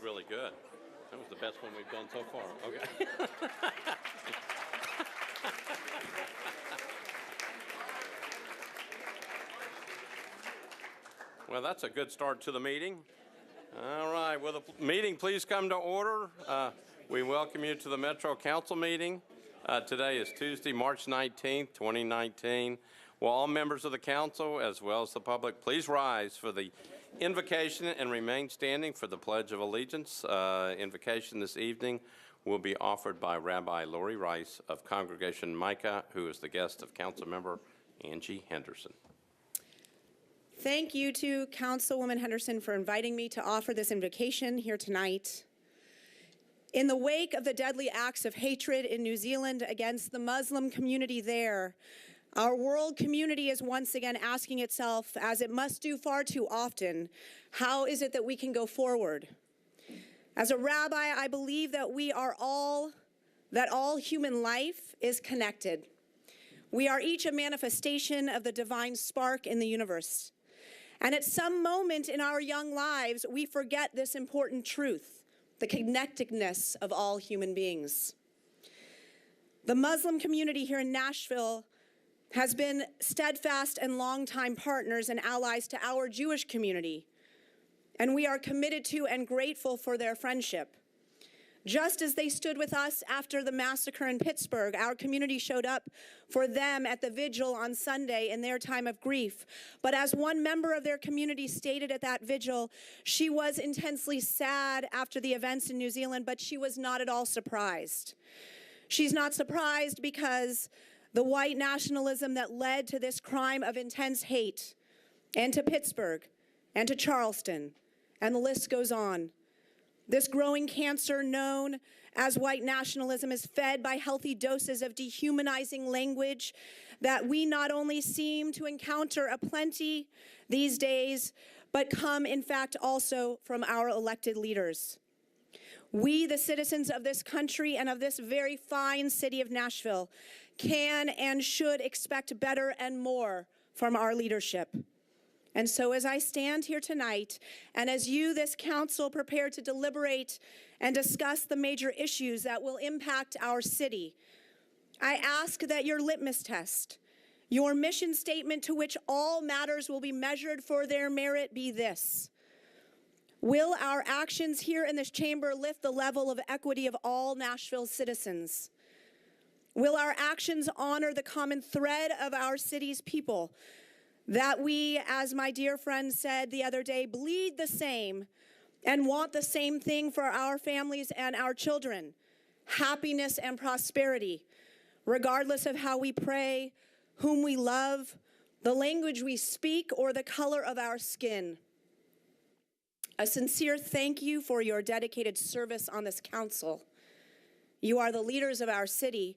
really good. That was the best one we've done so far. Okay. Well, that's a good start to the meeting. All right, will the meeting please come to order? We welcome you to the Metro Council meeting. Today is Tuesday, March 19th, 2019. Will all members of the council, as well as the public, please rise for the invocation and remain standing for the Pledge of Allegiance. Invocation this evening will be offered by Rabbi Lori Rice of Congregation Micah, who is the guest of Councilmember Angie Henderson. Thank you to Councilwoman Henderson for inviting me to offer this invocation here tonight. In the wake of the deadly acts of hatred in New Zealand against the Muslim community there, our world community is once again asking itself, as it must do far too often, how is it that we can go forward? As a rabbi, I believe that all human life is connected. We are each a manifestation of the divine spark in the universe. And at some moment in our young lives, we forget this important truth, the connectedness of all human beings. The Muslim community here in Nashville has been steadfast and longtime partners and allies to our Jewish community, and we are committed to and grateful for their friendship. Just as they stood with us after the massacre in Pittsburgh, our community showed up for them at the vigil on Sunday in their time of grief. But as one member of their community stated at that vigil, she was intensely sad after the events in New Zealand, but she was not at all surprised. She's not surprised because the white nationalism that led to this crime of intense hate, and to Pittsburgh, and to Charleston, and the list goes on. This growing cancer known as white nationalism is fed by healthy doses of dehumanizing language that we not only seem to encounter aplenty these days, but come, in fact, also from our elected leaders. We, the citizens of this country and of this very fine city of Nashville, can and should expect better and more from our leadership. And so as I stand here tonight, and as you, this council, prepare to deliberate and discuss the major issues that will impact our city, I ask that your litmus test, your mission statement to which all matters will be measured for their merit, be this: will our actions here in this chamber lift the level of equity of all Nashville citizens? Will our actions honor the common thread of our city's people, that we, as my dear friend said the other day, bleed the same and want the same thing for our families and our children, happiness and prosperity, regardless of how we pray, whom we love, the language we speak, or the color of our skin? A sincere thank you for your dedicated service on this council. You are the leaders of our city,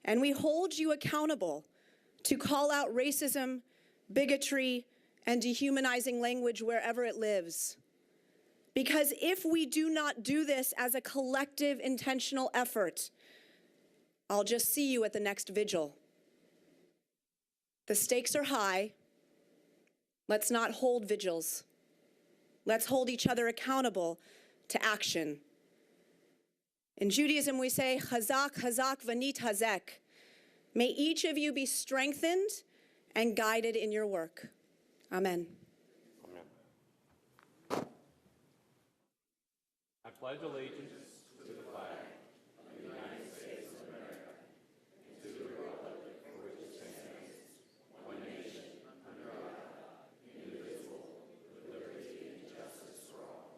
and we hold you accountable to call out racism, bigotry, and dehumanizing language wherever it lives. Because if we do not do this as a collective, intentional effort, I'll just see you at the next vigil. The stakes are high. Let's not hold vigils. Let's hold each other accountable to action. In Judaism, we say, Chazak, Chazak, Vanit Hazek. May each of you be strengthened and guided in your work. Amen. Amen. I pledge allegiance to the flag of the United States of America and to the republic for which it stands, one nation, under God, indivisible, with liberty and justice for all.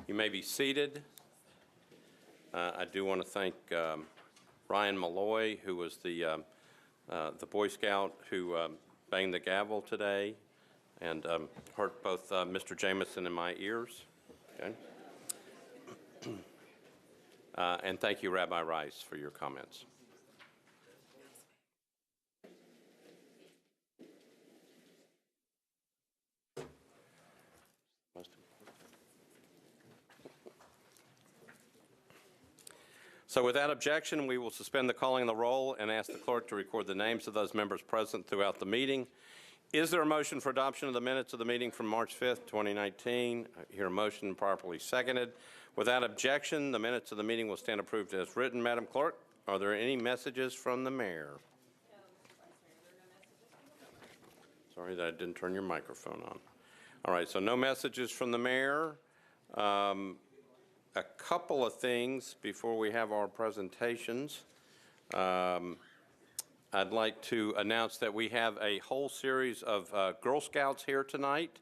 You may be seated. I do want to thank Ryan Malloy, who was the Boy Scout who banged the gavel today and hurt both Mr. Jameson and my ears. Okay. And thank you, Rabbi Rice, for your comments. So without objection, we will suspend the calling of the roll and ask the clerk to record the names of those members present throughout the meeting. Is there a motion for adoption of the minutes of the meeting from March 5th, 2019? I hear a motion properly seconded. Without objection, the minutes of the meeting will stand approved as written. Madam Clerk, are there any messages from the mayor? Sorry that I didn't turn your microphone on. All right, so no messages from the mayor. A couple of things before we have our presentations. I'd like to announce that we have a whole series of Girl Scouts here tonight.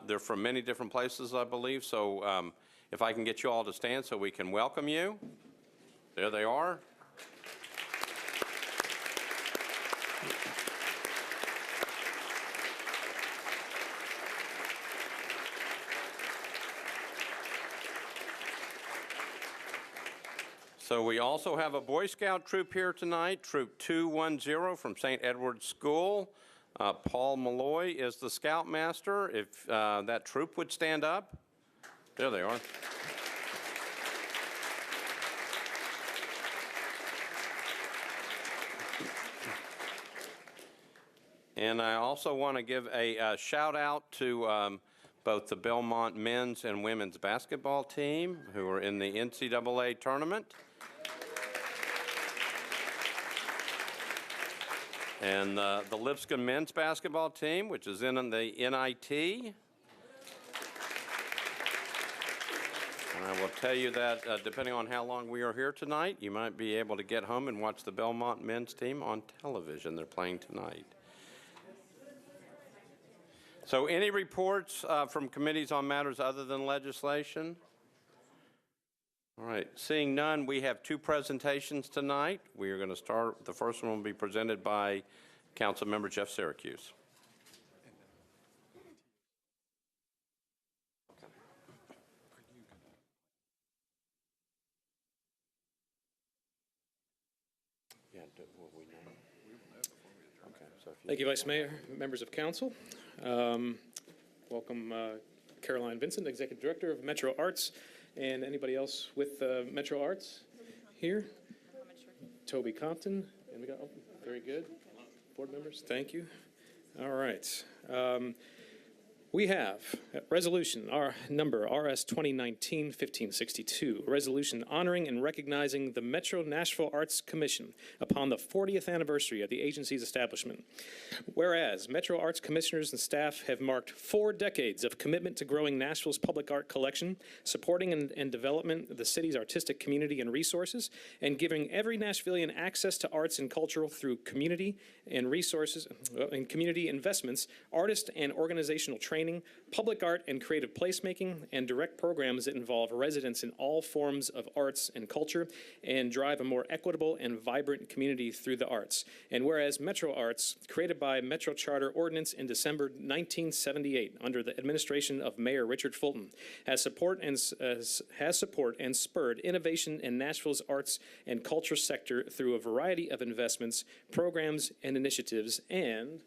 They're from many different places, I believe, so if I can get you all to stand so we can welcome you. There they are. So we also have a Boy Scout troop here tonight, Troop 210 from St. Edward's School. Paul Malloy is the Scoutmaster. If that troop would stand up. There they are. And I also want to give a shout out to both the Belmont men's and women's basketball team who are in the NCAA tournament. And the Lipscomb men's basketball team, which is in the NIT. And I will tell you that depending on how long we are here tonight, you might be able to get home and watch the Belmont men's team on television. They're playing tonight. So any reports from committees on matters other than legislation? All right, seeing none, we have two presentations tonight. We are going to start, the first one will be presented by Councilmember Jeff Syracuse. Thank you, Vice Mayor, members of council. Welcome Caroline Vincent, Executive Director of Metro Arts, and anybody else with Metro Arts here? Toby Compton, and we got, oh, very good. Board members, thank you. All right. We have resolution, our number RS 2019-1562, a resolution honoring and recognizing the Metro Nashville Arts Commission upon the 40th anniversary of the agency's establishment. Whereas Metro Arts commissioners and staff have marked 4 decades of commitment to growing Nashville's public art collection, supporting and development of the city's artistic community and resources, and giving every Nashvilleian access to arts and cultural through community and resources and community investments, artist and organizational training, public art and creative placemaking, and direct programs that involve residents in all forms of arts and culture and drive a more equitable and vibrant community through the arts. And whereas Metro Arts, created by Metro Charter Ordinance in December 1978 under the administration of Mayor Richard Fulton, has support and spurred innovation in Nashville's arts and culture sector through a variety of investments, programs, and initiatives, and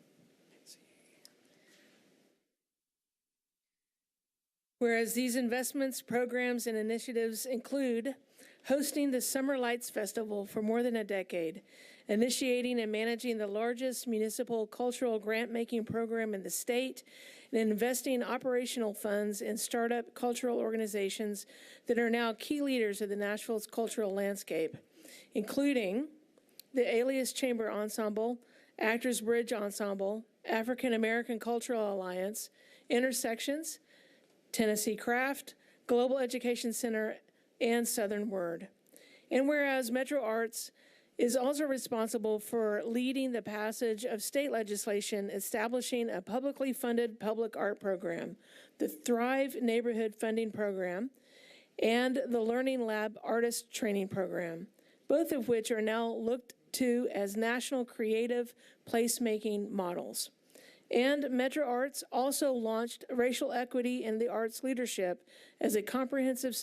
whereas these investments, programs, and initiatives include hosting the Summer Lights Festival for more than a decade, initiating and managing the largest municipal cultural grant-making program in the state, and investing operational funds in startup cultural organizations that are now key leaders of the Nashville's cultural landscape, including the Alias Chamber Ensemble, Actors Bridge Ensemble, African American Cultural Alliance, Intersections, Tennessee Craft, Global Education Center, and Southern Word. And whereas Metro Arts is also responsible for leading the passage of state legislation establishing a publicly funded public art program, the Thrive Neighborhood Funding Program, and the Learning Lab Artist Training Program, both of which are now looked to as national creative placemaking models. And Metro Arts also launched Racial Equity in the Arts Leadership as a comprehensive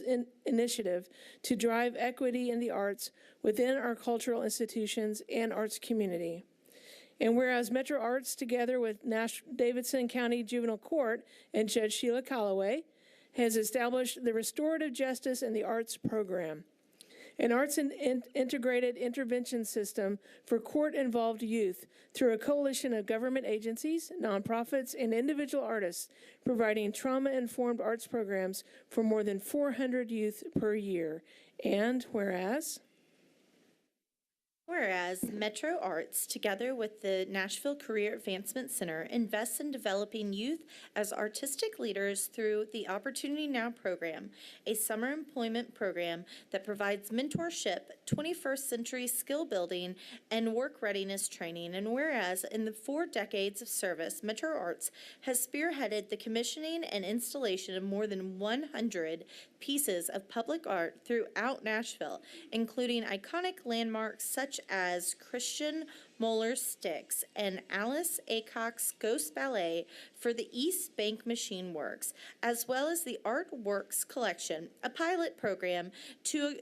initiative to drive equity in the arts within our cultural institutions and arts community. And whereas Metro Arts, together with Davidson County Juvenile Court and Judge Sheila Holloway, has established the Restorative Justice in the Arts program. an arts and integrated intervention system for court-involved youth through a coalition of government agencies, nonprofits, and individual artists, providing trauma-informed arts programs for more than 400 youth per year. And whereas Metro Arts, together with the Nashville Career Advancement Center, invests in developing youth as artistic leaders through the Opportunity Now program, a summer employment program that provides mentorship, 21st century skill building, and work readiness training. And whereas in the 4 decades of service, Metro Arts has spearheaded the commissioning and installation of more than 100 pieces of public art throughout Nashville, including iconic landmarks such as Christian Moeller's Sticks and Alice Aycock's Ghost Ballet for the East Bank Machine Works, as well as the Art Works Collection, a pilot program to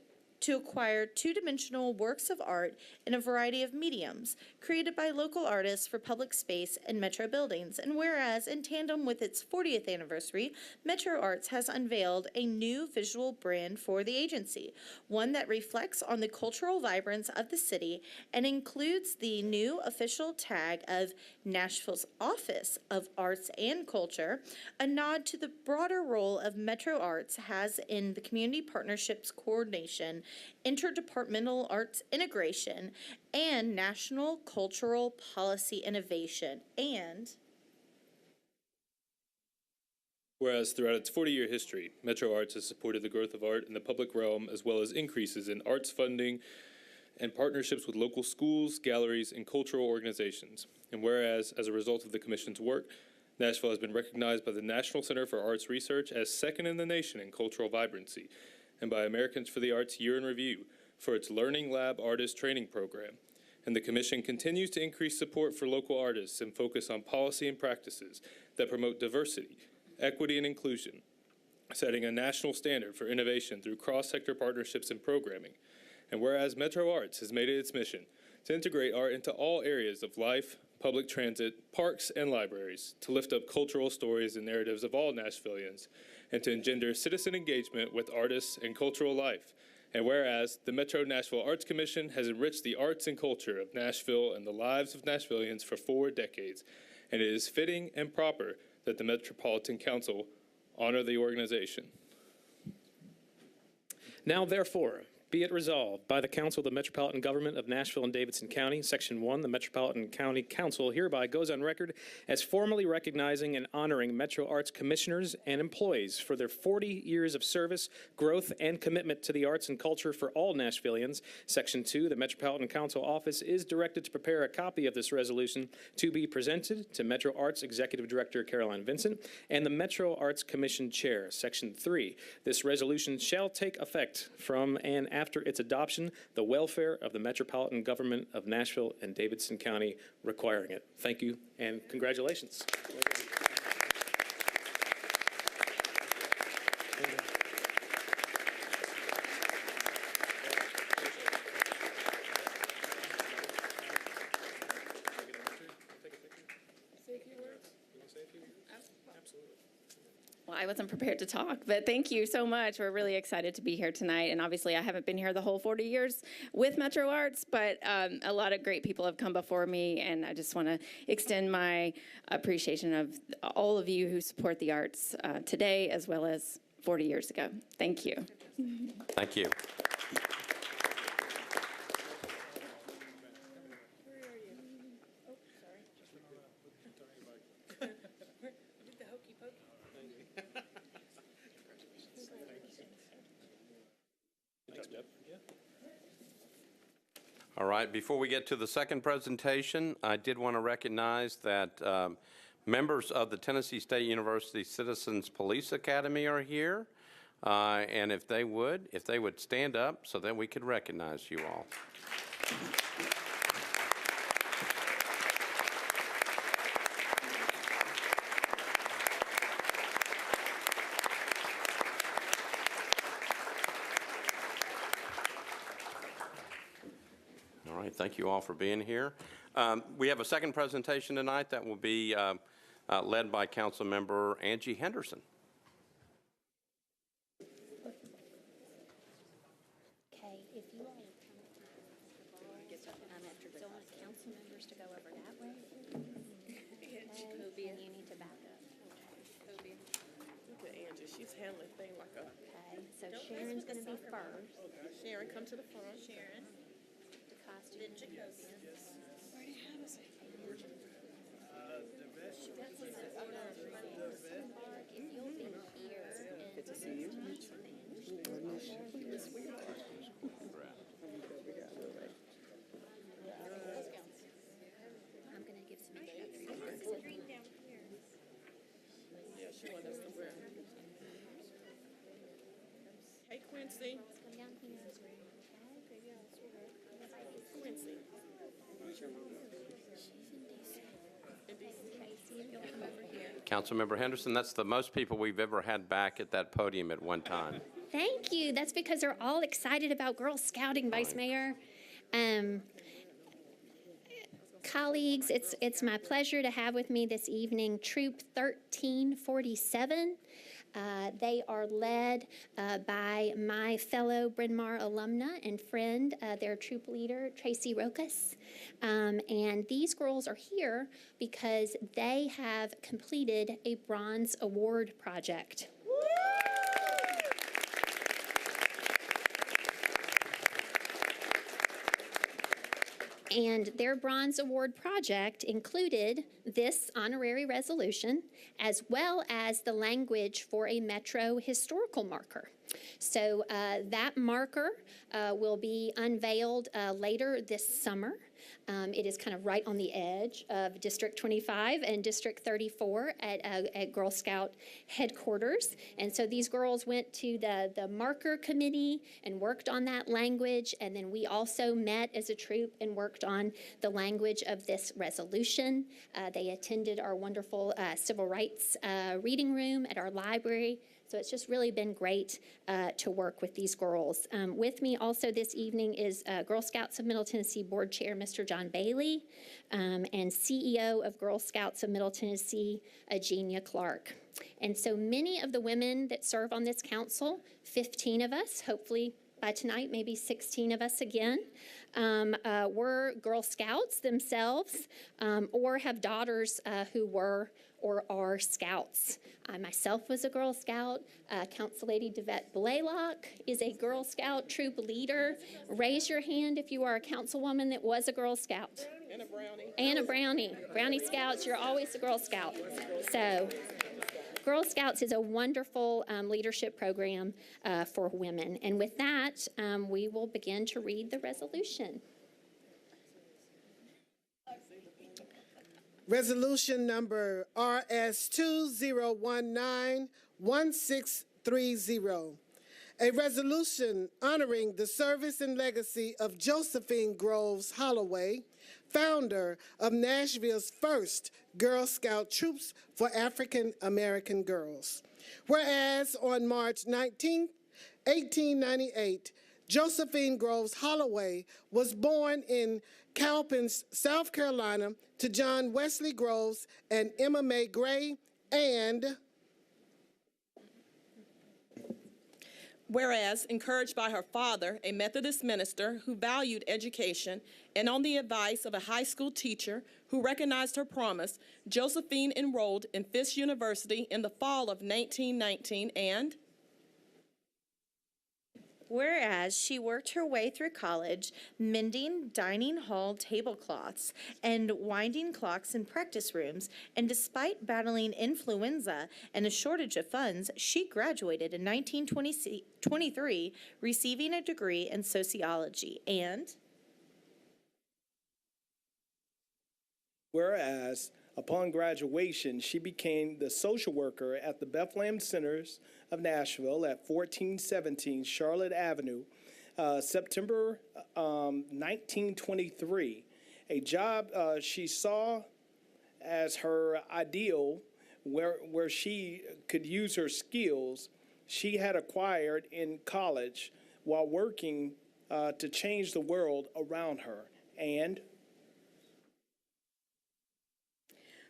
acquire two-dimensional works of art in a variety of mediums, created by local artists for public space and Metro buildings. And whereas, in tandem with its 40th anniversary, Metro Arts has unveiled a new visual brand for the agency, one that reflects on the cultural vibrance of the city and includes the new official tag of Nashville's Office of Arts and Culture, a nod to the broader role of Metro Arts has in the community partnerships coordination, interdepartmental arts integration, and national cultural policy innovation. And whereas throughout its 40-year history, Metro Arts has supported the growth of art in the public realm, as well as increases in arts funding and partnerships with local schools, galleries, and cultural organizations. And whereas, as a result of the Commission's work, Nashville has been recognized by the National Center for Arts Research as second in the nation in cultural vibrancy, and by Americans for the Arts Year in Review for its Learning Lab Artist Training Program. And the Commission continues to increase support for local artists and focus on policy and practices that promote diversity, equity, and inclusion, setting a national standard for innovation through cross-sector partnerships and programming. And whereas Metro Arts has made it its mission to integrate art into all areas of life, public transit, parks, and libraries, to lift up cultural stories and narratives of all Nashvillians, and to engender citizen engagement with artists and cultural life. And whereas the Metro Nashville Arts Commission has enriched the arts and culture of Nashville and the lives of Nashvillians for 4 decades, and it is fitting and proper that the Metropolitan Council honor the organization. Now, therefore, be it resolved by the Council of the Metropolitan Government of Nashville and Davidson County, Section 1, the Metropolitan County Council hereby goes on record as formally recognizing and honoring Metro Arts commissioners and employees for their 40 years of service, growth, and commitment to the arts and culture for all Nashvillians. Section 2, the Metropolitan Council Office is directed to prepare a copy of this resolution to be presented to Metro Arts Executive Director Caroline Vincent and the Metro Arts Commission Chair. Section 3, this resolution shall take effect from and after its adoption, the welfare of the Metropolitan Government of Nashville and Davidson County requiring it. Thank you and congratulations. Well, I wasn't prepared to talk, but thank you so much. We're really excited to be here tonight. And obviously, I haven't been here the whole 40 years with Metro Arts, but a lot of great people have come before me. And I just want to extend my appreciation of all of you who support the arts today, as well as 40 years ago. Thank you. Thank you. All right, before we get to the second presentation, I did want to recognize that members of the Tennessee State University Citizens Police Academy are here. And if they would stand up so that we could recognize you all. All right, thank you all for being here. We have a second presentation tonight that will be led by Councilmember Angie Henderson. okay, if handling thing like a. Okay, so Sharon's going to be first. Sharon, come to the front. Sharon. The costume. Then Jacoby. If you'll be here and Good to see you. I'm going to give some introductory remarks. Yeah, she wanted us to wear. Hey, Quincy. Come down here. Quincy. Casey, if you'll come over here. Councilmember Henderson, that's the most people we've ever had back at that podium at one time. Thank you. That's because they're all excited about Girl Scouting, Vice Mayor. Colleagues, it's my pleasure to have with me this evening Troop 1347. They are led by my fellow Bryn Mawr alumna and friend, their troop leader, Tracy Rokas. And these girls are here because they have completed a Bronze Award project. And their Bronze Award project included this honorary resolution, as well as the language for a Metro historical marker. So that marker will be unveiled later this summer. It is kind of right on the edge of District 25 and District 34 at Girl Scout headquarters. And so these girls went to the marker committee and worked on that language. And then we also met as a troop and worked on the language of this resolution. They attended our wonderful civil rights reading room at our library. So it's just really been great to work with these girls. With me also this evening is Girl Scouts of Middle Tennessee Board Chair, Mr. John Bailey, and CEO of Girl Scouts of Middle Tennessee, Eugenia Clark. And so many of the women that serve on this council, 15 of us, hopefully by tonight, maybe 16 of us again, were Girl Scouts themselves or have daughters who were or are Scouts. I myself was a Girl Scout. Council Lady Devette Blaylock is a Girl Scout troop leader. Raise your hand if you are a councilwoman that was a Girl Scout. And a brownie. And a brownie. Brownie Scouts, you're always a Girl Scout. So Girl Scouts is a wonderful leadership program for women. And with that, we will begin to read the resolution. Resolution number RS-2019-1630. A resolution honoring the service and legacy of Josephine Groves Holloway, founder of Nashville's first Girl Scout troops for African American girls. Whereas on March 19, 1898, Josephine Groves Holloway was born in Cowpens, South Carolina, to John Wesley Groves and Emma Mae Gray, and Whereas, encouraged by her father, a Methodist minister who valued education, and on the advice of a high school teacher who recognized her promise, Josephine enrolled in Fisk University in the fall of 1919, and Whereas she worked her way through college, mending dining hall tablecloths and winding clocks in practice rooms, and despite battling influenza and a shortage of funds, she graduated in 1923, receiving a degree in sociology. And whereas, upon graduation, she became the social worker at the Bethlehem Centers of Nashville at 1417 Charlotte Avenue, September 1923, a job she saw as her ideal where she could use her skills she had acquired in college while working to change the world around her. And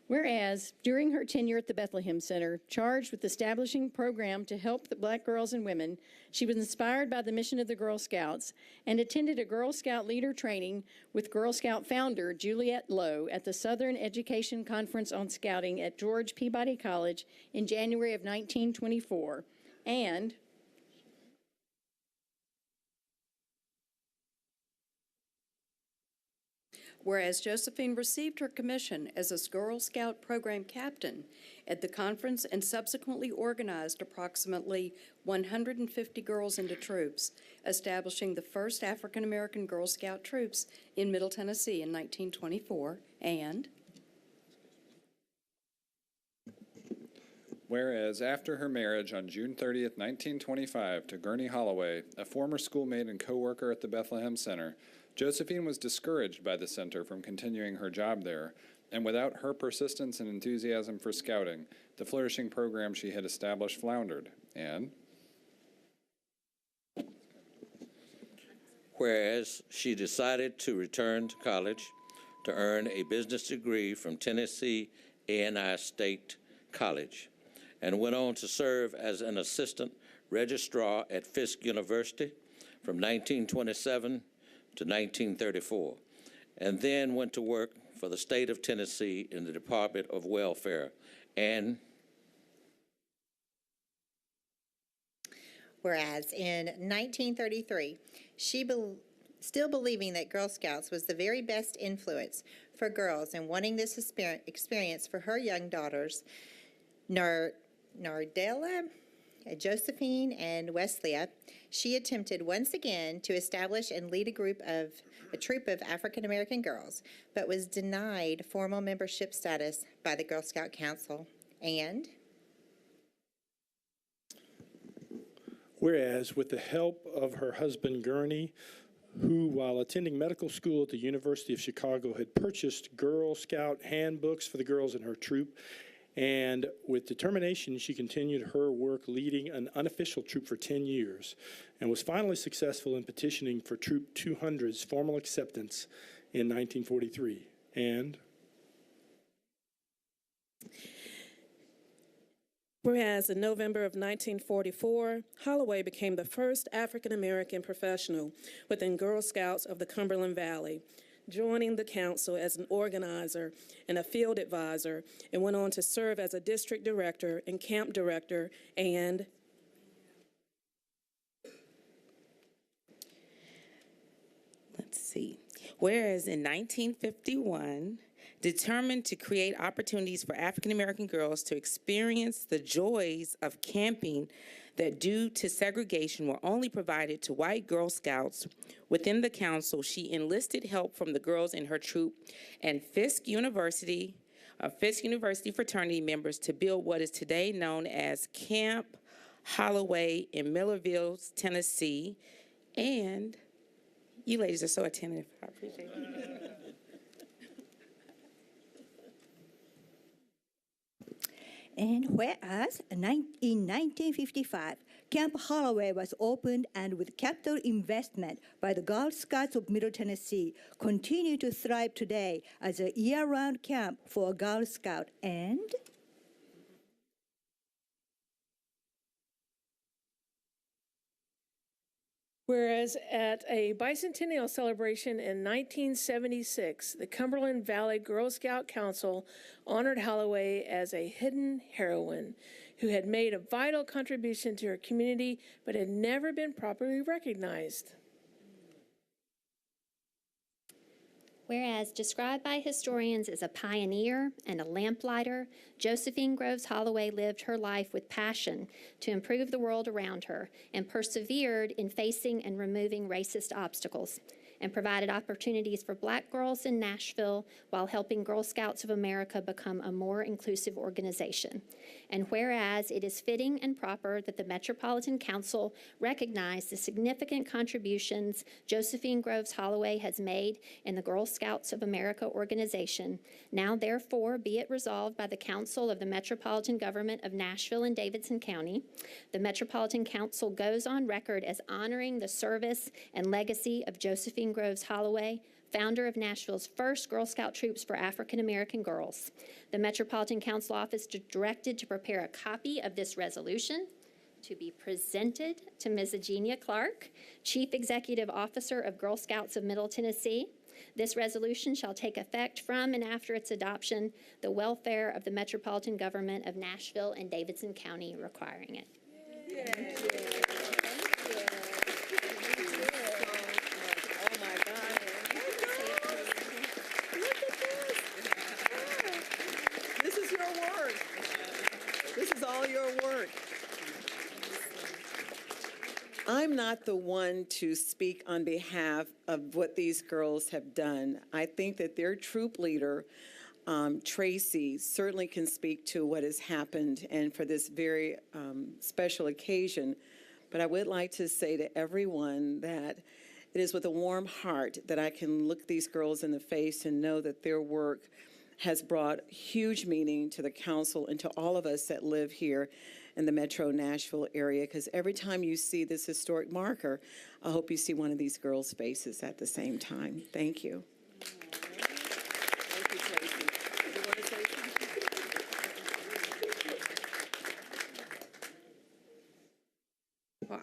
whereas, during her tenure at the Bethlehem Center, charged with establishing a program to help the Black girls and women, she was inspired by the mission of the Girl Scouts and attended a Girl Scout leader training with Girl Scout founder Juliette Lowe at the Southern Education Conference on Scouting at George Peabody College in January of 1924. And whereas Josephine received her commission as a Girl Scout program captain at the conference and subsequently organized approximately 150 girls into troops, establishing the first African-American Girl Scout troops in Middle Tennessee in 1924, and whereas after her marriage on June 30th, 1925 to Gurney Holloway, a former schoolmate and co-worker at the Bethlehem Center, Josephine was discouraged by the center from continuing her job there, and without her persistence and enthusiasm for scouting, the flourishing program she had established floundered. And whereas she decided to return to college to earn a business degree from Tennessee A&I State College, and went on to serve as an assistant registrar at Fisk University from 1927 to 1934, and then went to work for the state of Tennessee in the Department of Welfare. And whereas in 1933, still believing that Girl Scouts was the very best influence for girls and wanting this experience for her young daughters, Nardella, Josephine, and Wesleya, she attempted once again to establish and lead a troop of African-American girls, but was denied formal membership status by the Girl Scout Council. And whereas with the help of her husband Gurney, who while attending medical school at the University of Chicago had purchased Girl Scout handbooks for the girls in her troop, and with determination, she continued her work leading an unofficial troop for 10 years and was finally successful in petitioning for Troop 200's formal acceptance in 1943. And whereas in November of 1944, Holloway became the first African-American professional within Girl Scouts of the Cumberland Valley, joining the council as an organizer and a field advisor, and went on to serve as a district director and camp director. And let's see, whereas in 1951, determined to create opportunities for African American girls to experience the joys of camping that due to segregation were only provided to white Girl Scouts. Within the council, she enlisted help from the girls in her troop and Fisk University fraternity members to build what is today known as Camp Holloway in Millerville, Tennessee. And you ladies are so attentive. I appreciate it. And whereas in 1955, Camp Holloway was opened and with capital investment by the Girl Scouts of Middle Tennessee, continue to thrive today as a year-round camp for a Girl Scout. And whereas at a bicentennial celebration in 1976, the Cumberland Valley Girl Scout Council honored Holloway as a hidden heroine who had made a vital contribution to her community but had never been properly recognized. Whereas described by historians as a pioneer and a lamplighter, Josephine Groves Holloway lived her life with passion to improve the world around her and persevered in facing and removing racist obstacles, and provided opportunities for Black girls in Nashville while helping Girl Scouts of America become a more inclusive organization. And whereas it is fitting and proper that the Metropolitan Council recognize the significant contributions Josephine Groves Holloway has made in the Girl Scouts of America organization, now therefore be it resolved by the Council of the Metropolitan Government of Nashville and Davidson County, the Metropolitan Council goes on record as honoring the service and legacy of Josephine Groves Holloway, founder of Nashville's first Girl Scout troops for African American girls. The Metropolitan Council office directed to prepare a copy of this resolution to be presented to Ms. Eugenia Clark, Chief Executive Officer of Girl Scouts of Middle Tennessee. This resolution shall take effect from and after its adoption, the welfare of the Metropolitan Government of Nashville and Davidson County requiring it. Oh, my God. Look at this. This is your work. This is all your work. I'm not the one to speak on behalf of what these girls have done. I think that their troop leader, Tracy, certainly can speak to what has happened and for this very special occasion. But I would like to say to everyone that it is with a warm heart that I can look these girls in the face and know that their work has brought huge meaning to the council and to all of us that live here in the Metro Nashville area, because every time you see this historic marker, I hope you see one of these girls' faces at the same time. Thank you. Thank you, Tracy. You want to say something? Well,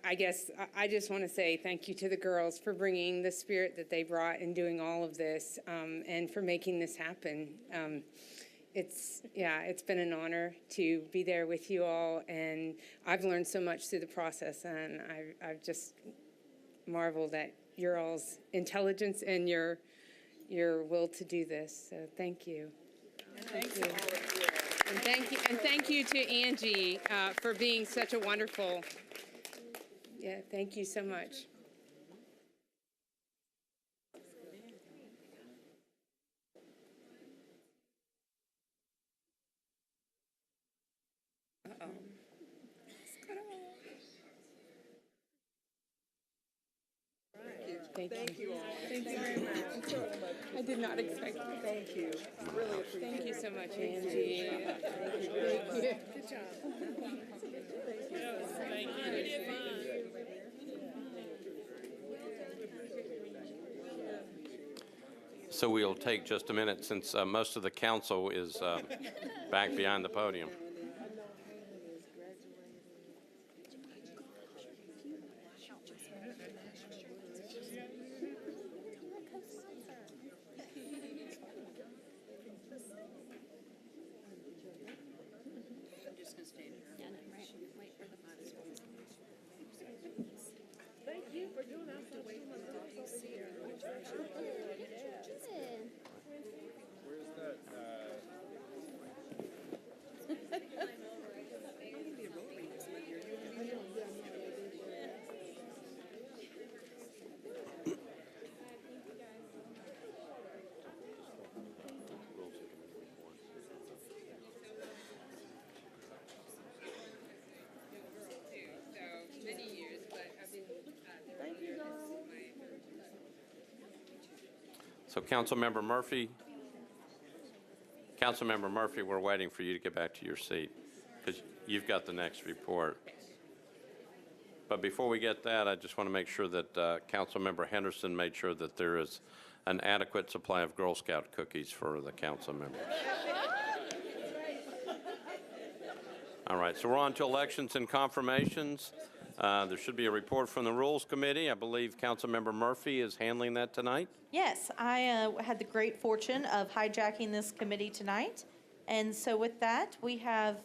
I guess I just want to say thank you to the girls for bringing the spirit that they brought and doing all of this, and for making this happen. It's been an honor to be there with you all, and I've learned so much through the process, and I've just marveled at your all's intelligence and your will to do this. So thank you. Thank you. And thank you to Angie for being such a wonderful. Yeah, thank you so much. Thank you all. Thank you very much. I did not expect that. Thank you. Really appreciate it. Thank you so much, Angie. Thank you. Good job. Thank you. So we'll take just a minute since most of the council is back behind the podium. So Councilmember Murphy, we're waiting for you to get back to your seat because you've got the next report. But before we get that, I just want to make sure that Councilmember Henderson made sure that there is an adequate supply of Girl Scout cookies for the council members. All right, so we're on to elections and confirmations. There should be a report from the Rules Committee. I believe Councilmember Murphy is handling that tonight. Yes, I had the great fortune of hijacking this committee tonight. And so with that, we have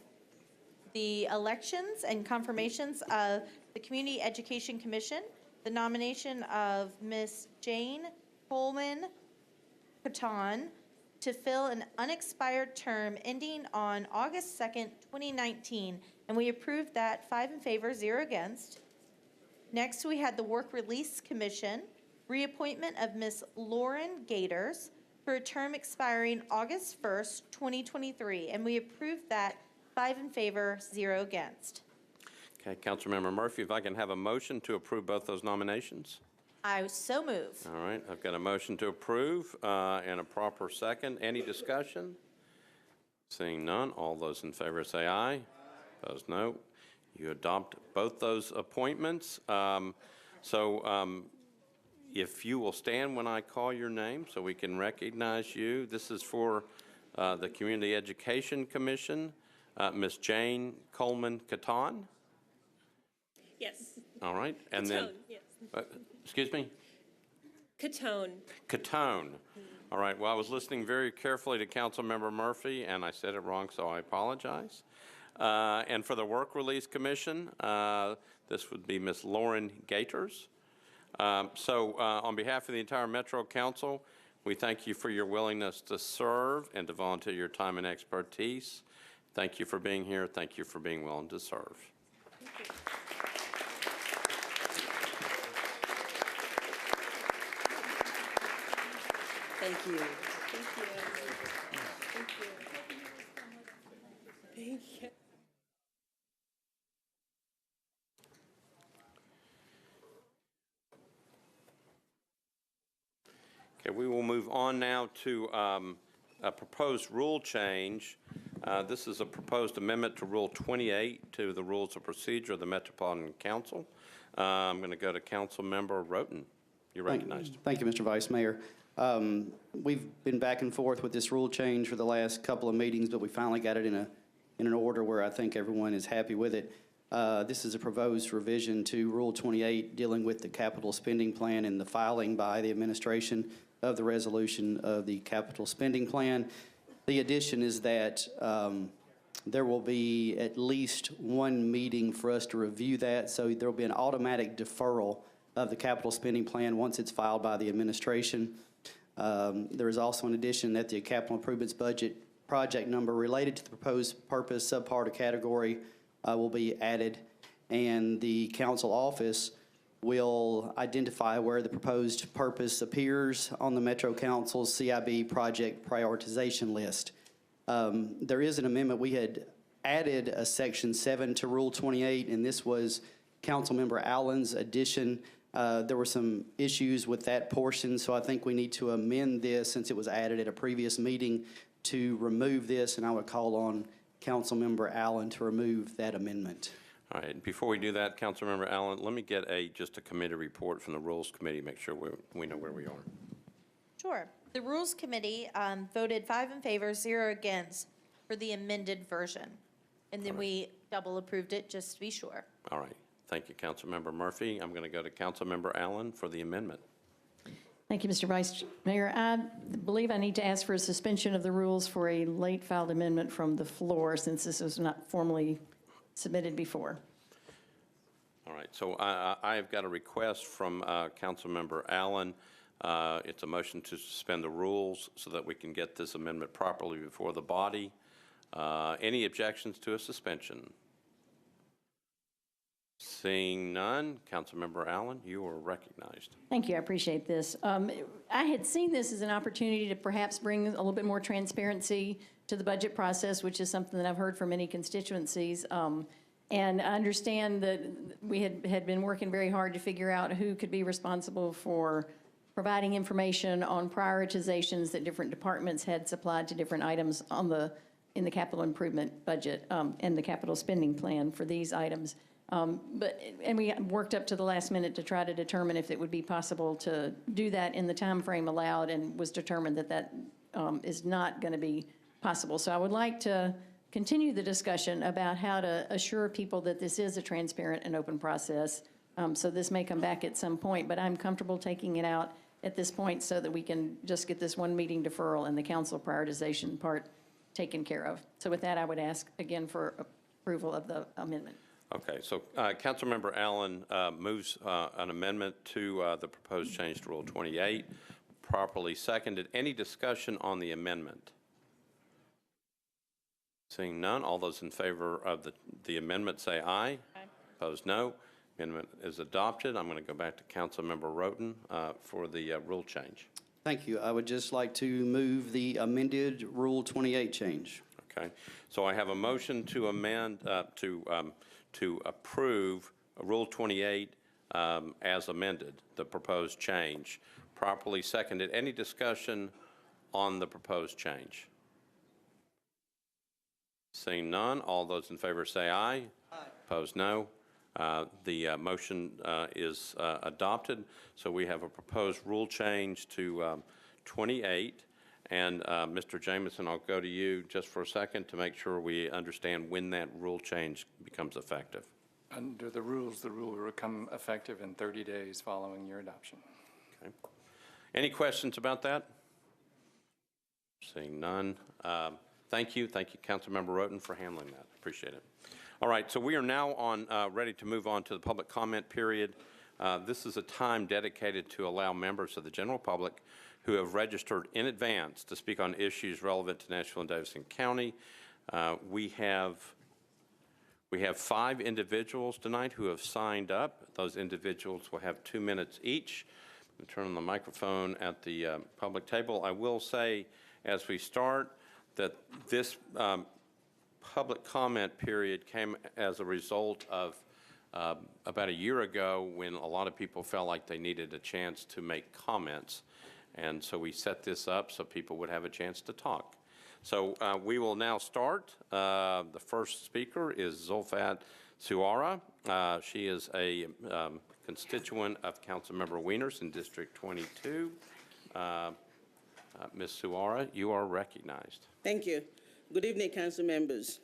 the elections and confirmations of the Community Education Commission, the nomination of Ms. Jane Coleman Caton to fill an unexpired term ending on August 2nd, 2019. And we approved that 5 in favor, 0 against. Next, we had the Work Release Commission, reappointment of Ms. Lauren Gators for a term expiring August 1st, 2023. And we approved that 5 in favor, 0 against. Okay, Councilmember Murphy, if I can have a motion to approve both those nominations. I so move. All right, I've got a motion to approve and a proper second. Any discussion? Seeing none, all those in favor say aye. Opposed, no. You adopt both those appointments. If you will stand when I call your name so we can recognize you. This is for the Community Education Commission, Ms. Jane Coleman Caton. Yes. All right, and then, yes. Excuse me? Caton. Caton. All right, well, I was listening very carefully to Councilmember Murphy, and I said it wrong, so I apologize. And for the Work Release Commission, this would be Ms. Lauren Gators. On behalf of the entire Metro Council, we thank you for your willingness to serve and to volunteer your time and expertise. Thank you for being here. Thank you for being willing to serve. Thank you. Thank you. Thank you. Thank you. Okay, we will move on now to a proposed rule change. This is a proposed amendment to Rule 28 to the Rules of Procedure of the Metropolitan Council. I'm going to go to Councilmember Roten. You're recognized. Thank you, Mr. Vice Mayor. We've been back and forth with this rule change for the last couple of meetings, but we finally got it in an order where I think everyone is happy with it. This is a proposed revision to Rule 28 dealing with the capital spending plan and the filing by the administration of the resolution of the capital spending plan. The addition is that there will be at least one meeting for us to review that, so there will be an automatic deferral of the capital spending plan once it's filed by the administration. There is also an addition that the capital improvements budget project number related to the proposed purpose subpart of category will be added, and the council office will identify where the proposed purpose appears on the Metro Council's CIB project prioritization list. There is an amendment. We had added a Section 7 to Rule 28, and this was Councilmember Allen's addition. There were some issues with that portion, so I think we need to amend this since it was added at a previous meeting to remove this, and I would call on Councilmember Allen to remove that amendment. All right, before we do that, Councilmember Allen, let me get just a committee report from the Rules Committee, make sure we know where we are. Sure. The Rules Committee voted 5 in favor, 0 against for the amended version. And then we double approved it just to be sure. All right. Thank you, Councilmember Murphy. I'm going to go to Councilmember Allen for the amendment. Thank you, Mr. Vice Mayor. I believe I need to ask for a suspension of the rules for a late filed amendment from the floor since this was not formally submitted before. All right, so I've got a request from Councilmember Allen. It's a motion to suspend the rules so that we can get this amendment properly before the body. Any objections to a suspension? Seeing none, Councilmember Allen, you are recognized. Thank you. I appreciate this. I had seen this as an opportunity to perhaps bring a little bit more transparency to the budget process, which is something that I've heard from many constituencies. And I understand that we had been working very hard to figure out who could be responsible for providing information on prioritizations that different departments had supplied to different items in the capital improvement budget and the capital spending plan for these items. And we worked up to the last minute to try to determine if it would be possible to do that in the time frame allowed, and was determined that that is not going to be possible. So I would like to continue the discussion about how to assure people that this is a transparent and open process. So this may come back at some point, but I'm comfortable taking it out at this point so that we can just get this one meeting deferral and the council prioritization part taken care of. So with that, I would ask again for approval of the amendment. Okay, so Councilmember Allen moves an amendment to the proposed change to Rule 28, properly seconded. Any discussion on the amendment? Seeing none, all those in favor of the amendment say aye. Aye. Opposed, no. Amendment is adopted. I'm going to go back to Councilmember Roten for the rule change. Thank you. I would just like to move the amended Rule 28 change. Okay, so I have a motion to amend to approve Rule 28 as amended, the proposed change, properly seconded. Any discussion on the proposed change? Seeing none, all those in favor say aye. Aye. Opposed, no. The motion is adopted. So we have a proposed rule change to 28. And Mr. Jameson, I'll go to you just for a second to make sure we understand when that rule change becomes effective. Under the rules, the rule will become effective in 30 days following your adoption. Okay. Any questions about that? Seeing none. Thank you. Thank you, Councilmember Roten, for handling that. Appreciate it. All right, so we are now ready to move on to the public comment period. This is a time dedicated to allow members of the general public who have registered in advance to speak on issues relevant to Nashville and Davidson County. We have 5 individuals tonight who have signed up. Those individuals will have 2 minutes each. I'm going to turn on the microphone at the public table. I will say as we start that this public comment period came as a result of about a year ago when a lot of people felt like they needed a chance to make comments. And so we set this up so people would have a chance to talk. So we will now start. The first speaker is Zulfat Suara. She is a constituent of Councilmember Wieners in District 22. Ms. Suara, you are recognized. Thank you. Good evening, council members.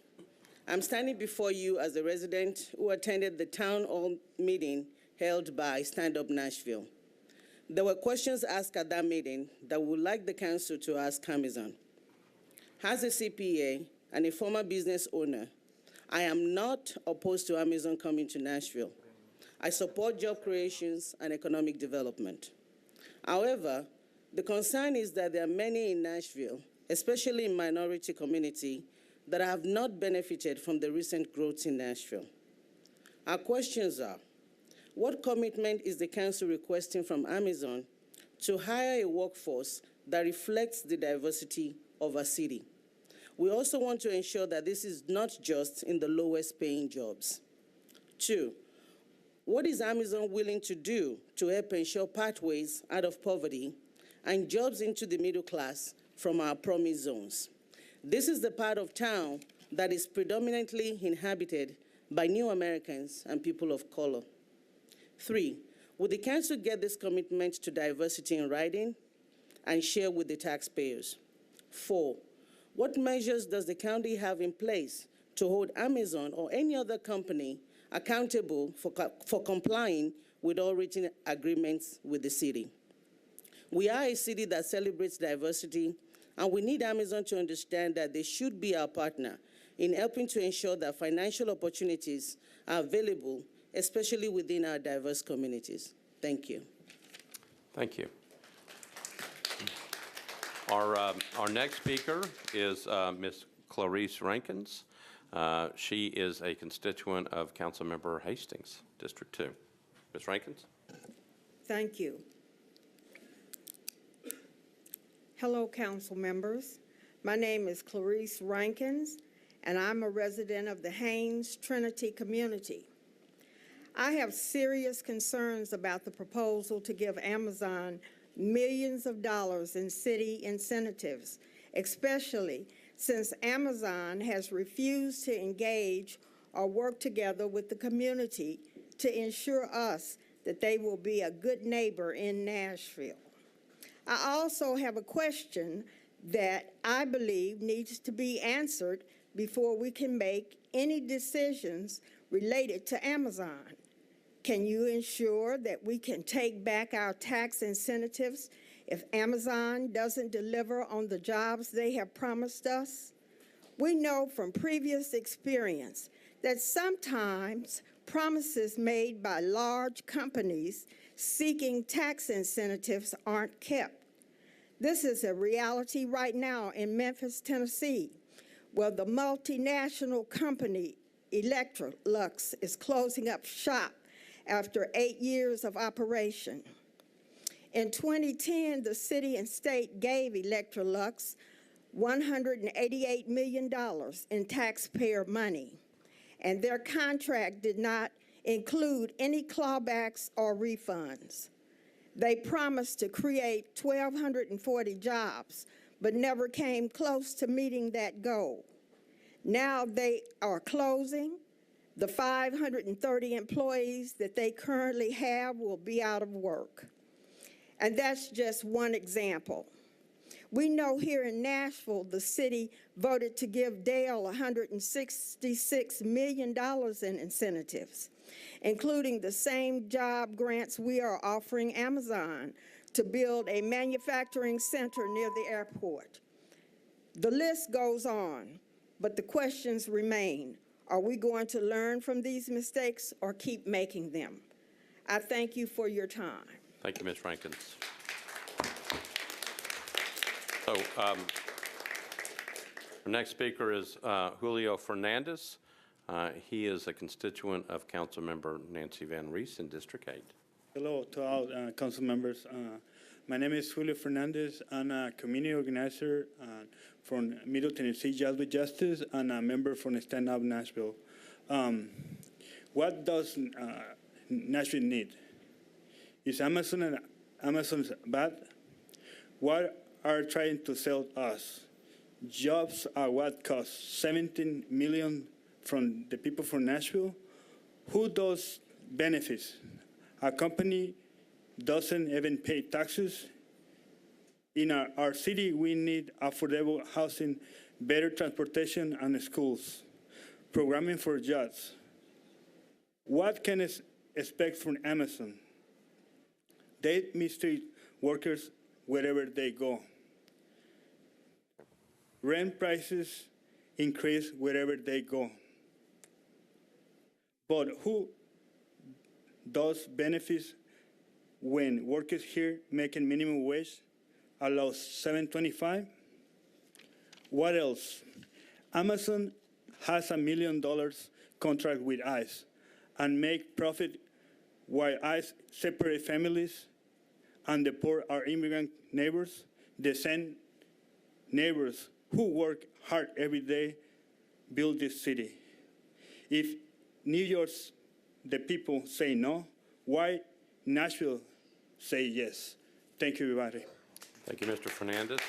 I'm standing before you as a resident who attended the town hall meeting held by Stand Up Nashville. There were questions asked at that meeting that we would like the council to ask Amazon. As a CPA and a former business owner, I am not opposed to Amazon coming to Nashville. I support job creations and economic development. However, the concern is that there are many in Nashville, especially in minority community, that have not benefited from the recent growth in Nashville. Our questions are, what commitment is the council requesting from Amazon to hire a workforce that reflects the diversity of our city? We also want to ensure that this is not just in the lowest paying jobs. 2, what is Amazon willing to do to help ensure pathways out of poverty and jobs into the middle class from our promise zones? This is the part of town that is predominantly inhabited by new Americans and people of color. 3, will the council get this commitment to diversity in writing and share with the taxpayers? 4, what measures does the county have in place to hold Amazon or any other company accountable for complying with all written agreements with the city? We are a city that celebrates diversity, and we need Amazon to understand that they should be our partner in helping to ensure that financial opportunities are available, especially within our diverse communities. Thank you. Thank you. Our next speaker is Ms. Clarice Rankins. She is a constituent of Councilmember Hastings, District 2. Ms. Rankins? Thank you. Hello, council members. My name is Clarice Rankins, and I'm a resident of the Haynes Trinity community. I have serious concerns about the proposal to give Amazon millions of dollars in city incentives, especially since Amazon has refused to engage or work together with the community to ensure us that they will be a good neighbor in Nashville. I also have a question that I believe needs to be answered before we can make any decisions related to Amazon. Can you ensure that we can take back our tax incentives if Amazon doesn't deliver on the jobs they have promised us? We know from previous experience that sometimes promises made by large companies seeking tax incentives aren't kept. This is a reality right now in Memphis, Tennessee, where the multinational company Electrolux is closing up shop after 8 years of operation. In 2010, the city and state gave Electrolux $188 million in taxpayer money, and their contract did not include any clawbacks or refunds. They promised to create 1,240 jobs, but never came close to meeting that goal. Now they are closing. The 530 employees that they currently have will be out of work. And that's just one example. We know here in Nashville, the city voted to give Dale $166 million in incentives, including the same job grants we are offering Amazon to build a manufacturing center near the airport. The list goes on, but the questions remain. Are we going to learn from these mistakes or keep making them? I thank you for your time. Thank you, Ms. Rankins. So our next speaker is Julio Fernandez. He is a constituent of Councilmember Nancy Van Rees in District 8. Hello to all council members. My name is Julio Fernandez. I'm a community organizer from Middle Tennessee Jazz with Justice and a member from Stand Up Nashville. What does Nashville need? Is Amazon's bad? What are trying to sell us? Jobs are what cost $17 million from the people from Nashville? Who does benefits? A company doesn't even pay taxes. In our city, we need affordable housing, better transportation and schools, programming for jobs. What can I expect from Amazon? They mistreat workers wherever they go. Rent prices increase wherever they go. But who does benefits when workers here making minimum wage allows $7.25? What else? Amazon has $1 million contract with ICE and make profit while ICE separate families and the poor are immigrant neighbors, the same neighbors who work hard every day build this city. If New York's the people say no, why Nashville say yes? Thank you, everybody. Thank you, Mr. Fernandez.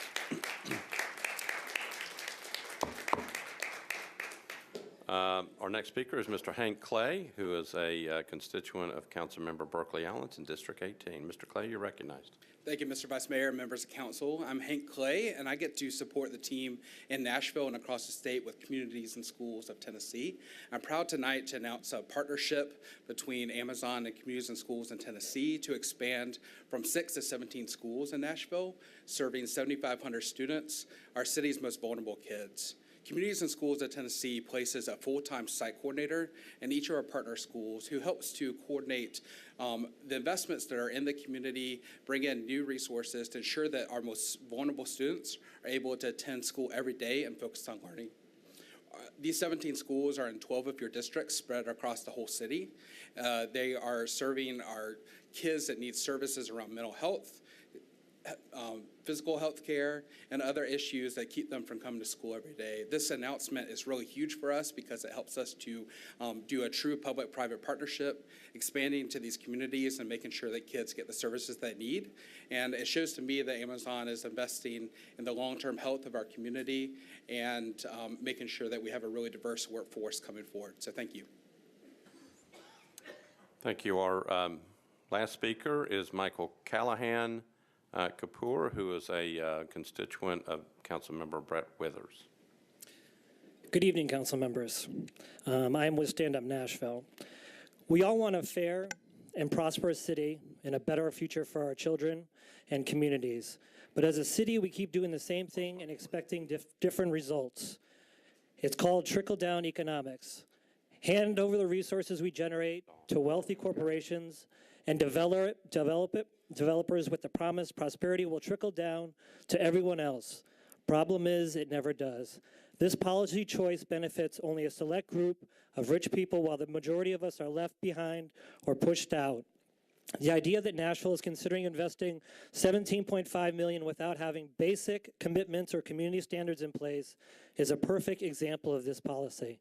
Our next speaker is Mr. Hank Clay, who is a constituent of Councilmember Berkeley Allen's in District 18. Mr. Clay, you're recognized. Thank you, Mr. Vice Mayor, members of council. I'm Hank Clay, and I get to support the team in Nashville and across the state with communities and schools of Tennessee. I'm proud tonight to announce a partnership between Amazon and communities and schools in Tennessee to expand from 6 to 17 schools in Nashville, serving 7,500 students, our city's most vulnerable kids. Communities and Schools of Tennessee places a full-time site coordinator in each of our partner schools who helps to coordinate the investments that are in the community, bring in new resources to ensure that our most vulnerable students are able to attend school every day and focus on learning. These 17 schools are in 12 of your districts spread across the whole city. They are serving our kids that need services around mental health, physical health care, and other issues that keep them from coming to school every day. This announcement is really huge for us because it helps us to do a true public-private partnership, expanding to these communities and making sure that kids get the services they need. And it shows to me that Amazon is investing in the long-term health of our community and making sure that we have a really diverse workforce coming forward. So thank you. Thank you. Our last speaker is Michael Callahan, Kapoor, who is a constituent of Councilmember Brett Withers. Good evening, council members. I am with Stand Up Nashville. We all want a fair and prosperous city and a better future for our children and communities. But as a city, we keep doing the same thing and expecting different results. It's called Trickle-Down Economics. Hand over the resources we generate to wealthy corporations and developers with the promise prosperity will trickle down to everyone else. Problem is, it never does. This policy choice benefits only a select group of rich people while the majority of us are left behind or pushed out. The idea that Nashville is considering investing $17.5 million without having basic commitments or community standards in place is a perfect example of this policy.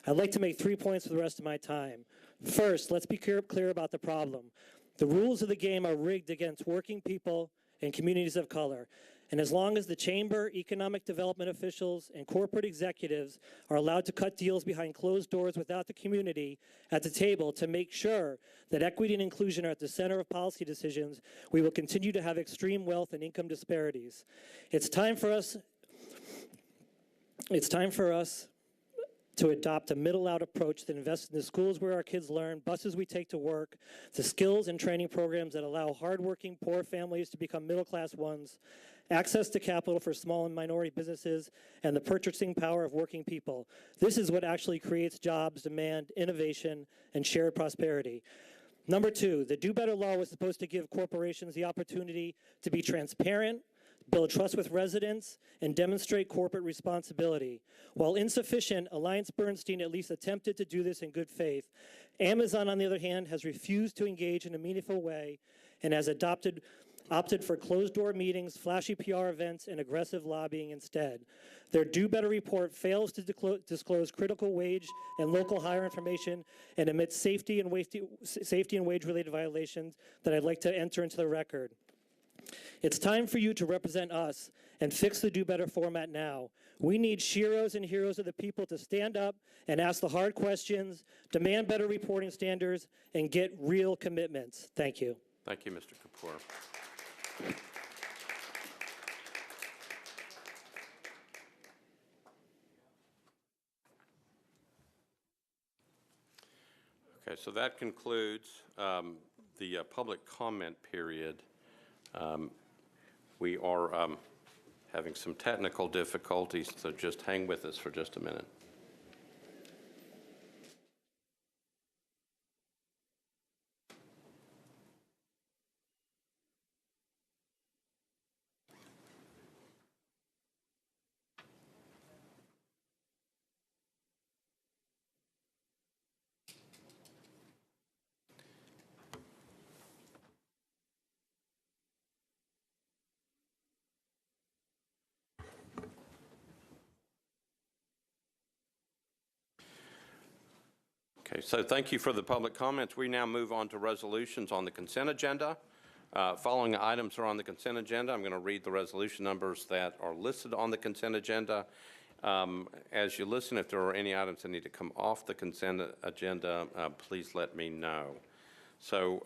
I'd like to make 3 points for the rest of my time. First, let's be clear about the problem. The rules of the game are rigged against working people and communities of color. And as long as the chamber, economic development officials, and corporate executives are allowed to cut deals behind closed doors without the community at the table to make sure that equity and inclusion are at the center of policy decisions, we will continue to have extreme wealth and income disparities. It's time for us to adopt a middle-out approach that invests in the schools where our kids learn, buses we take to work, the skills and training programs that allow hardworking, poor families to become middle-class ones, access to capital for small and minority businesses, and the purchasing power of working people. This is what actually creates jobs, demand, innovation, and shared prosperity. Number two, the Do Better law was supposed to give corporations the opportunity to be transparent, build trust with residents, and demonstrate corporate responsibility. While insufficient, AllianceBernstein at least attempted to do this in good faith. Amazon, on the other hand, has refused to engage in a meaningful way and has opted for closed-door meetings, flashy PR events, and aggressive lobbying instead. Their Do Better report fails to disclose critical wage and local hire information and omits safety and wage-related violations that I'd like to enter into the record. It's time for you to represent us and fix the Do Better format now. We need sheroes and heroes of the people to stand up and ask the hard questions, demand better reporting standards, and get real commitments. Thank you. Thank you, Mr. Kapoor. Okay, so that concludes the public comment period. We are having some technical difficulties, so just hang with us for just a minute. Okay, so thank you for the public comments. We now move on to resolutions on the consent agenda. Following items are on the consent agenda. I'm going to read the resolution numbers that are listed on the consent agenda. As you listen, if there are any items that need to come off the consent agenda, please let me know. So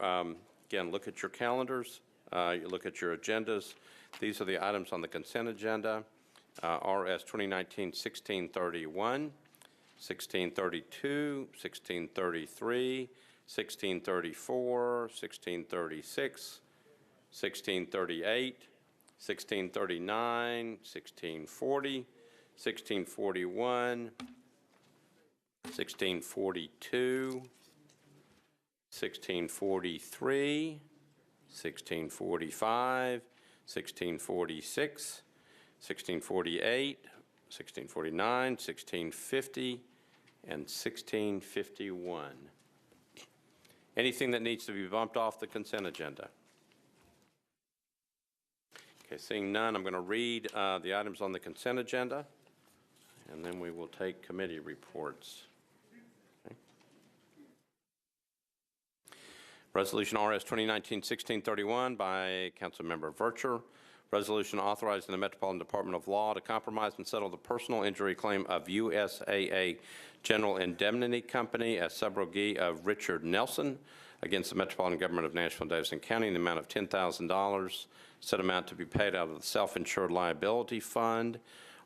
again, look at your calendars, you look at your agendas. These are the items on the consent agenda. RS 2019-1631. 1632, 1633, 1634, 1636, 1638, 1639, 1640, 1641, 1642, 1643, 1645, 1646, 1648, 1649, 1650, and 1651. Anything that needs to be bumped off the consent agenda? Okay, seeing none, I'm going to read the items on the consent agenda, and then we will take committee reports. Okay. Resolution RS 2019-1631 by Councilmember Vercher. Resolution authorizing the Metropolitan Department of Law to compromise and settle the personal injury claim of USAA General Indemnity Company as subrogee of Richard Nelson against the Metropolitan Government of Nashville and Davidson County in the amount of $10,000, said amount to be paid out of the Self-Insured Liability Fund.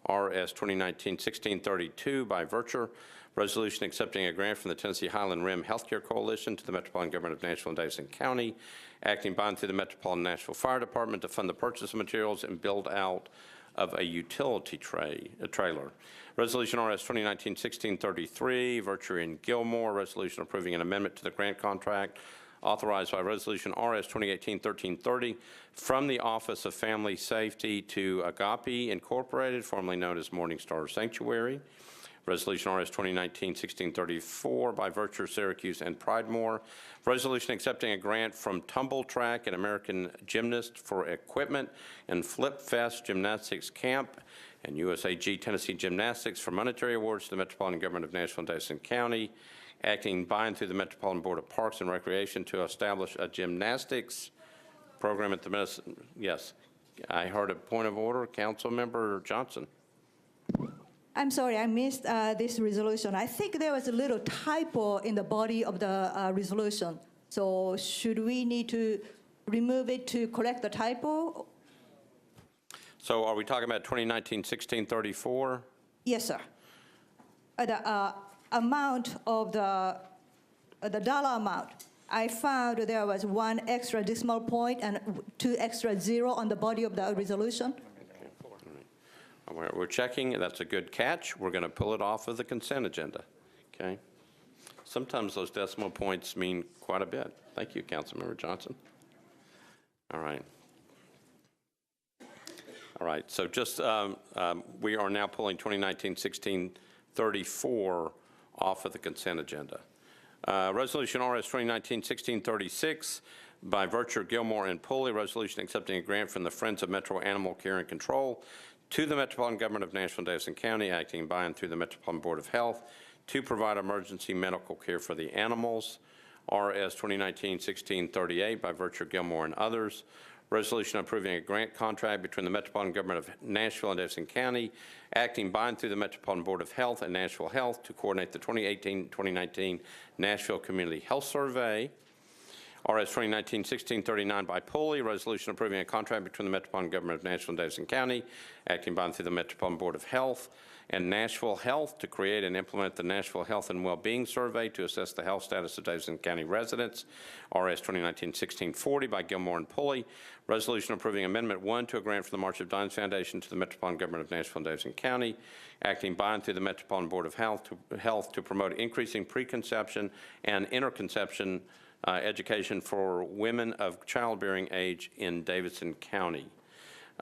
RS 2019-1632 by Vercher. Resolution accepting a grant from the Tennessee Highland Rim Healthcare Coalition to the Metropolitan Government of Nashville and Davidson County, acting bond through the Metropolitan Nashville Fire Department to fund the purchase of materials and build out of a utility trailer. Resolution RS 2019-1633, Vercher and Gilmore. Resolution approving an amendment to the grant contract authorized by Resolution RS 2018-1330 from the Office of Family Safety to Agape Incorporated, formerly known as Morningstar Sanctuary. Resolution RS 2019-1634 by Vercher, Syracuse, and Pridemore. Resolution accepting a grant from Tumble Track and American Gymnast for equipment and Flip Fest Gymnastics Camp and USAG Tennessee Gymnastics for monetary awards to the Metropolitan Government of Nashville and Davidson County, acting by and through the Metropolitan Board of Parks and Recreation to establish a gymnastics program at the Medicine. Yes, I heard a point of order. Councilmember Johnson. I'm sorry, I missed this resolution. I think there was a little typo in the body of the resolution. So should we need to remove it to correct the typo? So are we talking about 2019-1634? Yes, sir. The amount of the dollar amount I found there was 1 extra decimal point and 2 extra zero on the body of the resolution. We're checking. That's a good catch. We're going to pull it off of the consent agenda. Okay? Sometimes those decimal points mean quite a bit. Thank you, Councilmember Johnson. All right. All right. So just we are now pulling 2019-1634 off of the consent agenda. Resolution RS 2019-1636 by Vircher, Gilmore, and Pulley, resolution accepting a grant from the Friends of Metro Animal Care and Control to the Metropolitan Government of Nashville and Davidson County, acting by and through the Metropolitan Board of Health, to provide emergency medical care for the animals. RS 2019-1638 by Vircher, Gilmore, and others. Resolution approving a grant contract between the Metropolitan Government of Nashville and Davidson County, acting by and through the Metropolitan Board of Health and Nashville Health to coordinate the 2018-2019 Nashville Community Health Survey. RS 2019-1639 by Pulley, resolution approving a contract between the Metropolitan Government of Nashville and Davidson County, acting by and through the Metropolitan Board of Health and Nashville Health to create and implement the Nashville Health and Wellbeing Survey to assess the health status of Davidson County residents. RS 2019-1640 by Gilmore and Pulley, resolution approving Amendment 1 to a grant from the March of Dimes Foundation to the Metropolitan Government of Nashville and Davidson County, acting by and through the Metropolitan Board of Health to promote increasing preconception and interconception education for women of childbearing age in Davidson County.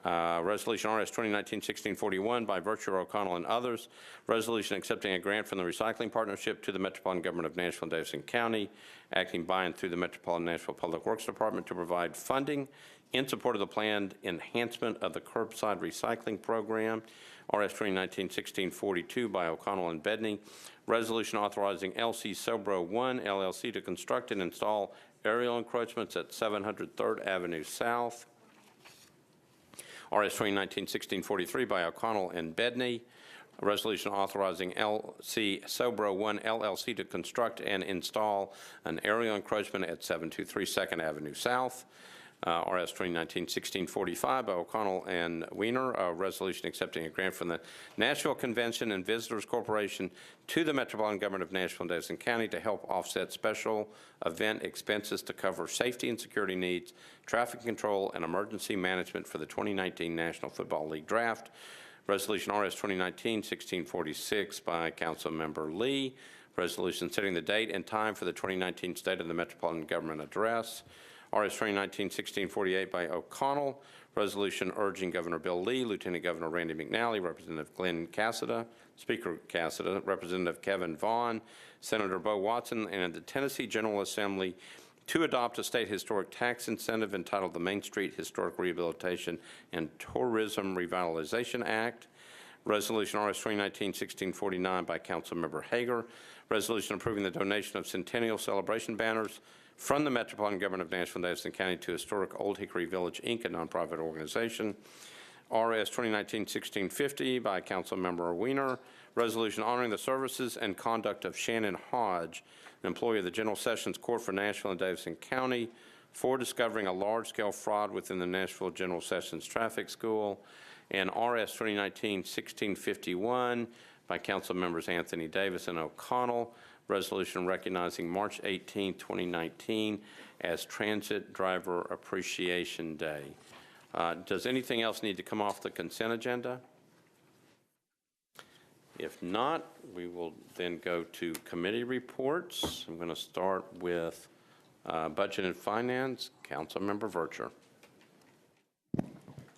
Resolution RS 2019-1641 by Vircher, O'Connell, and others. Resolution accepting a grant from the Recycling Partnership to the Metropolitan Government of Nashville and Davidson County, acting by and through the Metropolitan Nashville Public Works Department to provide funding in support of the planned enhancement of the curbside recycling program. RS 2019-1642 by O'Connell and Bedney. Resolution authorizing LC Sobro 1 LLC to construct and install aerial encroachments at 700 3rd Avenue South. RS 2019-1643 by O'Connell and Bedney. A resolution authorizing LC Sobro 1 LLC to construct and install an aerial encroachment at 723 2nd Avenue South. RS 2019-1645 by O'Connell and Weiner, a resolution accepting a grant from the Nashville Convention and Visitors Corporation to the Metropolitan Government of Nashville and Davidson County to help offset special event expenses to cover safety and security needs, traffic control, and emergency management for the 2019 National Football League Draft. Resolution RS 2019-1646 by Councilmember Lee, resolution setting the date and time for the 2019 State of the Metropolitan Government Address. RS 2019-1648 by O'Connell, resolution urging Governor Bill Lee, Lieutenant Governor Randy McNally, Representative Glenn Cassada, Speaker Cassada, Representative Kevin Vaughn, Senator Bo Watson, and the Tennessee General Assembly to adopt a state historic tax incentive entitled the Main Street Historic Rehabilitation and Tourism Revitalization Act. Resolution RS 2019-1649 by Councilmember Hager, resolution approving the donation of centennial celebration banners from the Metropolitan Government of Nashville and Davidson County to Historic Old Hickory Village, Inc., a nonprofit organization. RS 2019-1650 by Councilmember Weiner, resolution honoring the services and conduct of Shannon Hodge, an employee of the General Sessions Court for Nashville and Davidson County, for discovering a large-scale fraud within the Nashville General Sessions Traffic School. And RS 2019-1651 by Councilmembers Anthony Davis and O'Connell, resolution recognizing March 18, 2019 as Transit Driver Appreciation Day. Does anything else need to come off the consent agenda? If not, we will then go to committee reports. I'm going to start with Budget and Finance. Councilmember Vircher.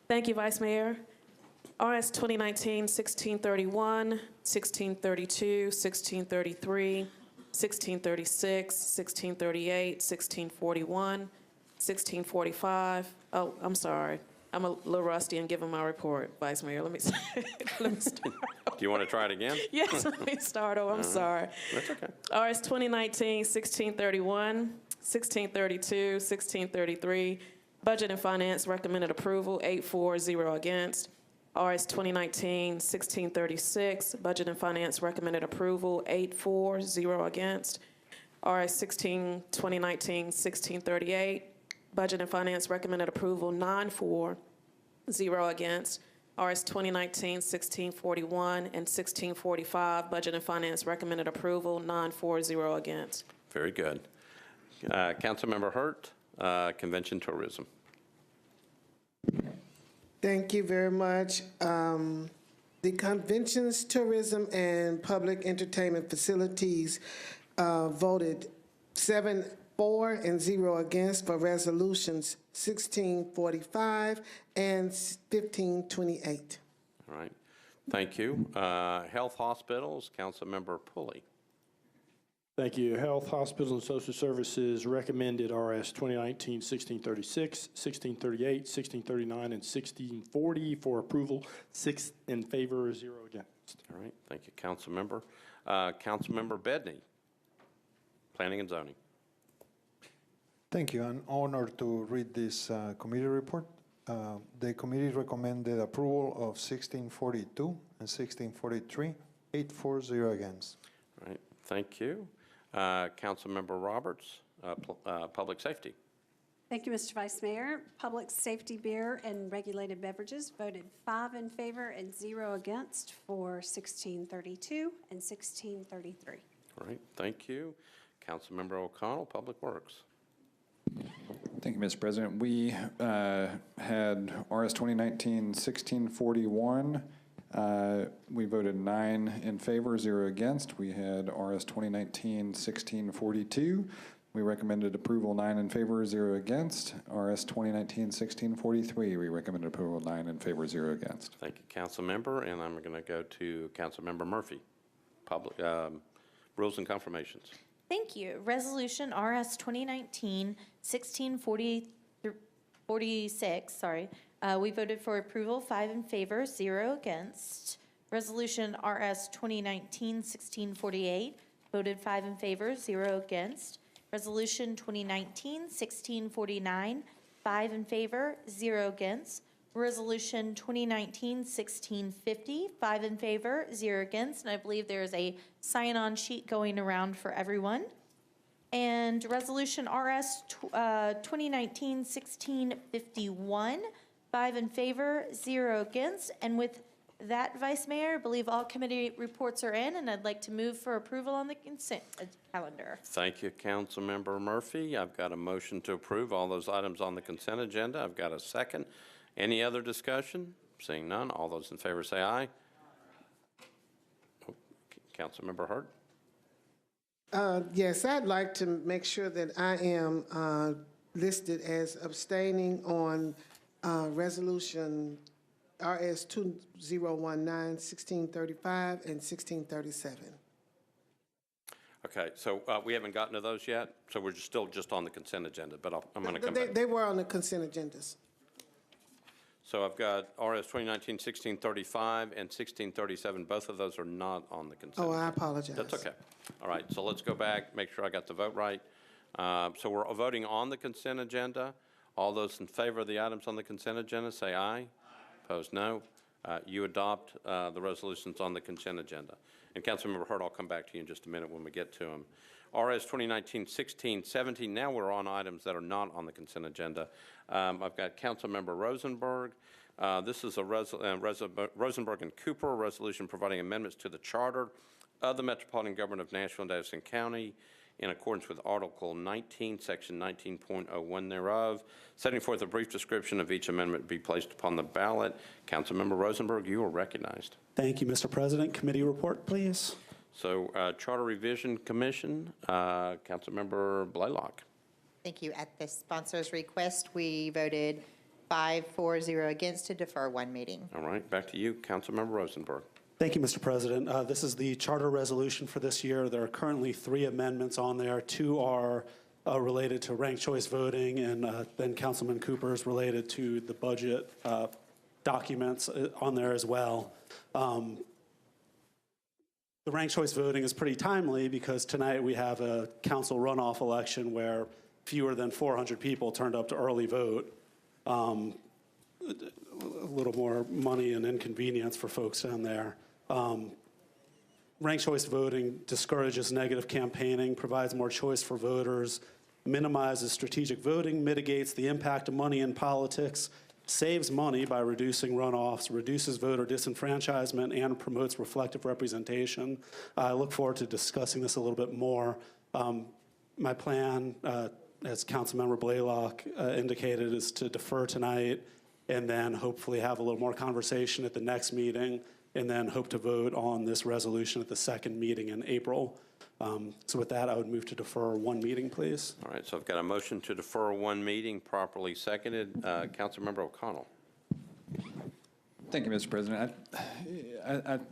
Thank you, Vice Mayor. RS 2019-1631, 1632, 1633, 1636, 1638, 1641, 1645. Oh, I'm sorry. I'm a little rusty in giving my report, Vice Mayor. Let me start. Do you want to try it again? Yes, let me start over. I'm sorry. That's okay. RS 2019-1631, 1632, 1633. Budget and Finance recommended approval, 8-4, 0 against. RS 2019-1636, Budget and Finance recommended approval, 8-4, 0 against. RS 2019-1638, Budget and Finance recommended approval, 9-4, 0 against. RS 2019-1641 and 1645, Budget and Finance recommended approval, 9-4, 0 against. Very good. Councilmember Hurt, Convention Tourism. Thank you very much. The conventions, tourism, and public entertainment facilities voted 7 for and 0 against for resolutions 1645 and 1528. All right. Thank you. Health Hospitals, Councilmember Pulley. Thank you. Health, Hospitals, and Social Services recommended RS 2019-1636, 1638, 1639, and 1640 for approval. 6 in favor, 0 against. All right. Thank you, Councilmember. Councilmember Bedney, Planning and Zoning. Thank you. I'm honored to read this committee report. The committee recommended approval of 1642 and 1643, 8-4-0 against. All right. Thank you. Councilmember Roberts, Public Safety. Thank you, Mr. Vice Mayor. Public Safety Beer and Regulated Beverages voted 5 in favor and 0 against for 1632 and 1633. All right. Thank you. Councilmember O'Connell, Public Works. Thank you, Mr. President. We had RS 2019-1641. We voted 9 in favor, 0 against. We had RS 2019-1642. We recommended approval, 9 in favor, 0 against. RS 2019-1643. We recommended approval, 9 in favor, 0 against. Thank you, Councilmember. And I'm going to go to Councilmember Murphy, Public Rules and Confirmations. Thank you. Resolution RS 2019-1646, sorry. We voted for approval, 5 in favor, 0 against. Resolution RS 2019-1648, voted 5 in favor, 0 against. Resolution 2019-1649, 5 in favor, 0 against. Resolution 2019-1650, 5 in favor, 0 against. And I believe there is a sign-on sheet going around for everyone. And Resolution RS 2019-1651, 5 in favor, 0 against. And with that, Vice Mayor, I believe all committee reports are in, and I'd like to move for approval on the consent calendar. Thank you, Councilmember Murphy. I've got a motion to approve all those items on the consent agenda. I've got a second. Any other discussion? Seeing none, all those in favor say aye. Oh, Councilmember Hurt. Yes, I'd like to make sure that I am listed as abstaining on resolution RS 2019, 1635, and 1637. Okay, so we haven't gotten to those yet, so we're still just on the consent agenda, but I'm going to come back. They were on the consent agendas. So I've got RS 2019-1635 and 1637. Both of those are not on the consent agenda. I apologize. That's okay. All right, so let's go back, make sure I got the vote right. So we're voting on the consent agenda. All those in favor of the items on the consent agenda, say aye. Opposed, no. You adopt the resolutions on the consent agenda. And Councilmember Hurt, I'll come back to you in just a minute when we get to them. RS 2019-1670, now we're on items that are not on the consent agenda. I've got Councilmember Rosenberg. This is a Rosenberg and Cooper resolution providing amendments to the charter of the Metropolitan Government of Nashville and Henderson County in accordance with Article 19, Section 19.01 thereof, setting forth a brief description of each amendment to be placed upon the ballot. Councilmember Rosenberg, you are recognized. Thank you, Mr. President. Committee report, please. So, Charter Revision Commission, Councilmember Blaylock. Thank you. At the sponsor's request, we voted 5-4-0 against to defer one meeting. All right, back to you, Councilmember Rosenberg. Thank you, Mr. President. This is the charter resolution for this year. There are currently 3 amendments on there. 2 are related to ranked choice voting, and then Councilman Cooper is related to the budget documents on there as well. The ranked choice voting is pretty timely because tonight we have a council runoff election where fewer than 400 people turned up to early vote. A little more money and inconvenience for folks down there. Ranked choice voting discourages negative campaigning, provides more choice for voters, minimizes strategic voting, mitigates the impact of money in politics, saves money by reducing runoffs, reduces voter disenfranchisement, and promotes reflective representation. I look forward to discussing this a little bit more. My plan, as Councilmember Blaylock indicated, is to defer tonight and then hopefully have a little more conversation at the next meeting, and then hope to vote on this resolution at the second meeting in April. So with that, I would move to defer one meeting, please. All right, so I've got a motion to defer one meeting, properly seconded. Councilmember O'Connell. Thank you, Mr. President. I'm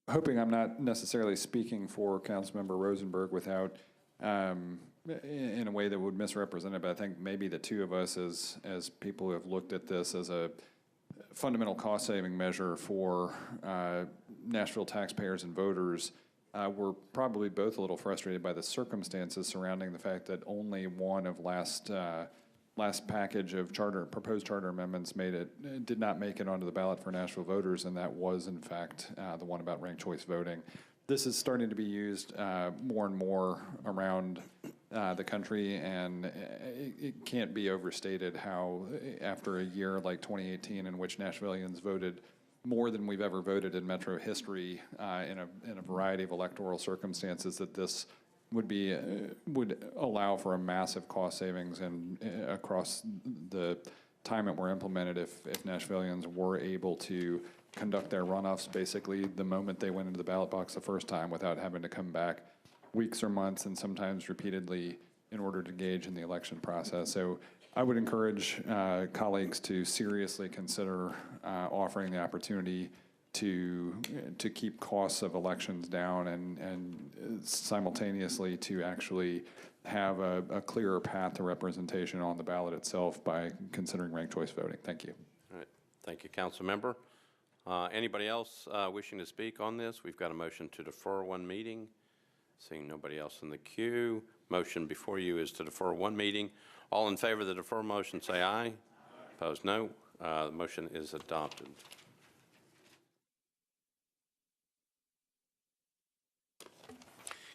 hoping I'm not necessarily speaking for Councilmember Rosenberg without, in a way that would misrepresent it, but I think maybe the two of us as people who have looked at this as a fundamental cost-saving measure for Nashville taxpayers and voters, we're probably both a little frustrated by the circumstances surrounding the fact that only one of last package of proposed charter amendments did not make it onto the ballot for Nashville voters, and that was in fact the one about ranked choice voting. This is starting to be used more and more around the country, and it can't be overstated how after a year like 2018 in which Nashvillians voted more than we've ever voted in Metro history in a variety of electoral circumstances, that this would allow for a massive cost savings and across the time it were implemented if Nashvillians were able to conduct their runoffs basically the moment they went into the ballot box the first time without having to come back weeks or months and sometimes repeatedly in order to engage in the election process. So I would encourage colleagues to seriously consider offering the opportunity to keep costs of elections down and simultaneously to actually have a clearer path to representation on the ballot itself by considering ranked choice voting. Thank you. All right. Thank you, Councilmember. Anybody else wishing to speak on this? We've got a motion to defer one meeting. Seeing nobody else in the queue, motion before you is to defer one meeting. All in favor of the defer motion, say aye. Opposed, no. The motion is adopted.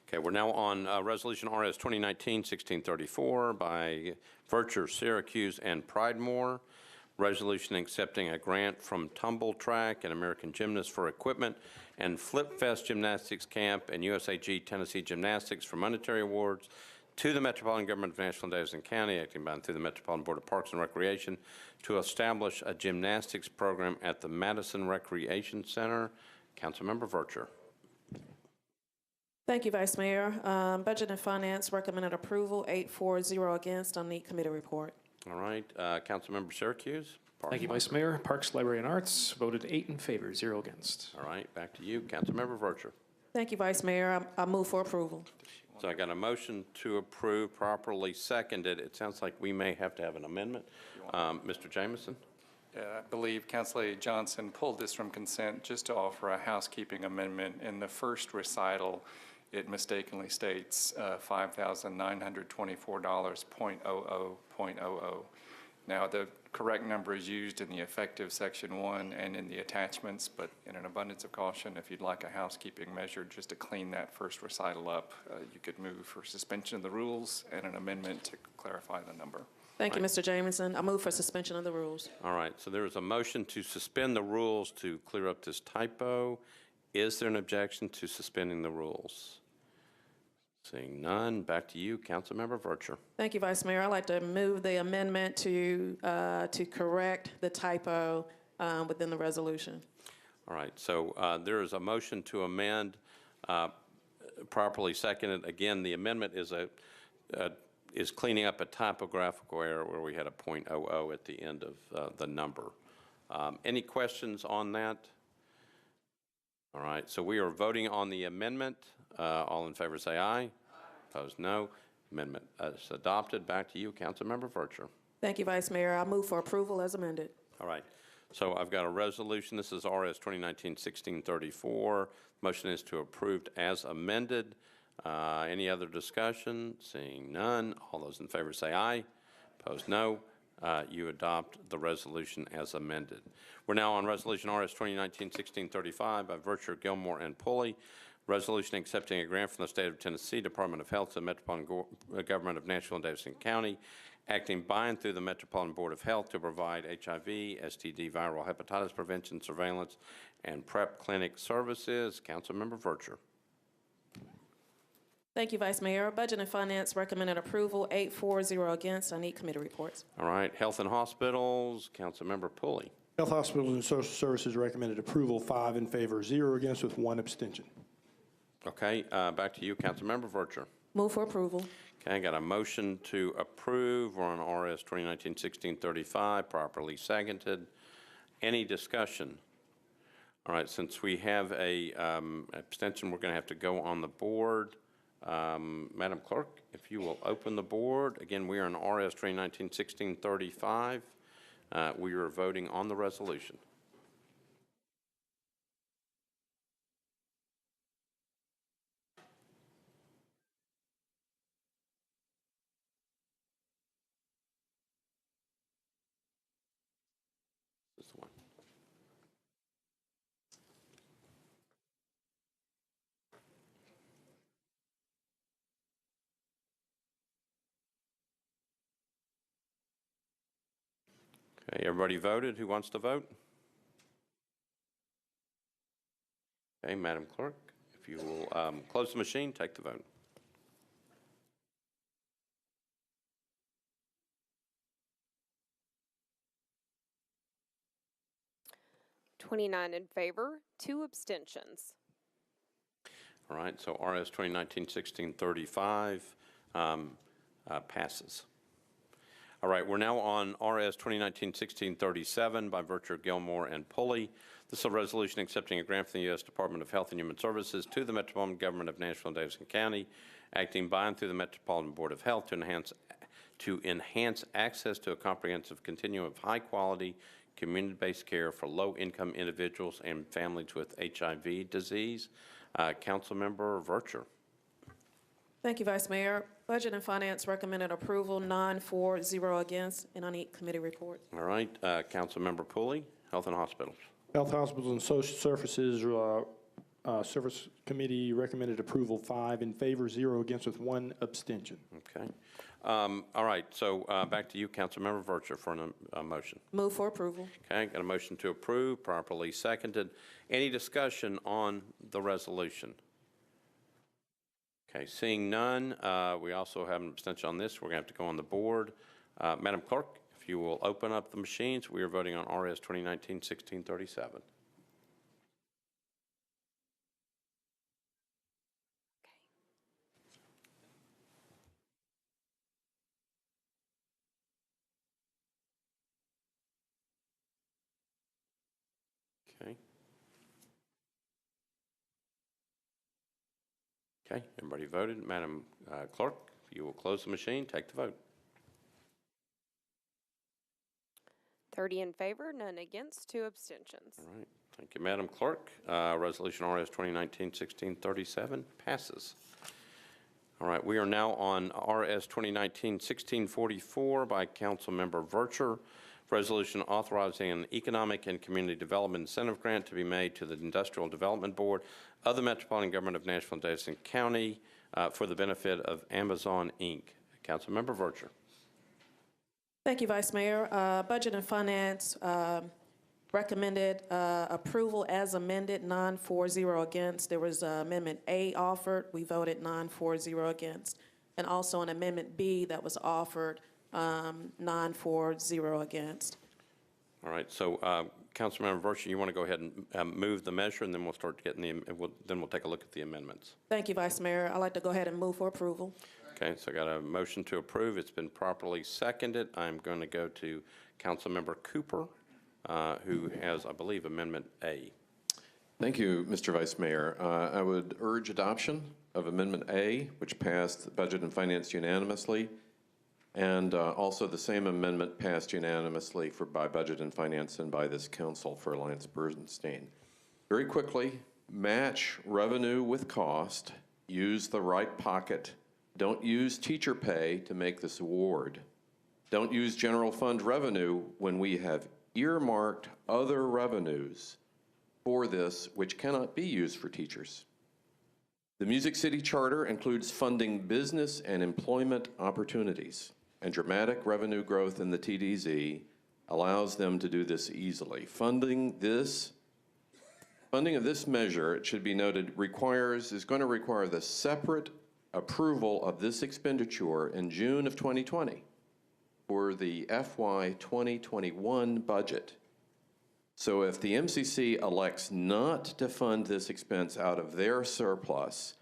Okay, we're now on Resolution RS 2019-1634 by Virtue, Syracuse, and Pridemore. Resolution accepting a grant from Tumble Track and American Gymnasts for equipment and Flip Fest Gymnastics Camp and USAG Tennessee Gymnastics for monetary awards to the Metropolitan Government of Nashville and Davidson County, acting by and through the Metropolitan Board of Parks and Recreation, to establish a gymnastics program at the Madison Recreation Center. Councilmember Virtue. Thank you, Vice Mayor. Budget and Finance recommended approval, 8-4-0 against on the committee report. All right, Councilmember Syracuse. Thank you, Vice Mayor. Parks, Library, and Arts voted 8 in favor, 0 against. All right, back to you, Councilmember Virtue. Thank you, Vice Mayor. I move for approval. So I got a motion to approve, properly seconded. It sounds like we may have to have an amendment. Mr. Jameson? Yeah, I believe Councilor Johnson pulled this from consent just to offer a housekeeping amendment. In the first recital, it mistakenly states $5,924.00.00. Now, the correct number is used in the effective section 1 and in the attachments, but in an abundance of caution, if you'd like a housekeeping measure just to clean that first recital up, you could move for suspension of the rules and an amendment to clarify the number. Thank you, Mr. Jameson. I move for suspension of the rules. All right, so there is a motion to suspend the rules to clear up this typo. Is there an objection to suspending the rules? Seeing none, back to you, Councilmember Virtue. Thank you, Vice Mayor. I'd like to move the amendment to correct the typo within the resolution. All right, so there is a motion to amend, properly seconded. Again, the amendment is is cleaning up a typographical error where we had a .00 at the end of the number. Any questions on that? All right, so we are voting on the amendment. All in favor say aye. Opposed, no. Amendment is adopted. Back to you, Councilmember Virtue. Thank you, Vice Mayor. I move for approval as amended. All right. So I've got a resolution. This is RS 2019-1634. Motion is to approve as amended. Any other discussion? Seeing none. All those in favor say aye. Opposed, no. You adopt the resolution as amended. We're now on Resolution RS 2019-1635 by Virtue, Gilmore, and Pulley. Resolution accepting a grant from the State of Tennessee Department of Health to the Metropolitan Government of Nashville and Davidson County, acting by and through the Metropolitan Board of Health to provide HIV, STD, viral hepatitis prevention, surveillance, and PrEP clinic services. Councilmember Virtue. Thank you, Vice Mayor. Budget and Finance recommended approval, 8-4-0 against. I need committee reports. All right, Health and Hospitals, Councilmember Pulley. Health, Hospitals, and Social Services recommended approval, 5 in favor, 0 against, with 1 abstention. Okay, back to you, Councilmember Vercher. Move for approval. Okay, I got a motion to approve. We're on RS 2019-1635, properly seconded. Any discussion? All right, since we have a abstention, we're going to have to go on the board. Madam Clerk, if you will open the board. Again, we are in RS 2019-1635. We are voting on the resolution. This is the one. Okay, everybody voted? Who wants to vote? Okay, Madam Clerk, if you will close the machine, take the vote. $29 in favor, 2 abstentions. All right, so RS 2019-1635 passes. All right, we're now on RS 2019-1637 by virtue of Gilmore and Pulley. This is a resolution accepting a grant from the U.S. Department of Health and Human Services to the Metropolitan Government of Nashville and Davidson County, acting by and through the Metropolitan Board of Health to enhance access to a comprehensive continuum of high-quality, community-based care for low-income individuals and families with HIV disease. Councilmember Vercher. Thank you, Vice Mayor. Budget and Finance recommended approval, 9-4-0 against, and I need committee reports. All right, Councilmember Pulley, Health and Hospitals. Health, Hospitals, and Social Services Service Committee recommended approval, 5 in favor, 0 against, with 1 abstention. Okay. All right, so back to you, Councilmember Vercher, for a motion. Move for approval. Okay, got a motion to approve, properly seconded. Any discussion on the resolution? Okay, seeing none, we also have an abstention on this. We're going to have to go on the board. Madam Clerk, if you will open up the machines, we are voting on RS 2019-1637. Okay. Okay, everybody voted. Madam Clerk, if you will close the machine, take the vote. 30 in favor, none against, 2 abstentions. All right, thank you, Madam Clerk. Resolution RS 2019-1637 passes. All right, we are now on RS 2019-1644 by Councilmember Vercher. Resolution authorizing an economic and community development incentive grant to be made to the Industrial Development Board of the Metropolitan Government of Nashville and Davidson County for the benefit of Amazon, Inc. Councilmember Vercher. Thank you, Vice Mayor. Budget and Finance recommended approval as amended, 9-4-0 against. There was Amendment A offered. We voted 9-4-0 against. And also an Amendment B that was offered, 9-4-0 against. All right, so Councilmember Vercher, you want to go ahead and move the measure, and then we'll start getting then we'll take a look at the amendments. Thank you, Vice Mayor. I'd like to go ahead and move for approval. Okay, so I got a motion to approve. It's been properly seconded. I'm going to go to Councilmember Cooper, who has, I believe, Amendment A. Thank you, Mr. Vice Mayor. I would urge adoption of Amendment A, which passed Budget and Finance unanimously, and also the same amendment passed unanimously by Budget and Finance and by this council for Alliance Bernstein. Very quickly, match revenue with cost, use the right pocket. Don't use teacher pay to make this award. Don't use general fund revenue when we have earmarked other revenues for this which cannot be used for teachers. The Music City Charter includes funding business and employment opportunities, and dramatic revenue growth in the TDZ allows them to do this easily. Funding of this measure, it should be noted, is going to require the separate approval of this expenditure in June of 2020 for the FY 2021 budget. So if the MCC elects not to fund this expense out of their surplus,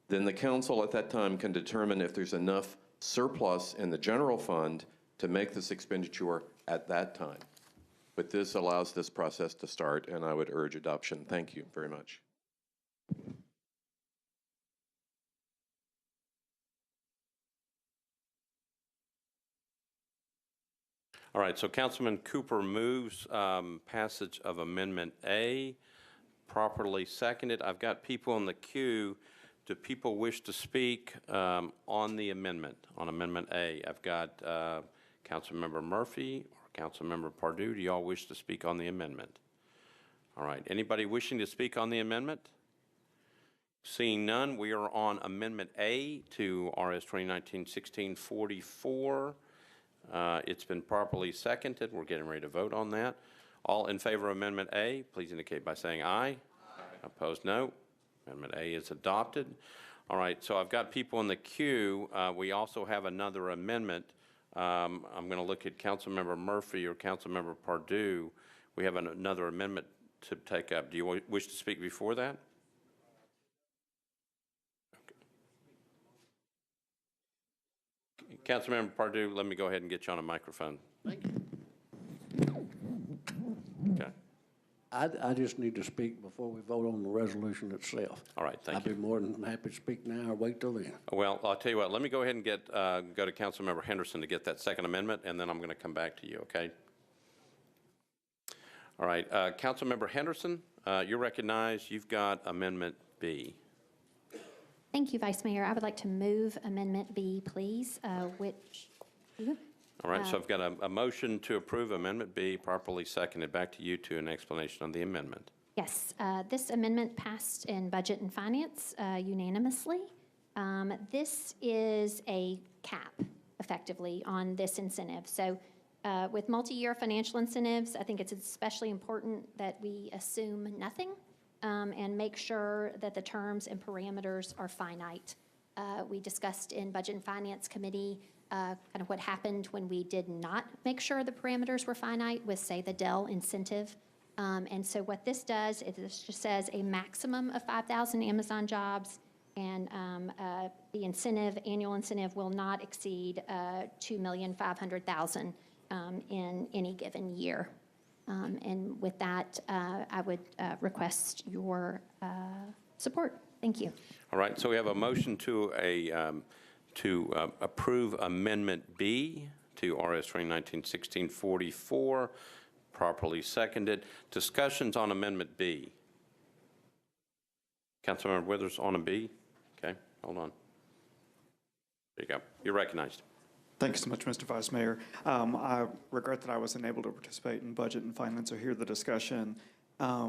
then the council at that time can determine if there's enough surplus in the general fund to make this expenditure at that time. But this allows this process to start, and I would urge adoption. Thank you very much. All right, so Councilman Cooper moves passage of Amendment A, properly seconded. I've got people in the queue. Do people wish to speak on the amendment, on Amendment A? I've got Councilmember Murphy or Councilmember Pardue. Do y'all wish to speak on the amendment? All right, anybody wishing to speak on the amendment? Seeing none, we are on Amendment A to RS 2019-1644. It's been properly seconded. We're getting ready to vote on that. All in favor of Amendment A, please indicate by saying aye. Aye. Opposed, no. Amendment A is adopted. All right, so I've got people in the queue. We also have another amendment. I'm going to look at Councilmember Murphy or Councilmember Pardue. We have another amendment to take up. Do you wish to speak before that? Councilmember Pardue, let me go ahead and get you on a microphone. Thank you. Okay. I just need to speak before we vote on the resolution itself. All right, thank you. I'd be more than happy to speak now or wait till then. Well, I'll tell you what, let me go ahead and get, go to Councilmember Henderson to get that second amendment, and then I'm going to come back to you, okay? All right, Councilmember Henderson, you're recognized. You've got Amendment B. Thank you, Vice Mayor. I would like to move Amendment B, please, which... All right, so I've got a motion to approve Amendment B, properly seconded. Back to you to an explanation on the amendment. Yes, this amendment passed in Budget and Finance unanimously. This is a cap, effectively, on this incentive. So with multi-year financial incentives, I think it's especially important that we assume nothing and make sure that the terms and parameters are finite. We discussed in Budget and Finance Committee kind of what happened when we did not make sure the parameters were finite with, say, the Dell incentive. And so what this does is this just says a maximum of 5,000 Amazon jobs, and the incentive, annual incentive, will not exceed $2,500,000 in any given year. And with that, I would request your support. Thank you. All right, so we have a motion to approve Amendment B to RS 2019-1644, properly seconded. Discussions on Amendment B. Councilmember Withers on a B? Okay, hold on. There you go. You're recognized. Thanks so much, Mr. Vice Mayor. I regret that I wasn't able to participate in Budget and Finance or hear the discussion. I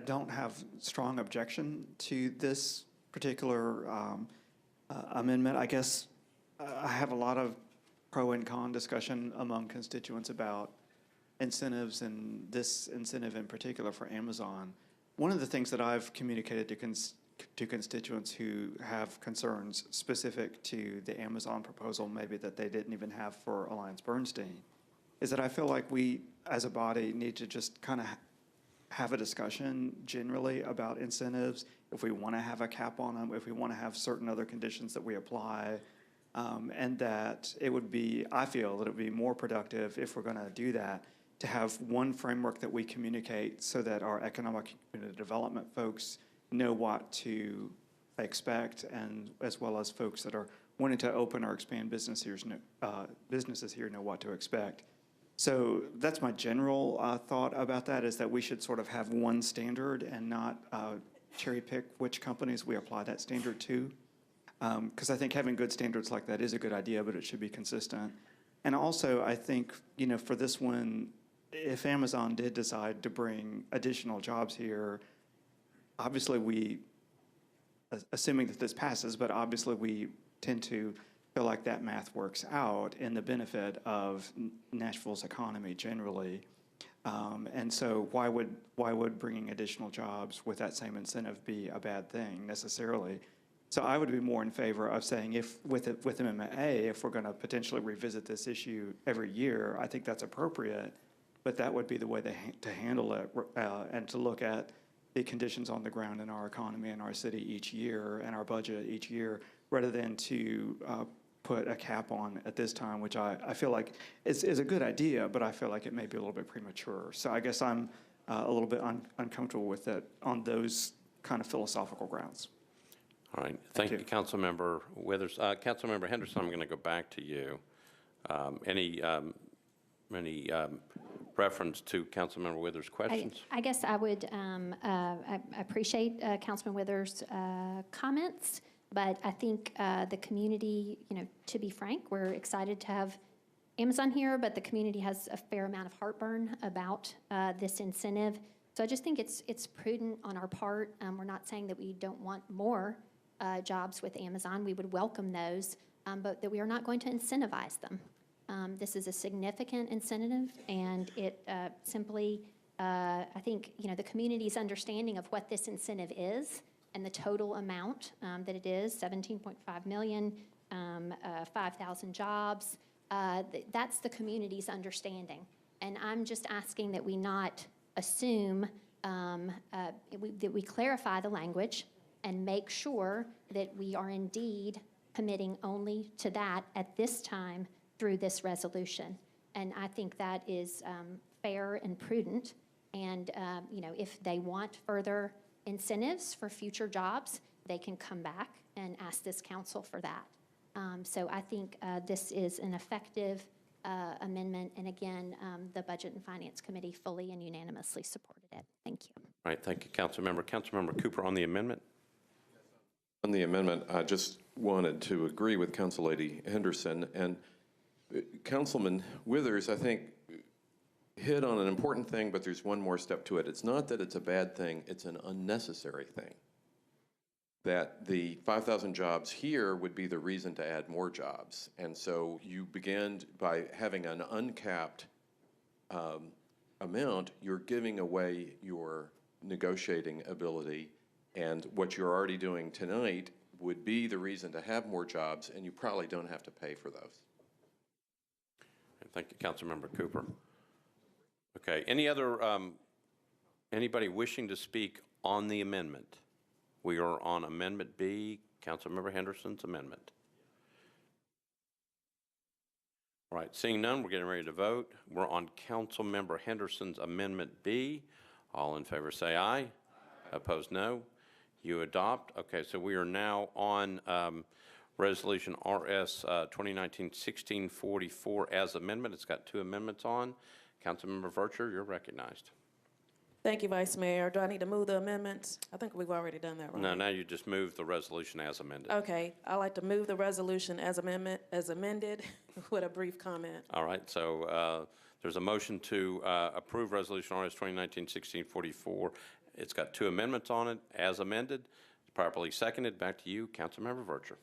don't have strong objection to this particular amendment. I guess I have a lot of pro and con discussion among constituents about incentives, and this incentive in particular for Amazon. One of the things that I've communicated to constituents who have concerns specific to the Amazon proposal, maybe that they didn't even have for Alliance Bernstein, is that I feel like we as a body need to just kind of have a discussion generally about incentives, if we want to have a cap on them, if we want to have certain other conditions that we apply, and that it would be, I feel that it would be more productive if we're going to do that, to have one framework that we communicate so that our economic community development folks know what to expect, and as well as folks that are wanting to open or expand businesses here know what to expect. So that's my general thought about that, is that we should sort of have one standard and not cherry pick which companies we apply that standard to. Because I think having good standards like that is a good idea, but it should be consistent. And also, I think, you know, for this one, if Amazon did decide to bring additional jobs here, obviously we, assuming that this passes, but obviously we tend to feel like that math works out in the benefit of Nashville's economy generally. And so why would bringing additional jobs with that same incentive be a bad thing necessarily? So I would be more in favor of saying with Amendment A, if we're going to potentially revisit this issue every year, I think that's appropriate, but that would be the way to handle it and to look at the conditions on the ground in our economy and our city each year and our budget each year, rather than to put a cap on at this time, which I feel like is a good idea, but I feel like it may be a little bit premature. So I guess I'm a little bit uncomfortable with it on those kind of philosophical grounds. All right. Thank you, Councilmember Withers. Councilmember Henderson, I'm going to go back to you. Any reference to Councilmember Withers' questions? I guess I would I appreciate Councilman Withers' comments, but I think the community, to be frank, we're excited to have Amazon here, but the community has a fair amount of heartburn about this incentive. So I just think it's prudent on our part. We're not saying that we don't want more jobs with Amazon. We would welcome those, but that we are not going to incentivize them. This is a significant incentive, and it simply, I think, the community's understanding of what this incentive is and the total amount that it is, 17.5 million, 5,000 jobs, that's the community's understanding. And I'm just asking that we not assume, that we clarify the language and make sure that we are indeed committing only to that at this time through this resolution. And I think that is fair and prudent. And, if they want further incentives for future jobs, they can come back and ask this council for that. So I think this is an effective amendment. And again, the Budget and Finance Committee fully and unanimously supported it. Thank you. All right. Thank you, Councilmember. Councilmember Cooper, on the amendment. On the amendment, I just wanted to agree with Council Lady Henderson, and Councilman Withers, I think, hit on an important thing, but there's one more step to it. It's not that it's a bad thing, it's an unnecessary thing. That the 5,000 jobs here would be the reason to add more jobs. And so you begin by having an uncapped amount, you're giving away your negotiating ability, and what you're already doing tonight would be the reason to have more jobs, and you probably don't have to pay for those. Thank you, Councilmember Cooper. Okay, anybody wishing to speak on the amendment? We are on Amendment B, Councilmember Henderson's amendment. All right, seeing none, we're getting ready to vote. We're on Councilmember Henderson's Amendment B. All in favor say aye. Opposed, no. You adopt. Okay, so we are now on Resolution RS 2019-1644 as amendment. It's got two amendments on. Councilmember Vercher, you're recognized. Thank you, Vice Mayor. Do I need to move the amendments? I think we've already done that, right? No, now you just move the resolution as amended. Okay, I'd like to move the resolution as amended with a brief comment. All right, so there's a motion to approve Resolution RS 2019-1644. It's got two amendments on it as amended. It's properly seconded. Back to you, Councilmember Vercher.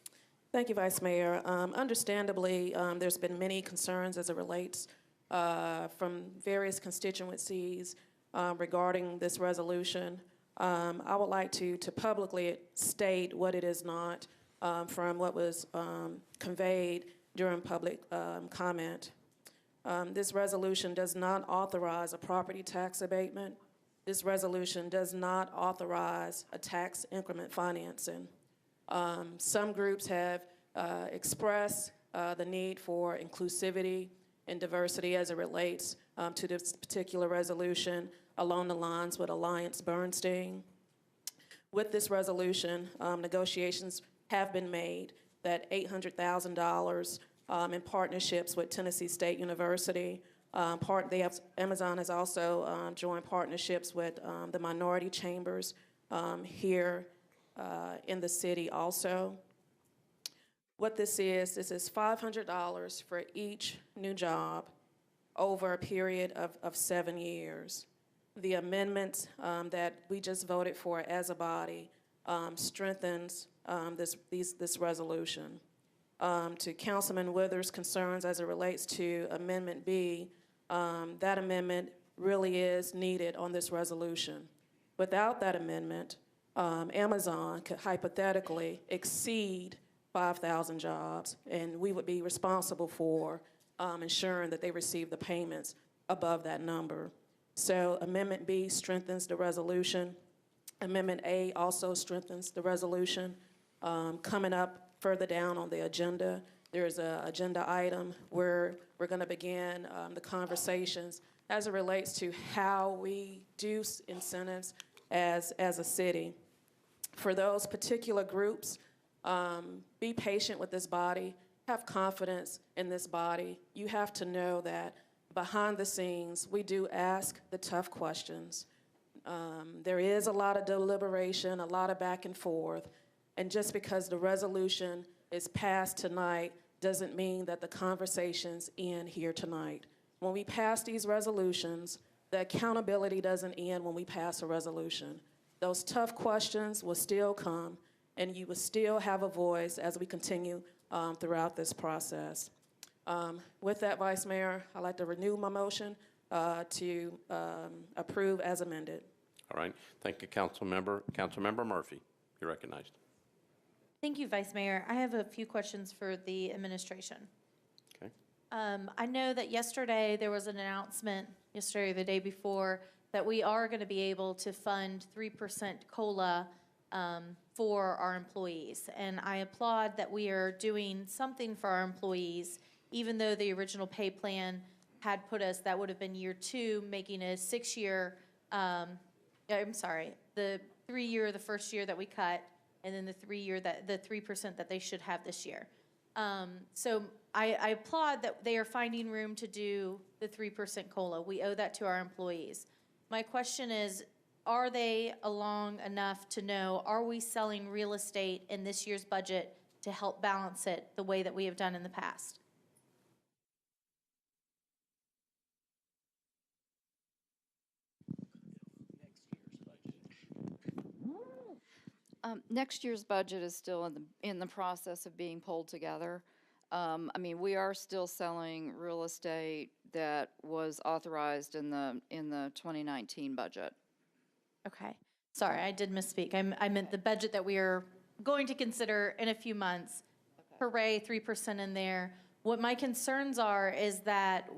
Thank you, Vice Mayor. Understandably, there's been many concerns as it relates from various constituencies regarding this resolution. I would like to publicly state what it is not from what was conveyed during public comment. This resolution does not authorize a property tax abatement. This resolution does not authorize a tax increment financing. Some groups have expressed the need for inclusivity and diversity as it relates to this particular resolution along the lines with Alliance Bernstein. With this resolution, negotiations have been made that $800,000 in partnerships with Tennessee State University. Amazon has also joined partnerships with the minority chambers here in the city also. What this is $500 for each new job over a period of 7 years. The amendment that we just voted for as a body strengthens this resolution. To Councilman Withers' concerns as it relates to Amendment B, that amendment really is needed on this resolution. Without that amendment, Amazon could hypothetically exceed 5,000 jobs, and we would be responsible for ensuring that they receive the payments above that number. So Amendment B strengthens the resolution. Amendment A also strengthens the resolution. Coming up further down on the agenda, there's an agenda item where we're going to begin the conversations as it relates to how we do incentives as a city. For those particular groups, be patient with this body, have confidence in this body. You have to know that behind the scenes, we do ask the tough questions. There is a lot of deliberation, a lot of back and forth, and just because the resolution is passed tonight doesn't mean that the conversations end here tonight. When we pass these resolutions, the accountability doesn't end when we pass a resolution. Those tough questions will still come, and you will still have a voice as we continue throughout this process. With that, Vice Mayor, I'd like to renew my motion to approve as amended. All right. Thank you, Councilmember. Councilmember Murphy, you're recognized. Thank you, Vice Mayor. I have a few questions for the administration. Okay. I know that yesterday there was an announcement, yesterday or the day before, that we are going to be able to fund 3% COLA for our employees. And I applaud that we are doing something for our employees, even though the original pay plan had put us, that would have been year 2, making a 6-year, the 3-year, the first year that we cut, and then the 3-year, the 3% that they should have this year. So I applaud that they are finding room to do the 3% COLA. We owe that to our employees. My question is, are they along enough to know, are we selling real estate in this year's budget to help balance it the way that we have done in the past? Next year's budget is still in the process of being pulled together. I mean, we are still selling real estate that was authorized in the 2019 budget. Okay. Sorry, I did misspeak. I meant the budget that we are going to consider in a few months. Hooray, 3% in there. What my concerns are is that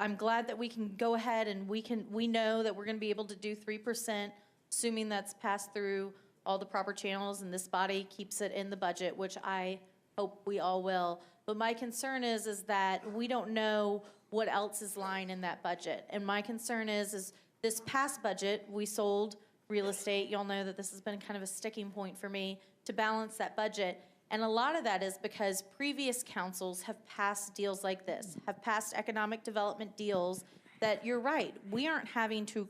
I'm glad that we can go ahead and we know that we're going to be able to do 3%, assuming that's passed through all the proper channels and this body keeps it in the budget, which I hope we all will. But my concern is that we don't know what else is lying in that budget. And my concern is this past budget, we sold real estate. Y'all know that this has been kind of a sticking point for me to balance that budget. And a lot of that is because previous councils have passed deals like this, have passed economic development deals that you're right, we aren't having to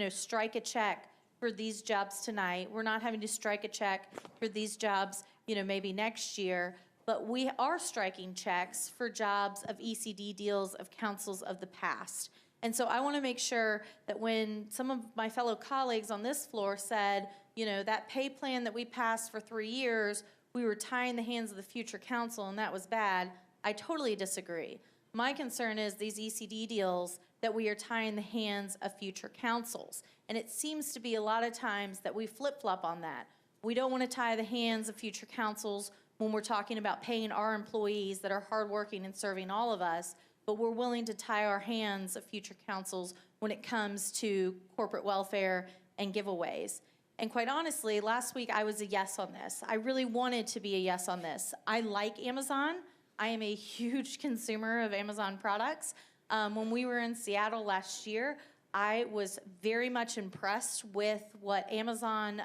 strike a check for these jobs tonight. We're not having to strike a check for these jobs, maybe next year, but we are striking checks for jobs of ECD deals of councils of the past. And so I want to make sure that when some of my fellow colleagues on this floor said, that pay plan that we passed for 3 years, we were tying the hands of the future council and that was bad, I totally disagree. My concern is these ECD deals that we are tying the hands of future councils. And it seems to be a lot of times that we flip-flop on that. We don't want to tie the hands of future councils when we're talking about paying our employees that are hardworking and serving all of us, but we're willing to tie our hands of future councils when it comes to corporate welfare and giveaways. And quite honestly, last week I was a yes on this. I really wanted to be a yes on this. I like Amazon. I am a huge consumer of Amazon products. When we were in Seattle last year, I was very much impressed with what Amazon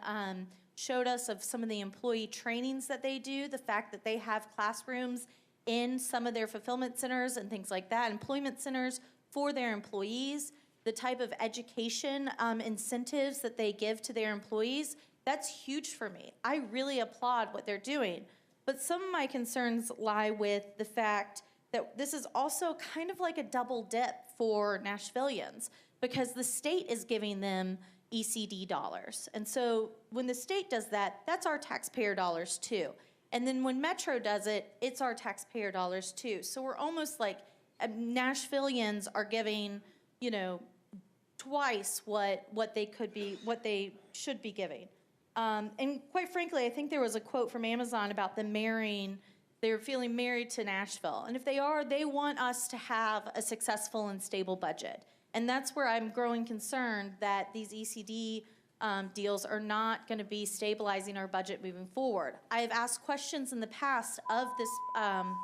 showed us of some of the employee trainings that they do, the fact that they have classrooms in some of their fulfillment centers and things like that, employment centers for their employees, the type of education incentives that they give to their employees. That's huge for me. I really applaud what they're doing. But some of my concerns lie with the fact that this is also kind of like a double dip for Nashvillians because the state is giving them ECD dollars. And so when the state does that, that's our taxpayer dollars too. And then when Metro does it, it's our taxpayer dollars too. So we're almost like Nashvillians are giving, twice what they should be giving. And quite frankly, I think there was a quote from Amazon about them they're feeling married to Nashville. And if they are, they want us to have a successful and stable budget. And that's where I'm growing concerned that these ECD deals are not going to be stabilizing our budget moving forward. I have asked questions in the past of this. I'll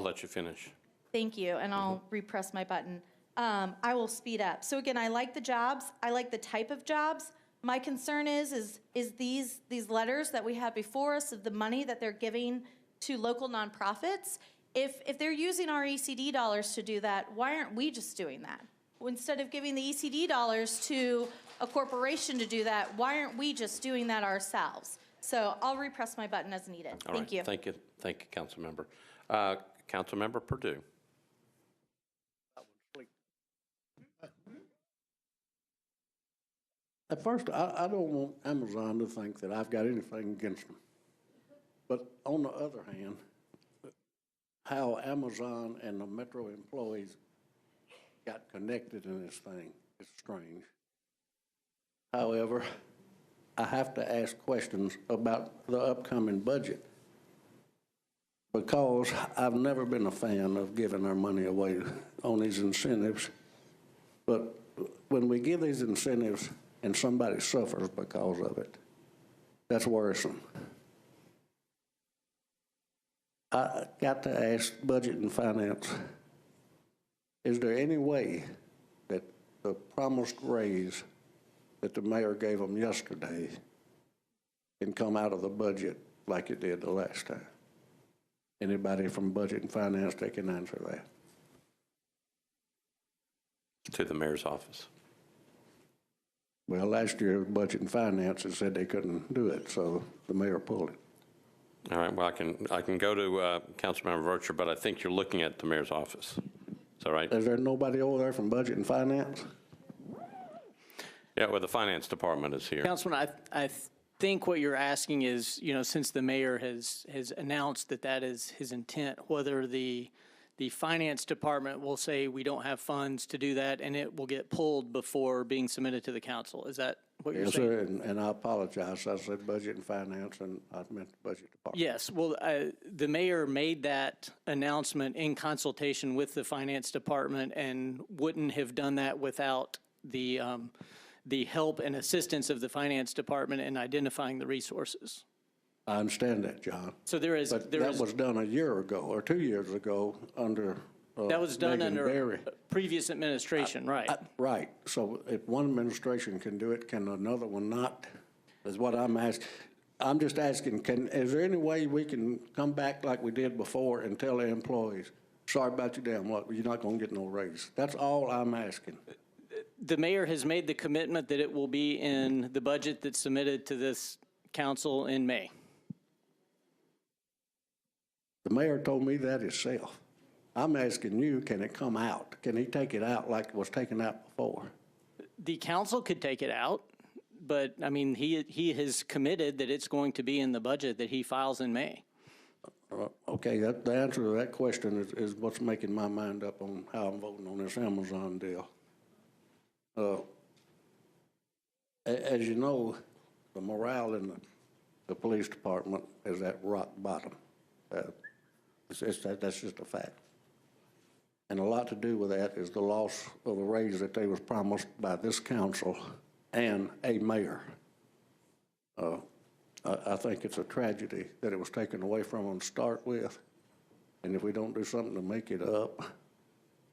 let you finish. Thank you, and I'll repress my button. I will speed up. So again, I like the jobs. I like the type of jobs. My concern is these letters that we have before us of the money that they're giving to local nonprofits. If they're using our ECD dollars to do that, why aren't we just doing that? Instead of giving the ECD dollars to a corporation to do that, why aren't we just doing that ourselves? So I'll repress my button as needed. All Thank right. you. Thank you, Councilmember. Councilmember Purdue. At first, I don't want Amazon to think that I've got anything against them. But on the other hand, how Amazon and the Metro employees got connected in this thing is strange. However, I have to ask questions about the upcoming budget because I've never been a fan of giving our money away on these incentives. But when we give these incentives and somebody suffers because of it, that's worrisome. I got to ask Budget and Finance, is there any way that the promised raise that the mayor gave them yesterday can come out of the budget like it did the last time? Anybody from Budget and Finance that can answer that? To the mayor's office. Well, last year, Budget and Finance had said they couldn't do it, so the mayor pulled it. All right, well, I can go to Councilmember Vercher, but I think you're looking at the mayor's office. Is that right? Is there nobody over there from Budget and Finance? Yeah, well, the finance department is here. Councilman, I think what you're asking is, since the mayor has announced that is his intent, whether the finance department will say we don't have funds to do that and it will get pulled before being submitted to the council. Is that what you're saying? Yes, sir, and I apologize. I said Budget and Finance, and I meant the Budget Department. Yes, well, the mayor made that announcement in consultation with the finance department and wouldn't have done that without the help and assistance of the finance department in identifying the resources. I understand that, John. So But that was done a year ago or 2 years ago under that was done Megan under Berry. previous administration, right? Right. So if one administration can do it, can another one not? Is what I'm asking. I'm just asking, is there any way we can come back like we did before and tell the employees, sorry about your damn luck, you're not going to get no raise? That's all I'm asking. The mayor has made the commitment that it will be in the budget that's submitted to this council in May. The mayor told me that himself. I'm asking you, can it come out? Can he take it out like it was taken out before? The council could take it out, but I mean, he has committed that it's going to be in the budget that he files in May. Okay, the answer to that question is what's making my mind up on how I'm voting on this Amazon deal. As you know, the morale in the police department is at rock bottom. That's just a fact. And a lot to do with that is the loss of a raise that they was promised by this council and a mayor. I think it's a tragedy that it was taken away from them to start with. And if we don't do something to make it up,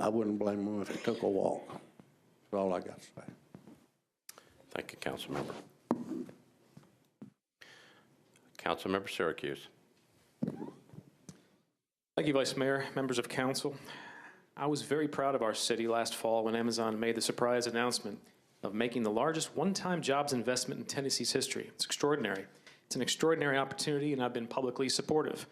I wouldn't blame them if they took a walk. That's all I got to say. Thank you, Councilmember. Councilmember Syracuse. Thank you, Vice Mayor, members of council. I was very proud of our city last fall when Amazon made the surprise announcement of making the largest one-time jobs investment in Tennessee's history. It's extraordinary. It's an extraordinary opportunity, and I've been publicly supportive.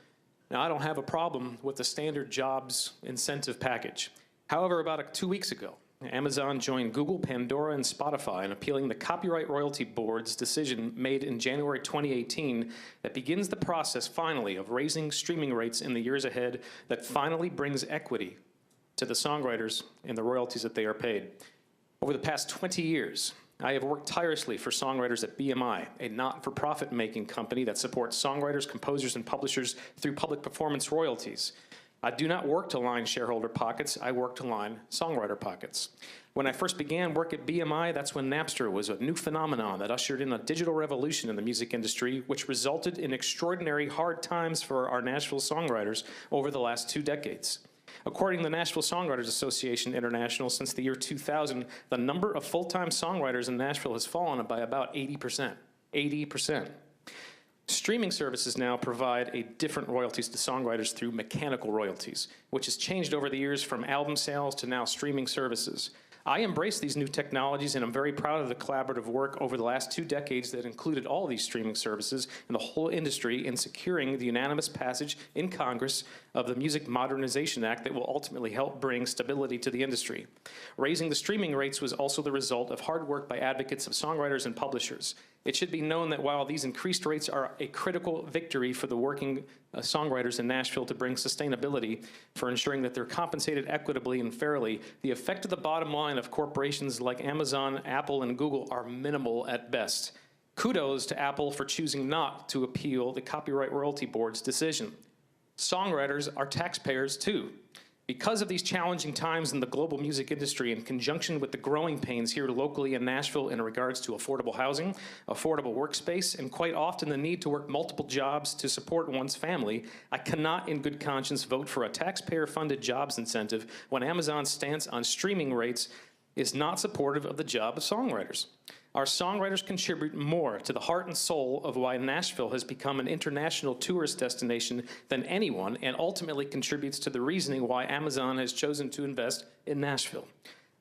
Now, I don't have a problem with the standard jobs incentive package. However, about 2 weeks ago, Amazon joined Google, Pandora, and Spotify in appealing the Copyright Royalty Board's decision made in January 2018 that begins the process, finally, of raising streaming rates in the years ahead, that finally brings equity to the songwriters and the royalties that they are paid. Over the past 20 years, I have worked tirelessly for songwriters at BMI, a not-for-profit making company that supports songwriters, composers, and publishers through public performance royalties. I do not work to line shareholder pockets, I work to line songwriter pockets. When I first began work at BMI, that's when Napster was a new phenomenon that ushered in a digital revolution in the music industry, which resulted in extraordinary hard times for our Nashville songwriters over the last 2 decades. According to the Nashville Songwriters Association International, since the year 2000, the number of full-time songwriters in Nashville has fallen by about 80%. 80%. Streaming services now provide a different royalties to songwriters through mechanical royalties, which has changed over the years from album sales to now streaming services. I embrace these new technologies, and I'm very proud of the collaborative work over the last 2 decades that included all these streaming services and the whole industry in securing the unanimous passage in Congress of the Music Modernization Act that will ultimately help bring stability to the industry. Raising the streaming rates was also the result of hard work by advocates of songwriters and publishers. It should be known that while these increased rates are a critical victory for the working songwriters in Nashville to bring sustainability for ensuring that they're compensated equitably and fairly, the effect of the bottom line of corporations like Amazon, Apple, and Google are minimal at best. Kudos to Apple for choosing not to appeal the Copyright Royalty Board's decision. Songwriters are taxpayers too. Because of these challenging times in the global music industry, in conjunction with the growing pains here locally in Nashville in regards to affordable housing, affordable workspace, and quite often the need to work multiple jobs to support one's family, I cannot in good conscience vote for a taxpayer-funded jobs incentive when Amazon's stance on streaming rates is not supportive of the job of songwriters. Our songwriters contribute more to the heart and soul of why Nashville has become an international tourist destination than anyone, and ultimately contributes to the reasoning why Amazon has chosen to invest in Nashville.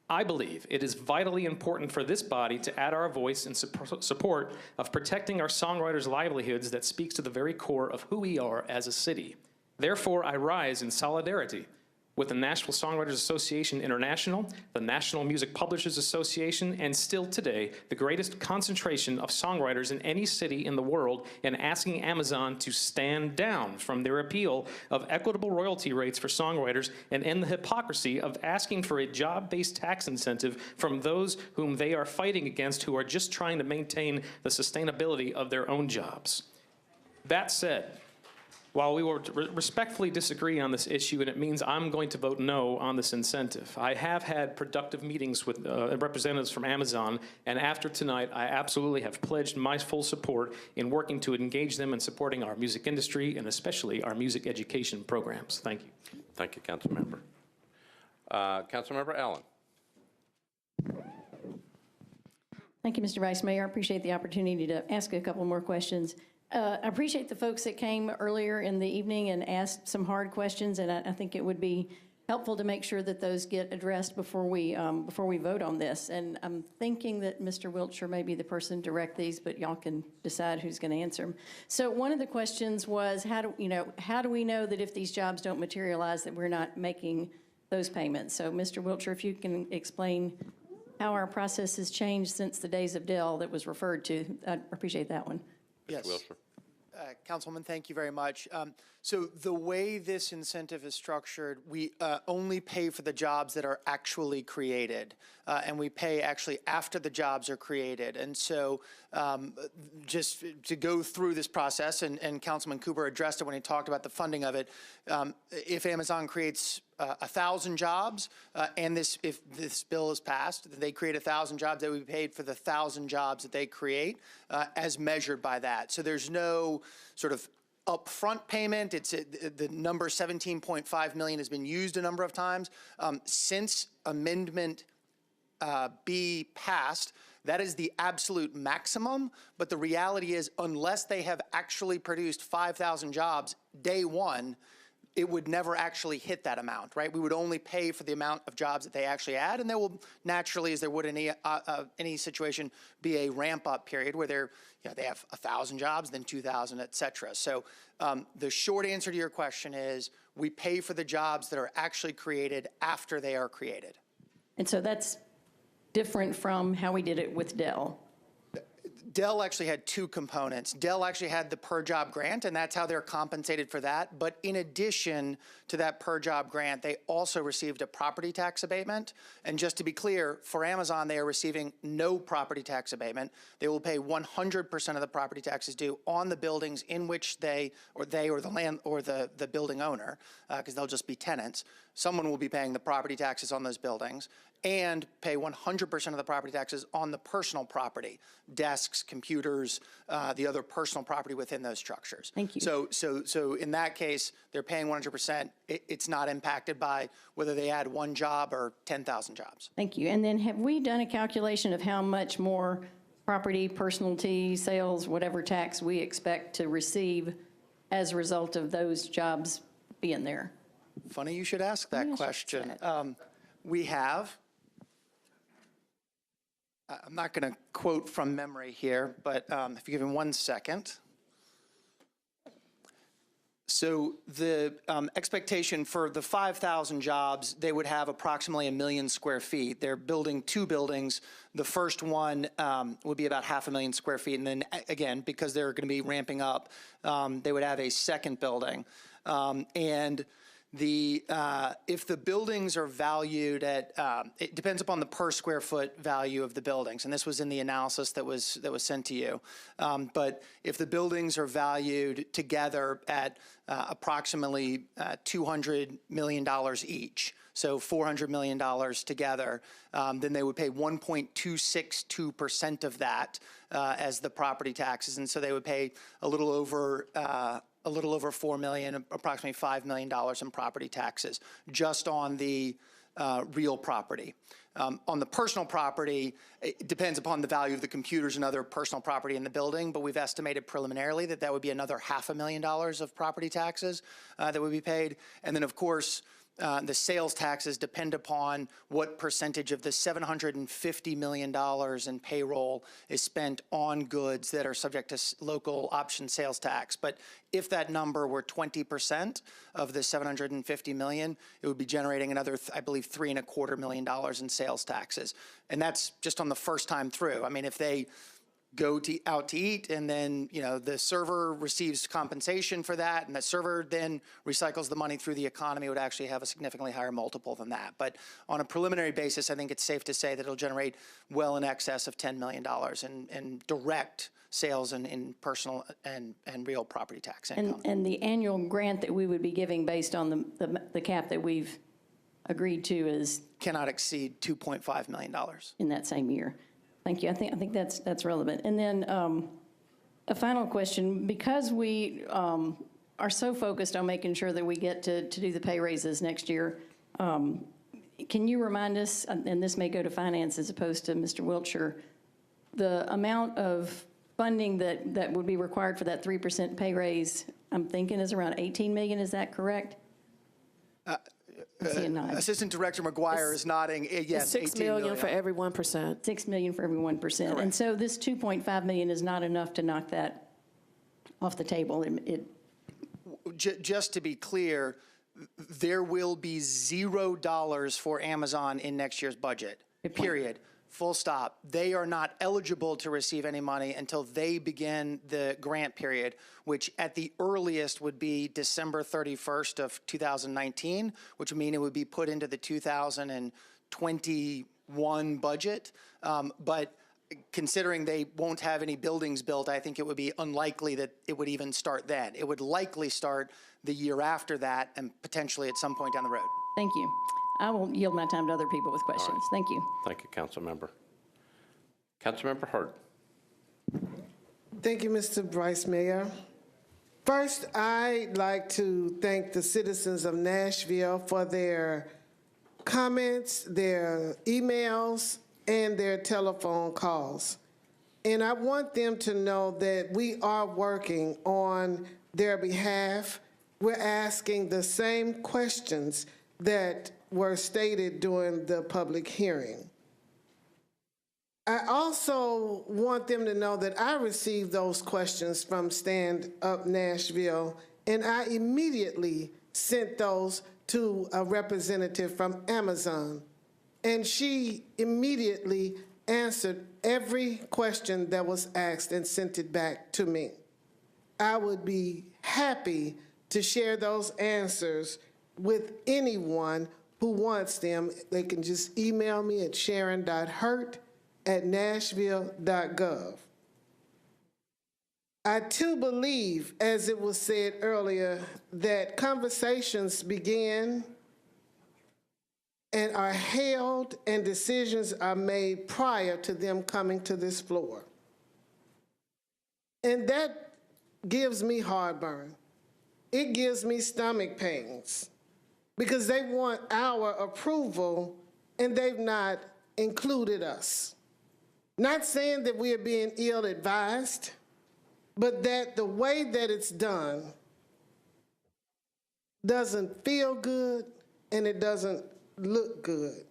I believe it is vitally important for this body to add our voice in support of protecting our songwriters' livelihoods that speaks to the very core of who we are as a city. Therefore, I rise in solidarity with the Nashville Songwriters Association International, the National Music Publishers Association, and still today, the greatest concentration of songwriters in any city in the world, in asking Amazon to stand down from their appeal of equitable royalty rates for songwriters and end the hypocrisy of asking for a job-based tax incentive from those whom they are fighting against, who are just trying to maintain the sustainability of their own jobs. That said, while we will respectfully disagree on this issue, and it means I'm going to vote no on this incentive, I have had productive meetings with representatives from Amazon, and after tonight, I absolutely have pledged my full support in working to engage them in supporting our music industry and especially our music education programs. Thank you. Thank you, Councilmember. Councilmember Allen. Thank you, Mr. Vice Mayor. I appreciate the opportunity to ask a couple more questions. I appreciate the folks that came earlier in the evening and asked some hard questions, and I think it would be helpful to make sure that those get addressed before we vote on this. And I'm thinking that Mr. Wiltshire may be the person to direct these, but y'all can decide who's going to answer them. So one of the questions was, how do we know that if these jobs don't materialize that we're not making those payments? So Mr. Wiltshire, if you can explain how our process has changed since the days of Dell that was referred to, I'd appreciate that one. Yes. Councilman, thank you very much. So the way this incentive is structured, we only pay for the jobs that are actually created, and we pay actually after the jobs are created. And so just to go through this process, and Councilman Cooper addressed it when he talked about the funding of it, if Amazon creates 1,000 jobs, and if this bill is passed, they create 1,000 jobs, they will be paid for the 1,000 jobs that they create as measured by that. So there's no sort of upfront payment. It's the number 17.5 million has been used a number of times. Since Amendment B passed, that is the absolute maximum, but the reality is unless they have actually produced 5,000 jobs day one, it would never actually hit that amount, right? We would only pay for the amount of jobs that they actually add, and there will naturally, as there would in any situation, be a ramp-up period where they have 1,000 jobs, then 2,000, et cetera. So the short answer to your question is we pay for the jobs that are actually created after they are created. And so that's different from how we did it with Dell. Dell actually had two components. Dell actually had the per-job grant, and that's how they're compensated for that. But in addition to that per-job grant, they also received a property tax abatement. And just to be clear, for Amazon, they are receiving no property tax abatement. They will pay 100% of the property taxes due on the buildings in which they or the land or the building owner, because they'll just be tenants. Someone will be paying the property taxes on those buildings and pay 100% of the property taxes on the personal property, desks, computers, the other personal property within those structures. Thank you. So in that case, they're paying 100%. It's not impacted by whether they add one job or 10,000 jobs. Thank you. And then have we done a calculation of how much more property, personalty, sales, whatever tax we expect to receive as a result of those jobs being there? Funny you should ask that question. We have. I'm not going to quote from memory here, but if you give me 1 second. So the expectation for the 5,000 jobs, they would have approximately 1 million square feet. They're building 2 buildings. The first one would be about 500,000 square feet. And then again, because they're going to be ramping up, they would have a second building. And if the buildings are valued at, it depends upon the per square foot value of the buildings, and this was in the analysis that was sent to you. But if the buildings are valued together at approximately $200 million each, so $400 million together, then they would pay 1.262% of that as the property taxes, and so they would pay a little over $4 million, approximately $5 million in property taxes, just on the real property. On the personal property, it depends upon the value of the computers and other personal property in the building, but we've estimated preliminarily that would be another $500,000 of property taxes that would be paid. And then, of course, the sales taxes depend upon what percentage of the $750 million in payroll is spent on goods that are subject to local option sales tax. But if that number were 20% of the $750 million, it would be generating another, I believe, $3.25 million in sales taxes. And that's just on the first time through. I mean, if they go out to eat, and then the server receives compensation for that, and the server then recycles the money through the economy, would actually have a significantly higher multiple than that. But on a preliminary basis, I think it's safe to say that it'll generate well in excess of $10 million in direct sales and in personal and real property tax income. And the annual grant that we would be giving based on the cap that we've agreed to is? Cannot exceed $2.5 million. In that same year. Thank you. I think that's relevant. And then a final question, because we are so focused on making sure that we get to do the pay raises next year, can you remind us, and this may go to finance as opposed to Mr. Wiltshire, the amount of funding that would be required for that 3% pay raise, I'm thinking is around $18 million, is that correct? Assistant Director McGuire is nodding. Yes, $6 million for every 1%. $6 million for every 1%. Correct. And so this $2.5 million is not enough to knock that off the table. Just to be clear, there will be $0 for Amazon in next year's budget, period. Full stop. They are not eligible to receive any money until they begin the grant period, which at the earliest would be December 31st of 2019, which would mean it would be put into the 2021 budget. But considering they won't have any buildings built, I think it would be unlikely that it would even start then. It would likely start the year after that and potentially at some point down the road. Thank you. I will yield my time to other people with questions. Right. Thank you. Thank you, Councilmember. Councilmember Hurd. Thank you, Mr. Vice Mayor. First, I'd like to thank the citizens of Nashville for their comments, their emails, and their telephone calls. And I want them to know that we are working on their behalf. We're asking the same questions that were stated during the public hearing. I also want them to know that I received those questions from Stand Up Nashville, and I immediately sent those to a representative from Amazon, and she immediately answered every question that was asked and sent it back to me. I would be happy to share those answers with anyone who wants them. They can just email me at sharon.hurt@nashville.gov. I too believe, as it was said earlier, that conversations begin and are held and decisions are made prior to them coming to this floor. And that gives me heartburn. It gives me stomach pains because they want our approval and they've not included us. Not saying that we are being ill-advised, but that the way that it's done doesn't feel good and it doesn't look good.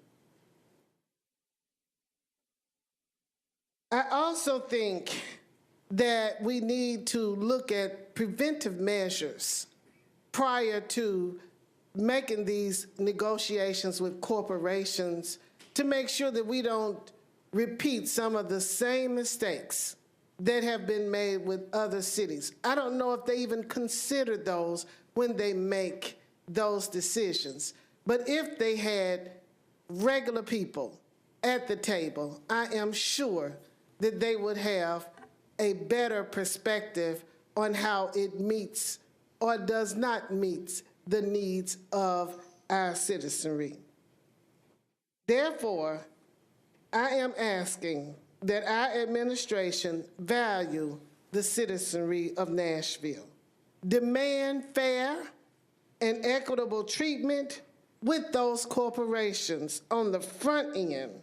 I also think that we need to look at preventive measures prior to making these negotiations with corporations to make sure that we don't repeat some of the same mistakes that have been made with other cities. I don't know if they even consider those when they make those decisions. But if they had regular people at the table, I am sure that they would have a better perspective on how it meets or does not meet the needs of our citizenry. Therefore, I am asking that our administration value the citizenry of Nashville, demand fair and equitable treatment with those corporations on the front end,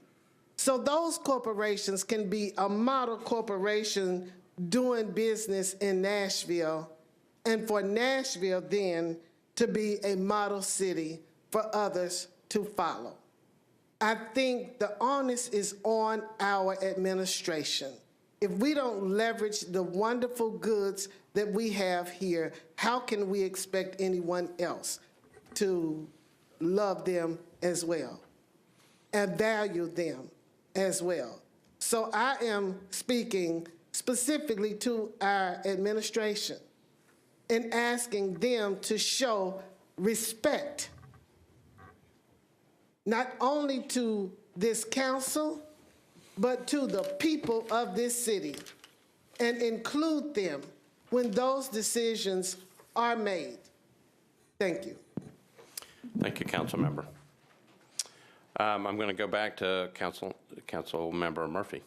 so those corporations can be a model corporation doing business in Nashville, and for Nashville then to be a model city for others to follow. I think the onus is on our administration. If we don't leverage the wonderful goods that we have here, how can we expect anyone else to love them as well and value them as well? So I am speaking specifically to our administration and asking them to show respect, not only to this council, but to the people of this city, and include them when those decisions are made. Thank you. Thank you, Councilmember. I'm going to go back to Councilmember Murphy.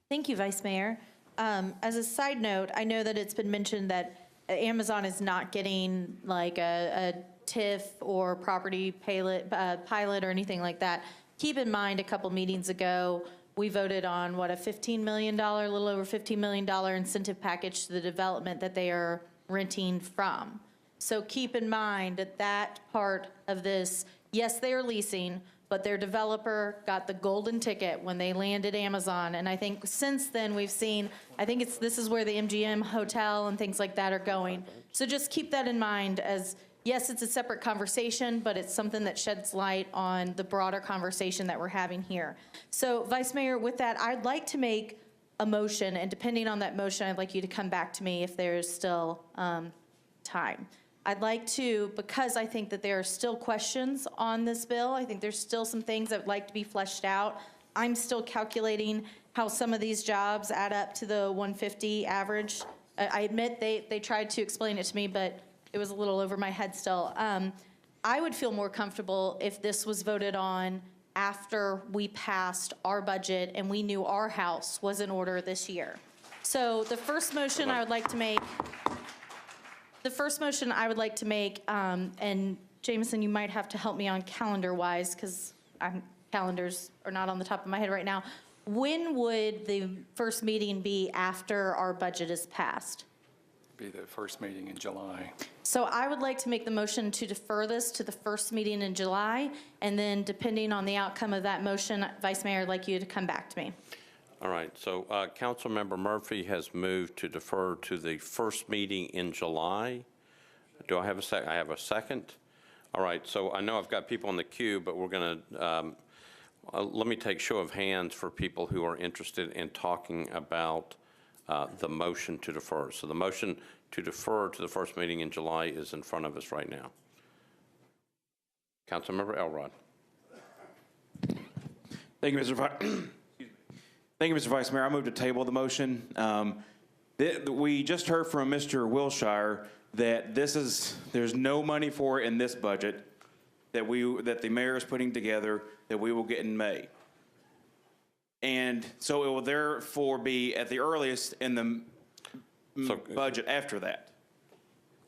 Thank you, Vice Mayor. As a side note, I know that it's been mentioned that Amazon is not getting like a TIF or property pilot or anything like that. Keep in mind, a couple meetings ago, we voted on, what, a $15 million, a little over $15 million incentive package to the development that they are renting from. So keep in mind that that part of this, yes, they are leasing, but their developer got the golden ticket when they landed Amazon. And I think since then we've seen, I think this is where the MGM hotel and things like that are going. So just keep that in mind as, yes, it's a separate conversation, but it's something that sheds light on the broader conversation that we're having here. So Vice Mayor, with that, I'd like to make a motion, and depending on that motion, I'd like you to come back to me if there's still time. I'd like to, because I think that there are still questions on this bill, I think there's still some things that would like to be fleshed out. I'm still calculating how some of these jobs add up to the 150 average. I admit they tried to explain it to me, but it was a little over my head still. I would feel more comfortable if this was voted on after we passed our budget and we knew our house was in order this year. So the first motion I would like to make, and Jameson, you might have to help me on calendar-wise because calendars are not on the top of my head right now. When would the first meeting be after our budget is passed? Be the first meeting in July. So I would like to make the motion to defer this to the first meeting in July, and then depending on the outcome of that motion, Vice Mayor, I'd like you to come back to me. All right, so Councilmember Murphy has moved to defer to the first meeting in July. Do I have a second? I have a second. All right, so I know I've got people in the queue, but we're going to let me take show of hands for people who are interested in talking about the motion to defer. So the motion to defer to the first meeting in July is in front of us right now. Councilmember Elrod. Thank you, Mr. Thank you, Mr. Vice Mayor. I move to table the motion. We just heard from Mr. Wilshire that there's no money for it in this budget that the mayor is putting together that we will get in May. And so it will therefore be at the earliest in the budget after that.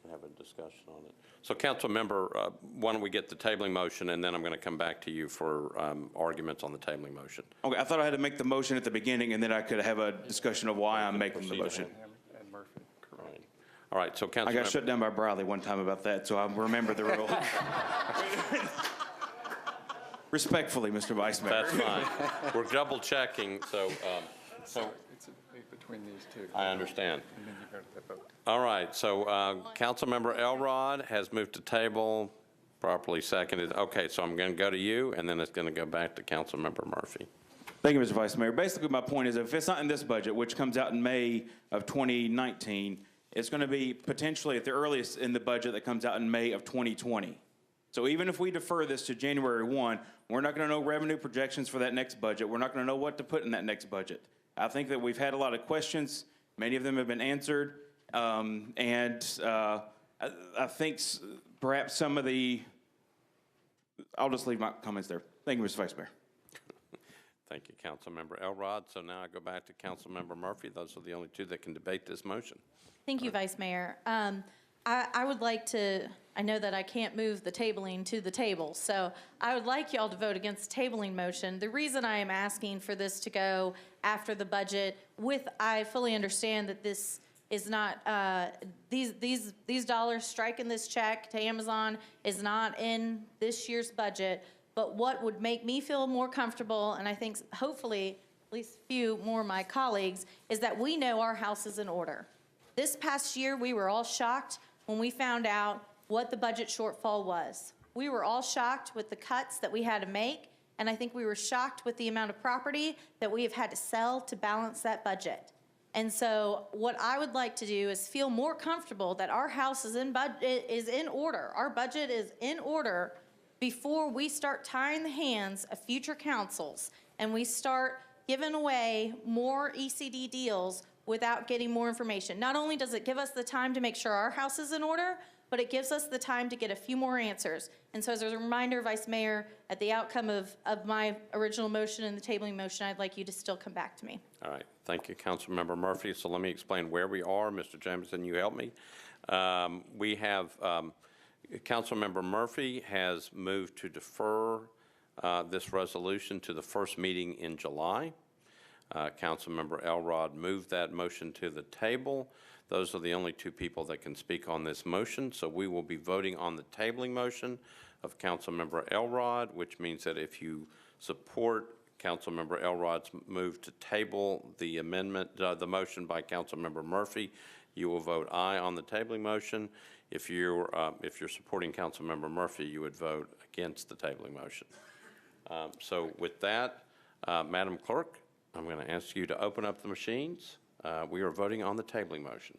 Have a discussion on it. So council member, why don't we get the tabling motion, and then I'm going to come back to you for arguments on the tabling motion. Okay, I thought I had to make the motion at the beginning, and then I could have a discussion of why I'm making the motion. And Murphy. Right. All right, so council I got shut down by Briley one time about that, so I remember the rule. Respectfully, Mr. Vice Mayor. That's fine. We're double checking, so It's a debate between these two. I understand. And then you go to the vote. All right, so Councilmember Elrod has moved to table, properly seconded. Okay, so I'm going to go to you, and then it's going to go back to Councilmember Murphy. Thank you, Mr. Vice Mayor. Basically, my point is if it's not in this budget, which comes out in May of 2019, it's going to be potentially at the earliest in the budget that comes out in May of 2020. So even if we defer this to January 1, we're not going to know revenue projections for that next budget. We're not going to know what to put in that next budget. I think that we've had a lot of questions. Many of them have been answered. I think perhaps some of I'll just leave my comments there. Thank you, Mr. Vice Mayor. Thank you, Councilmember Elrod. So now I go back to Councilmember Murphy. Those are the only two that can debate this motion. Thank you, Vice Mayor. I would like to, I know that I can't move the tabling to the table, so I would like y'all to vote against the tabling motion. The reason I am asking for this to go after the budget, I fully understand that this is not, these dollars striking this check to Amazon is not in this year's budget, but what would make me feel more comfortable, and I think hopefully at least a few more of my colleagues, is that we know our house is in order. This past year, we were all shocked when we found out what the budget shortfall was. We were all shocked with the cuts that we had to make, and I think we were shocked with the amount of property that we have had to sell to balance that budget. And so what I would like to do is feel more comfortable that our house is in order. Our budget is in order before we start tying the hands of future councils and we start giving away more ECD deals without getting more information. Not only does it give us the time to make sure our house is in order, but it gives us the time to get a few more answers. And so as a reminder, Vice Mayor, at the outcome of my original motion and the tabling motion, I'd like you to still come back to me. All right, thank you, Councilmember Murphy. So let me explain where we are. Mr. Jameson, you help me. We have, Councilmember Murphy has moved to defer this resolution to the first meeting in July. Councilmember Elrod moved that motion to the table. Those are the only two people that can speak on this motion. So we will be voting on the tabling motion of Councilmember Elrod, which means that if you support Councilmember Elrod's move to table the amendment, the motion by Councilmember Murphy, you will vote aye on the tabling motion. If you're supporting Councilmember Murphy, you would vote against the tabling motion. So with that, Madam Clerk, I'm going to ask you to open up the machines. We are voting on the tabling motion.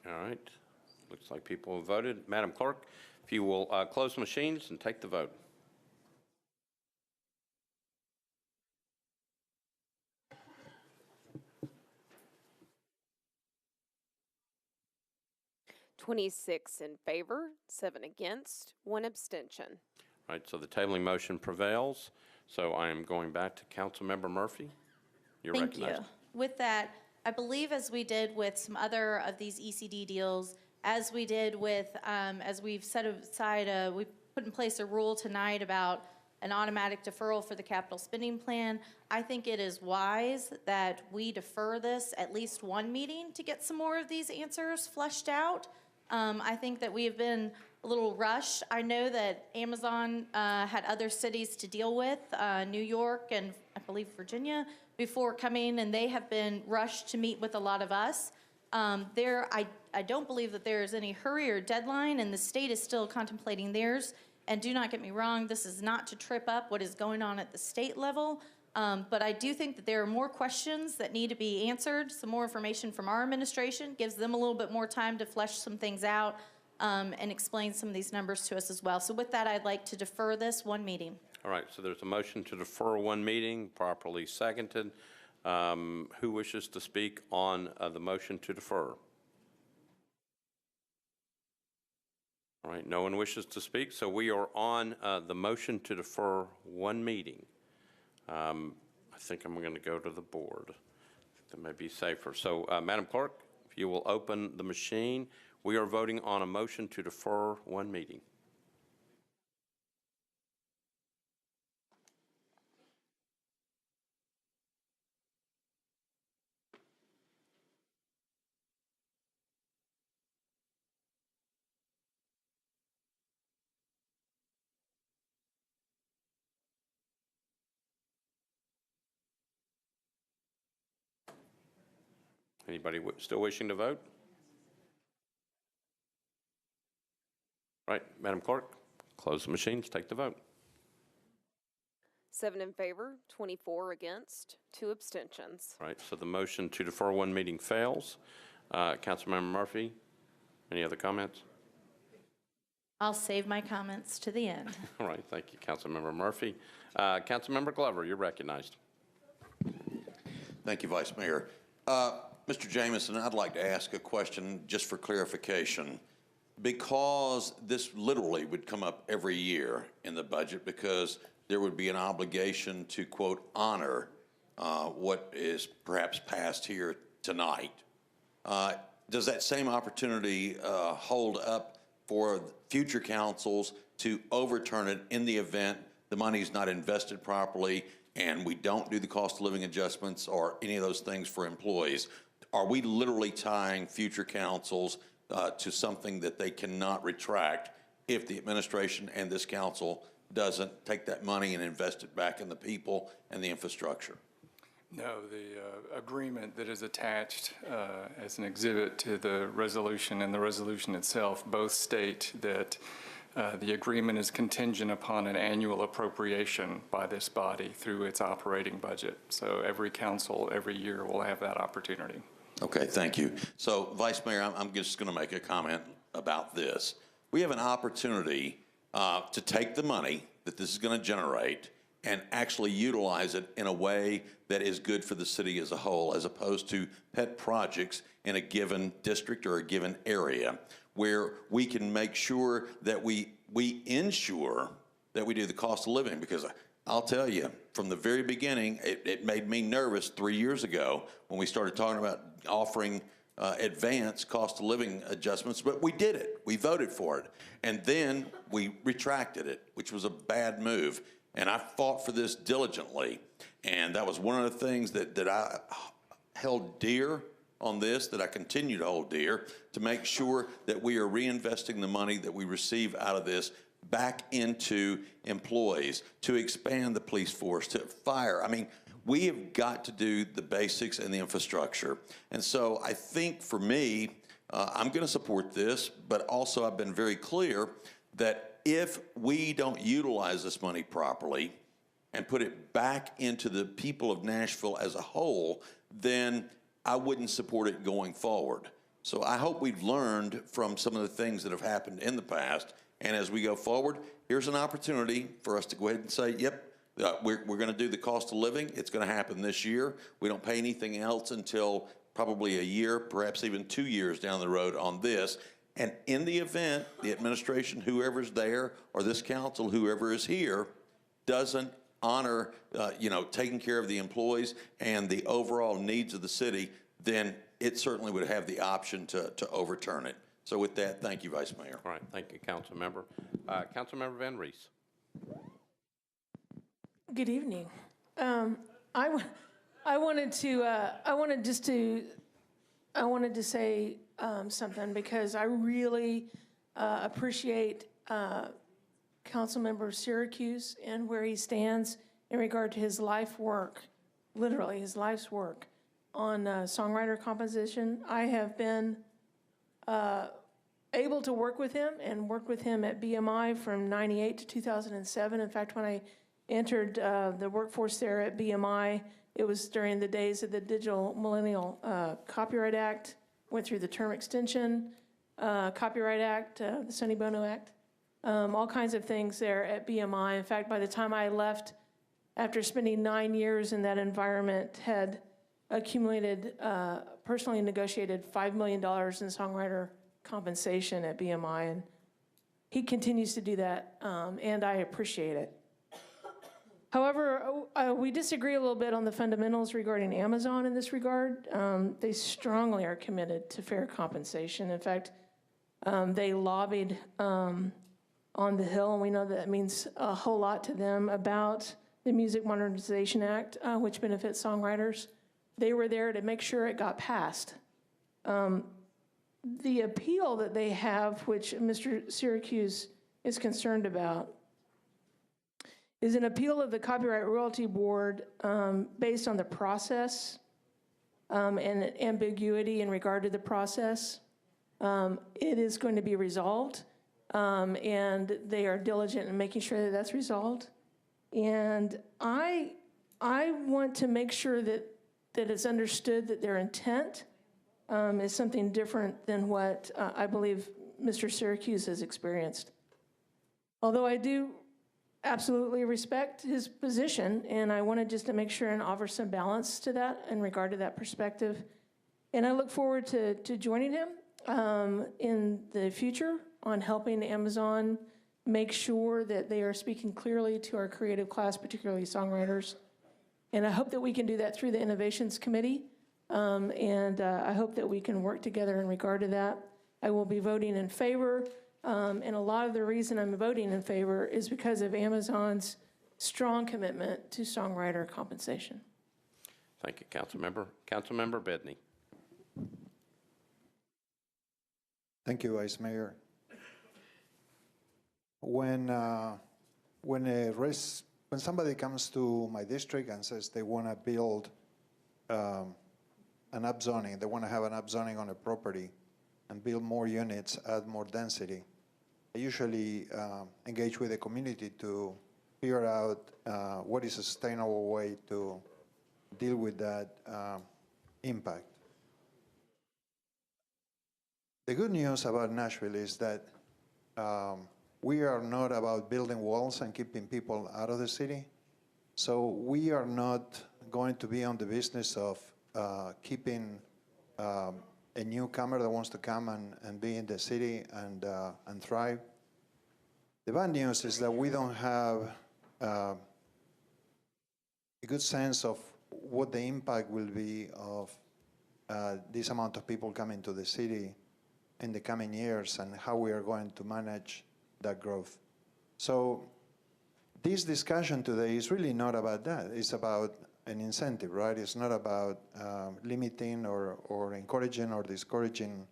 All right, looks like people have voted. Madam Clerk, if you will close the machines and take the vote. (26) in favor, 7 against, 1 abstention. All right, so the tabling motion prevails. So I am going back to Councilmember Murphy. You're Thank recognized. you. With that, I believe as we did with some other of these ECD deals, as we did with, as we've set aside, we put in place a rule tonight about an automatic deferral for the capital spending plan. I think it is wise that we defer this at least one meeting to get some more of these answers fleshed out. I think that we have been a little rushed. I know that Amazon had other cities to deal with, New York and I believe Virginia, before coming, and they have been rushed to meet with a lot of us. I don't believe that there is any hurry or deadline, and the state is still contemplating theirs. And do not get me wrong, this is not to trip up what is going on at the state level, but I do think that there are more questions that need to be answered. Some more information from our administration gives them a little bit more time to flesh some things out and explain some of these numbers to us as well. So with that, I'd like to defer this one meeting. All right, so there's a motion to defer one meeting, properly seconded. Who wishes to speak on the motion to defer? All right, no one wishes to speak, so we are on the motion to defer one meeting. I think I'm going to go to the board. That may be safer. So, Madam Clerk, if you will open the machine, we are voting on a motion to defer one meeting. Anybody still wishing to vote? Right, Madam Clerk, close the machines, take the vote. 7 in favor, 24 against, 2 abstentions. Right, so the motion to defer one meeting fails. Councilmember Murphy, any other comments? I'll save my comments to the end. All right, thank you, Councilmember Murphy. Councilmember Glover, you're recognized. Thank you, Vice Mayor. Mr. Jameson, I'd like to ask a question just for clarification. Because this literally would come up every year in the budget because there would be an obligation to, quote, honor what is perhaps passed here tonight. Does that same opportunity hold up for future councils to overturn it in the event the money is not invested properly and we don't do the cost of living adjustments or any of those things for employees? Are we literally tying future councils to something that they cannot retract if the administration and this council doesn't take that money and invest it back in the people and the infrastructure? No, the agreement that is attached as an exhibit to the resolution and the resolution itself both state that the agreement is contingent upon an annual appropriation by this body through its operating budget. So every council every year will have that opportunity. Okay, thank you. So, Vice Mayor, I'm just going to make a comment about this. We have an opportunity to take the money that this is going to generate and actually utilize it in a way that is good for the city as a whole, as opposed to pet projects in a given district or a given area, where we can make sure that we ensure that we do the cost of living. Because I'll tell you, from the very beginning, it made me nervous 3 years ago when we started talking about offering advanced cost of living adjustments, but we did it. We voted for it. And then we retracted it, which was a bad move. And I fought for this diligently. And that was one of the things that I held dear on this, that I continue to hold dear, to make sure that we are reinvesting the money that we receive out of this back into employees, to expand the police force, to fire. I mean, we have got to do the basics and the infrastructure. And so I think for me, I'm going to support this, but also I've been very clear that if we don't utilize this money properly and put it back into the people of Nashville as a whole, then I wouldn't support it going forward. So I hope we've learned from some of the things that have happened in the past. And as we go forward, here's an opportunity for us to go ahead and say, yep, we're going to do the cost of living. It's going to happen this year. We don't pay anything else until probably a year, perhaps even 2 years down the road on this. And in the event the administration, whoever's there, or this council, whoever is here, doesn't honor, taking care of the employees and the overall needs of the city, then it certainly would have the option to overturn it. So with that, thank you, Vice Mayor. All right, thank you, Councilmember. Councilmember Van Rees. Good evening. I wanted to say something because I really appreciate Councilmember Syracuse and where he stands in regard to his life work, literally his life's work on songwriter composition. I have been able to work with him and work with him at BMI from '98 to 2007. In fact, when I entered the workforce there at BMI, it was during the days of the Digital Millennial Copyright Act, went through the term extension, Copyright Act, the Sonny Bono Act, all kinds of things there at BMI. In fact, by the time I left, after spending 9 years in that environment, had accumulated, personally negotiated $5 million in songwriter compensation at BMI, and he continues to do that, and I appreciate it. However, we disagree a little bit on the fundamentals regarding Amazon in this regard. They strongly are committed to fair compensation. In fact, they lobbied on the Hill, and we know that means a whole lot to them, about the Music Modernization Act, which benefits songwriters. They were there to make sure it got passed. The appeal that they have, which Mr. Syracuse is concerned about, is an appeal of the Copyright Royalty Board based on the process and ambiguity in regard to the process. It is going to be resolved, and they are diligent in making sure that that's resolved. And I want to make sure that it's understood that their intent is something different than what I believe Mr. Syracuse has experienced. Although I do absolutely respect his position, and I wanted just to make sure and offer some balance to that in regard to that perspective. And I look forward to joining him in the future on helping Amazon make sure that they are speaking clearly to our creative class, particularly songwriters. And I hope that we can do that through the Innovations Committee. And I hope that we can work together in regard to that. I will be voting in favor. And a lot of the reason I'm voting in favor is because of Amazon's strong commitment to songwriter compensation. Thank you, Councilmember. Councilmember Bedney. Thank you, Vice Mayor. When somebody comes to my district and says they want to build an upzoning, they want to have an upzoning on a property and build more units, add more density, I usually engage with the community to figure out what is a sustainable way to deal with that impact. The good news about Nashville is that we are not about building walls and keeping people out of the city. So we are not going to be on the business of keeping a newcomer that wants to come and be in the city and thrive. The bad news is that we don't have a good sense of what the impact will be of this amount of people coming to the city in the coming years and how we are going to manage that growth. So this discussion today is really not about that. It's about an incentive, right? It's not about limiting or encouraging or discouraging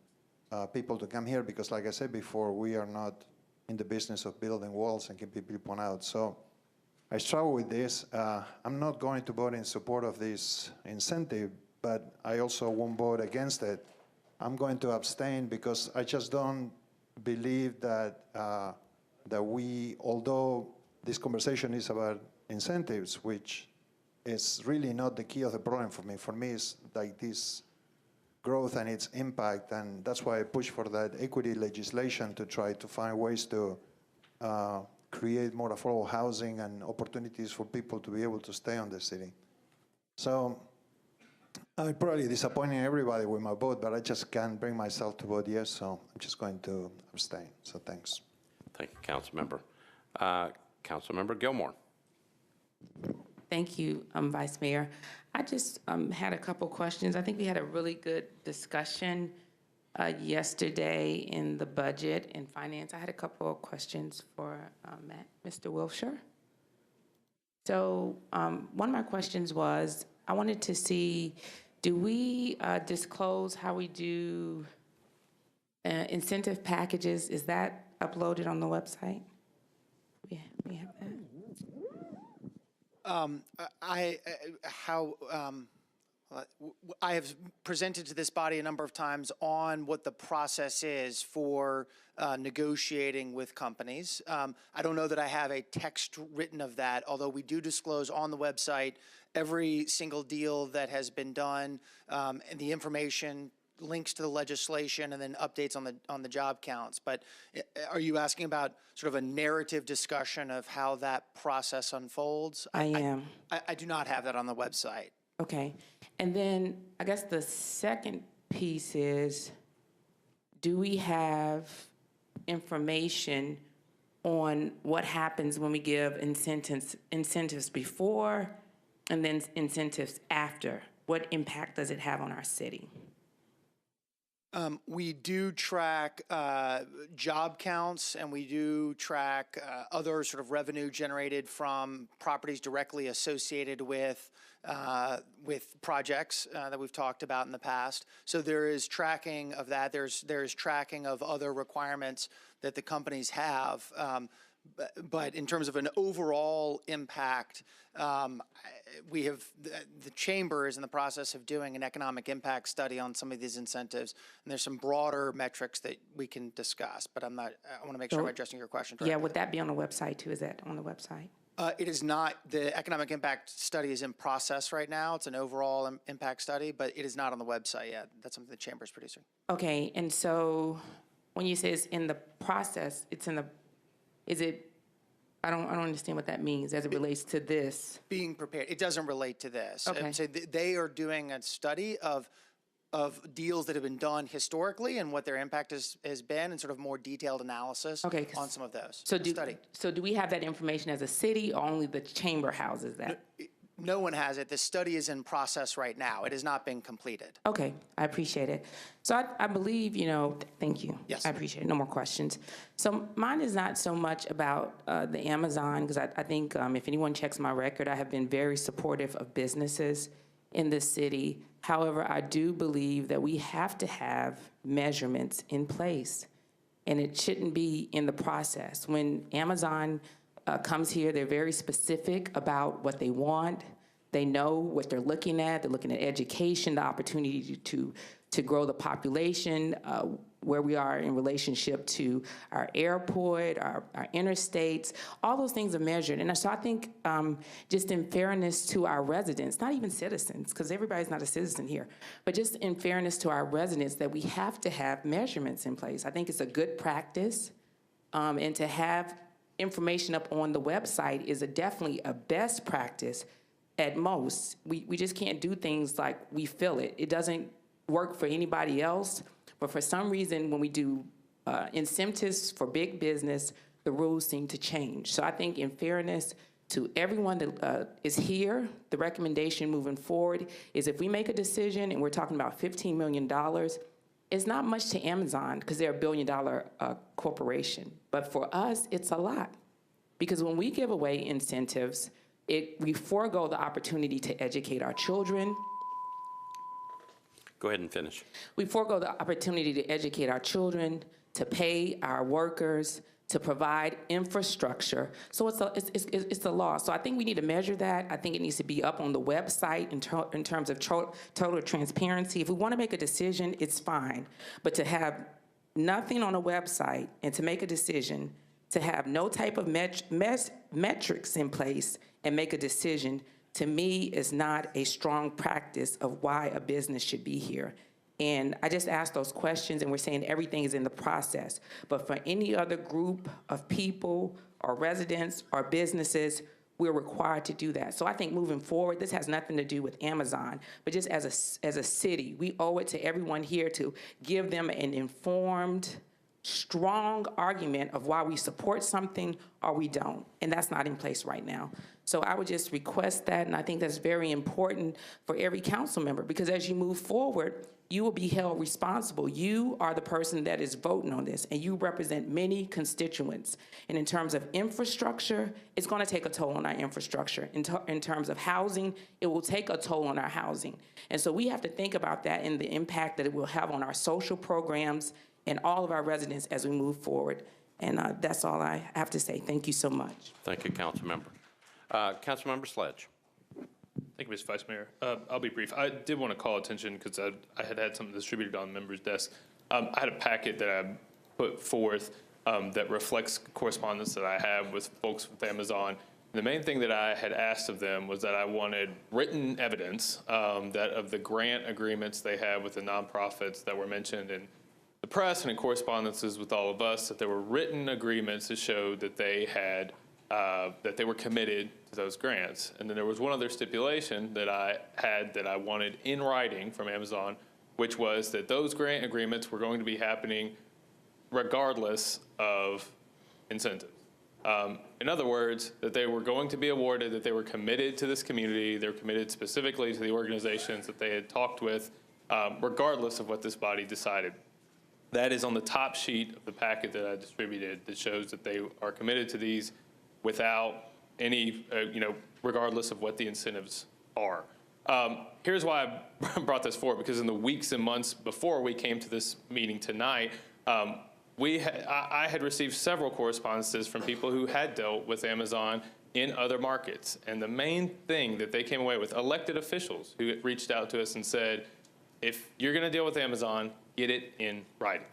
people to come here because, like I said before, we are not in the business of building walls and keeping people out. So I struggle with this. I'm not going to vote in support of this incentive, but I also won't vote against it. I'm going to abstain because I just don't believe that that we, although this conversation is about incentives, which is really not the key of the problem for me. For me, it's like this growth and its impact, and that's why I push for that equity legislation to try to find ways to create more affordable housing and opportunities for people to be able to stay on the city. So I'm probably disappointing everybody with my vote, but I just can't bring myself to vote yes, so I'm just going to abstain. So thanks. Thank you, Councilmember. Councilmember Gilmore. Thank you, Vice Mayor. I just had a couple questions. I think we had a really good discussion yesterday in the budget and finance. I had a couple of questions for Mr. Wilshire. So one of my questions was, I wanted to see, do we disclose how we do incentive packages? Is that uploaded on the website? We have that? I have presented to this body a number of times on what the process is for negotiating with companies. I don't know that I have a text written of that, although we do disclose on the website every single deal that has been done, and the information, links to the legislation, and then updates on the job counts. But are you asking about sort of a narrative discussion of how that process unfolds? I am. I do not have that on the website. Okay. And then I guess the second piece is, do we have information on what happens when we give incentives before and then incentives after? What impact does it have on our city? We do track job counts, and we do track other sort of revenue generated from properties directly associated with projects that we've talked about in the past. So there is tracking of that. There's tracking of other requirements that the companies have. But in terms of an overall impact, we have, the chamber is in the process of doing an economic impact study on some of these incentives, and there's some broader metrics that we can discuss, but I want to make sure I'm addressing your question directly. Yeah, would that be on the website too? Is that on the website? It is not. The economic impact study is in process right now. It's an overall impact study, but it is not on the website yet. That's something the chamber is producing. Okay, and so when you say it's in the process, I don't understand what that means as it relates to this. Being prepared. It doesn't relate to this. Okay. So they are doing a study of deals that have been done historically and what their impact has been, and sort of more detailed analysis on some of those. So do we have that information as a city, or only the chamber houses that? No one has it. The study is in process right now. It has not been completed. Okay, I appreciate it. So I believe, thank you. Yes. I appreciate it. No more questions. So mine is not so much about the Amazon, because I think if anyone checks my record, I have been very supportive of businesses in this city. However, I do believe that we have to have measurements in place, and it shouldn't be in the process. When Amazon comes here, they're very specific about what they want. They know what they're looking at. They're looking at education, the opportunity to grow the population, where we are in relationship to our airport, our interstates. All those things are measured. And so I think just in fairness to our residents, not even citizens, because everybody's not a citizen here, but just in fairness to our residents, that we have to have measurements in place. I think it's a good practice, and to have information up on the website is definitely a best practice at most. We just can't do things like we feel it. It doesn't work for anybody else, but for some reason when we do incentives for big business, the rules seem to change. So I think in fairness to everyone that is here, the recommendation moving forward is, if we make a decision and we're talking about $15 million, it's not much to Amazon because they're $1 billion corporation. But for us, it's a lot. Because when we give away incentives, we forego the opportunity to educate our children. Go ahead and finish. We forego the opportunity to educate our children, to pay our workers, to provide infrastructure. So it's a loss. So I think we need to measure that. I think it needs to be up on the website in terms of total transparency. If we want to make a decision, it's fine. But to have nothing on a website and to make a decision, to have no type of metrics in place and make a decision, to me is not a strong practice of why a business should be here. And I just asked those questions, and we're saying everything is in the process. But for any other group of people or residents or businesses, we're required to do that. So I think moving forward, this has nothing to do with Amazon, but just as a city, we owe it to everyone here to give them an informed strong argument of why we support something or we don't, and that's not in place right now. So I would just request that, and I think that's very important for every council member, because as you move forward, you will be held responsible. You are the person that is voting on this, and you represent many constituents. And in terms of infrastructure, it's going to take a toll on our infrastructure. In terms of housing, it will take a toll on our housing. And so we have to think about that and the impact that it will have on our social programs and all of our residents as we move forward. And that's all I have to say. Thank you so much. Thank you, Councilmember. Councilmember Sledge. Thank you, Mr. Vice Mayor. I'll be brief. I did want to call attention because I had something distributed on the members' desk. I had a packet that I put forth that reflects correspondence that I have with folks with Amazon. The main thing that I had asked of them was that I wanted written evidence that of the grant agreements they have with the nonprofits that were mentioned in the press and in correspondences with all of us, that there were written agreements that showed that they had that they were committed to those grants. And then there was one other stipulation that I had that I wanted in writing from Amazon, which was that those grant agreements were going to be happening regardless of incentives. In other words, that they were going to be awarded, that they were committed to this community, they were committed specifically to the organizations that they had talked with, regardless of what this body decided. That is on the top sheet of the packet that I distributed that shows that they are committed to these without any, regardless of what the incentives are. Here's why I brought this forward, because in the weeks and months before we came to this meeting tonight, I had received several correspondences from people who had dealt with Amazon in other markets. And the main thing that they came away with, elected officials who reached out to us and said, if you're going to deal with Amazon, get it in writing.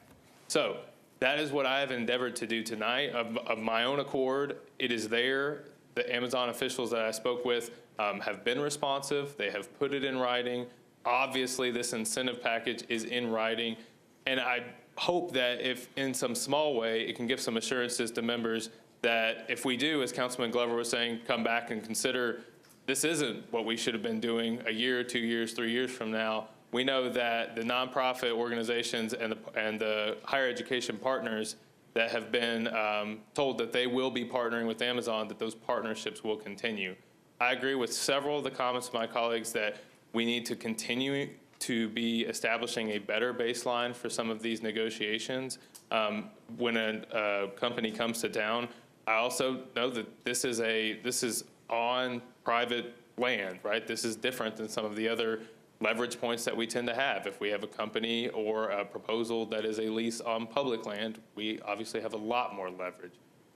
So that is what I have endeavored to do tonight of my own accord. It is there. The Amazon officials that I spoke with have been responsive. They have put it in writing. Obviously, this incentive package is in writing. And I hope that if in some small way, it can give some assurances to members that if we do, as Councilman Glover was saying, come back and consider this isn't what we should have been doing a year, 2 years, 3 years from now. We know that the nonprofit organizations and the higher education partners that have been told that they will be partnering with Amazon, that those partnerships will continue. I agree with several of the comments of my colleagues that we need to continue to be establishing a better baseline for some of these negotiations. When a company comes to town, I also know that this is on private land, right? This is different than some of the other leverage points that we tend to have. If we have a company or a proposal that is a lease on public land, we obviously have a lot more leverage.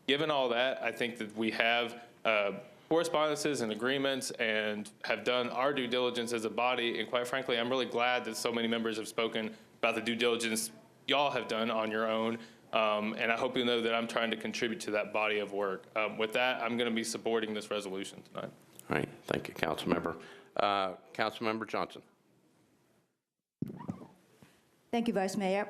Given all that, I think that we have correspondences and agreements and have done our due diligence as a body. And quite frankly, I'm really glad that so many members have spoken about the due diligence y'all have done on your own. And I hope you know that I'm trying to contribute to that body of work. With that, I'm going to be supporting this resolution tonight. All right. Thank you, Councilmember. Councilmember Johnson. Thank you, Vice Mayor.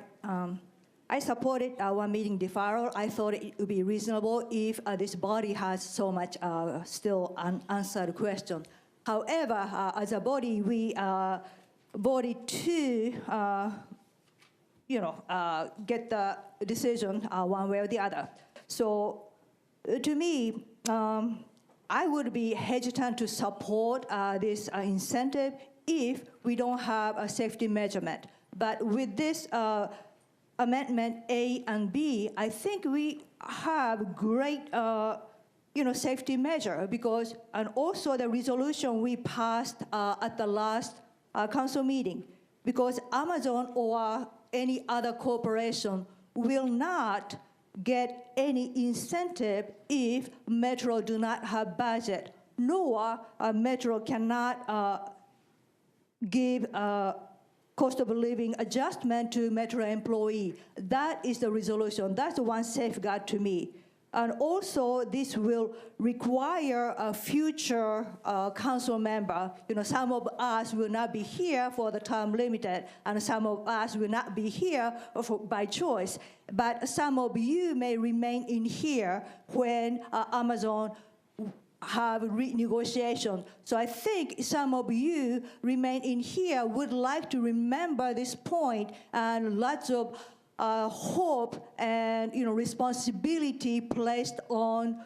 I supported one meeting deferral. I thought it would be reasonable if this body has so much still unanswered question. However, as a body, we voted to, get the decision one way or the other. So, to me, I would be hesitant to support this incentive if we don't have a safety measurement. But with this amendment A and B, I think we have great, safety measure because, and also the resolution we passed at the last council meeting, because Amazon or any other corporation will not get any incentive if Metro do not have budget, nor Metro cannot give cost of living adjustment to Metro employee. That is the resolution. That's the one safeguard to me. And also, this will require a future council member. Some of us will not be here for the term limited, and some of us will not be here by choice. But some of you may remain in here when Amazon have renegotiation. So I think some of you remain in here would like to remember this point, and lots of hope and, responsibility placed on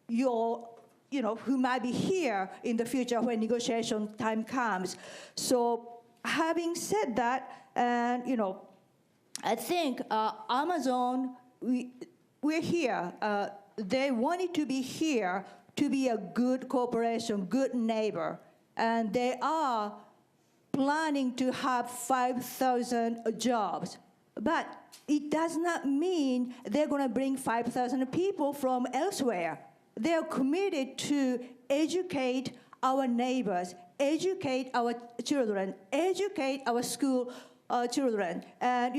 your, who might be here in the future when negotiation time comes. So having said that, and, I think Amazon, we're here. They wanted to be here to be a good corporation, good neighbor. And they are planning to have 5,000 jobs. But it does not mean they're going to bring 5,000 people from elsewhere. They are committed to educate our neighbors, educate our children, educate our school children, and,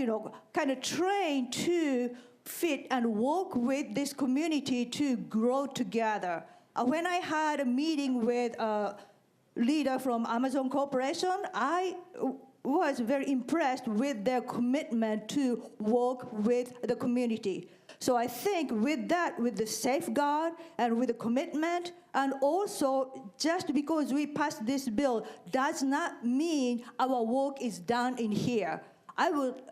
kind of train to fit and work with this community to grow together. When I had a meeting with a leader from Amazon Corporation, I was very impressed with their commitment to work with the community. So I think with that, with the safeguard and with the commitment, and also just because we passed this bill does not mean our work is done in here. I would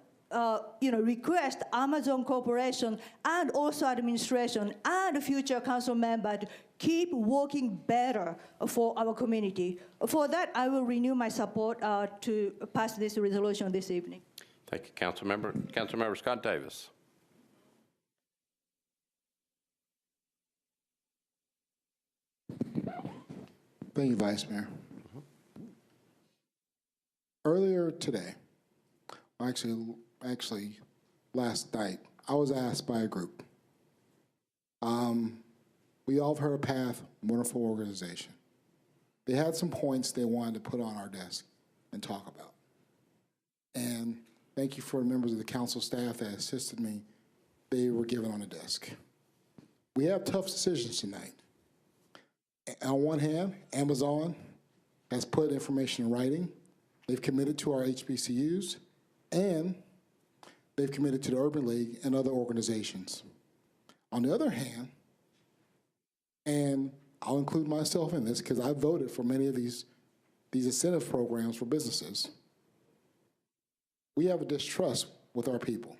request Amazon Corporation and also administration and future council member to keep working better for our community. For that, I will renew my support to pass this resolution this evening. Thank you, Councilmember. Councilmember Scott Davis. Thank you, Vice Mayor. Earlier today, actually last night, I was asked by a group. We all have heard of PATH, wonderful organization. They had some points they wanted to put on our desk and talk about. And thank you for the members of the council staff that assisted me. They were given on the desk. We have tough decisions tonight. On one hand, Amazon has put information in writing. They've committed to our HBCUs, and they've committed to the Urban League and other organizations. On the other hand, and I'll include myself in this because I voted for many of these incentive programs for businesses, we have a distrust with our people.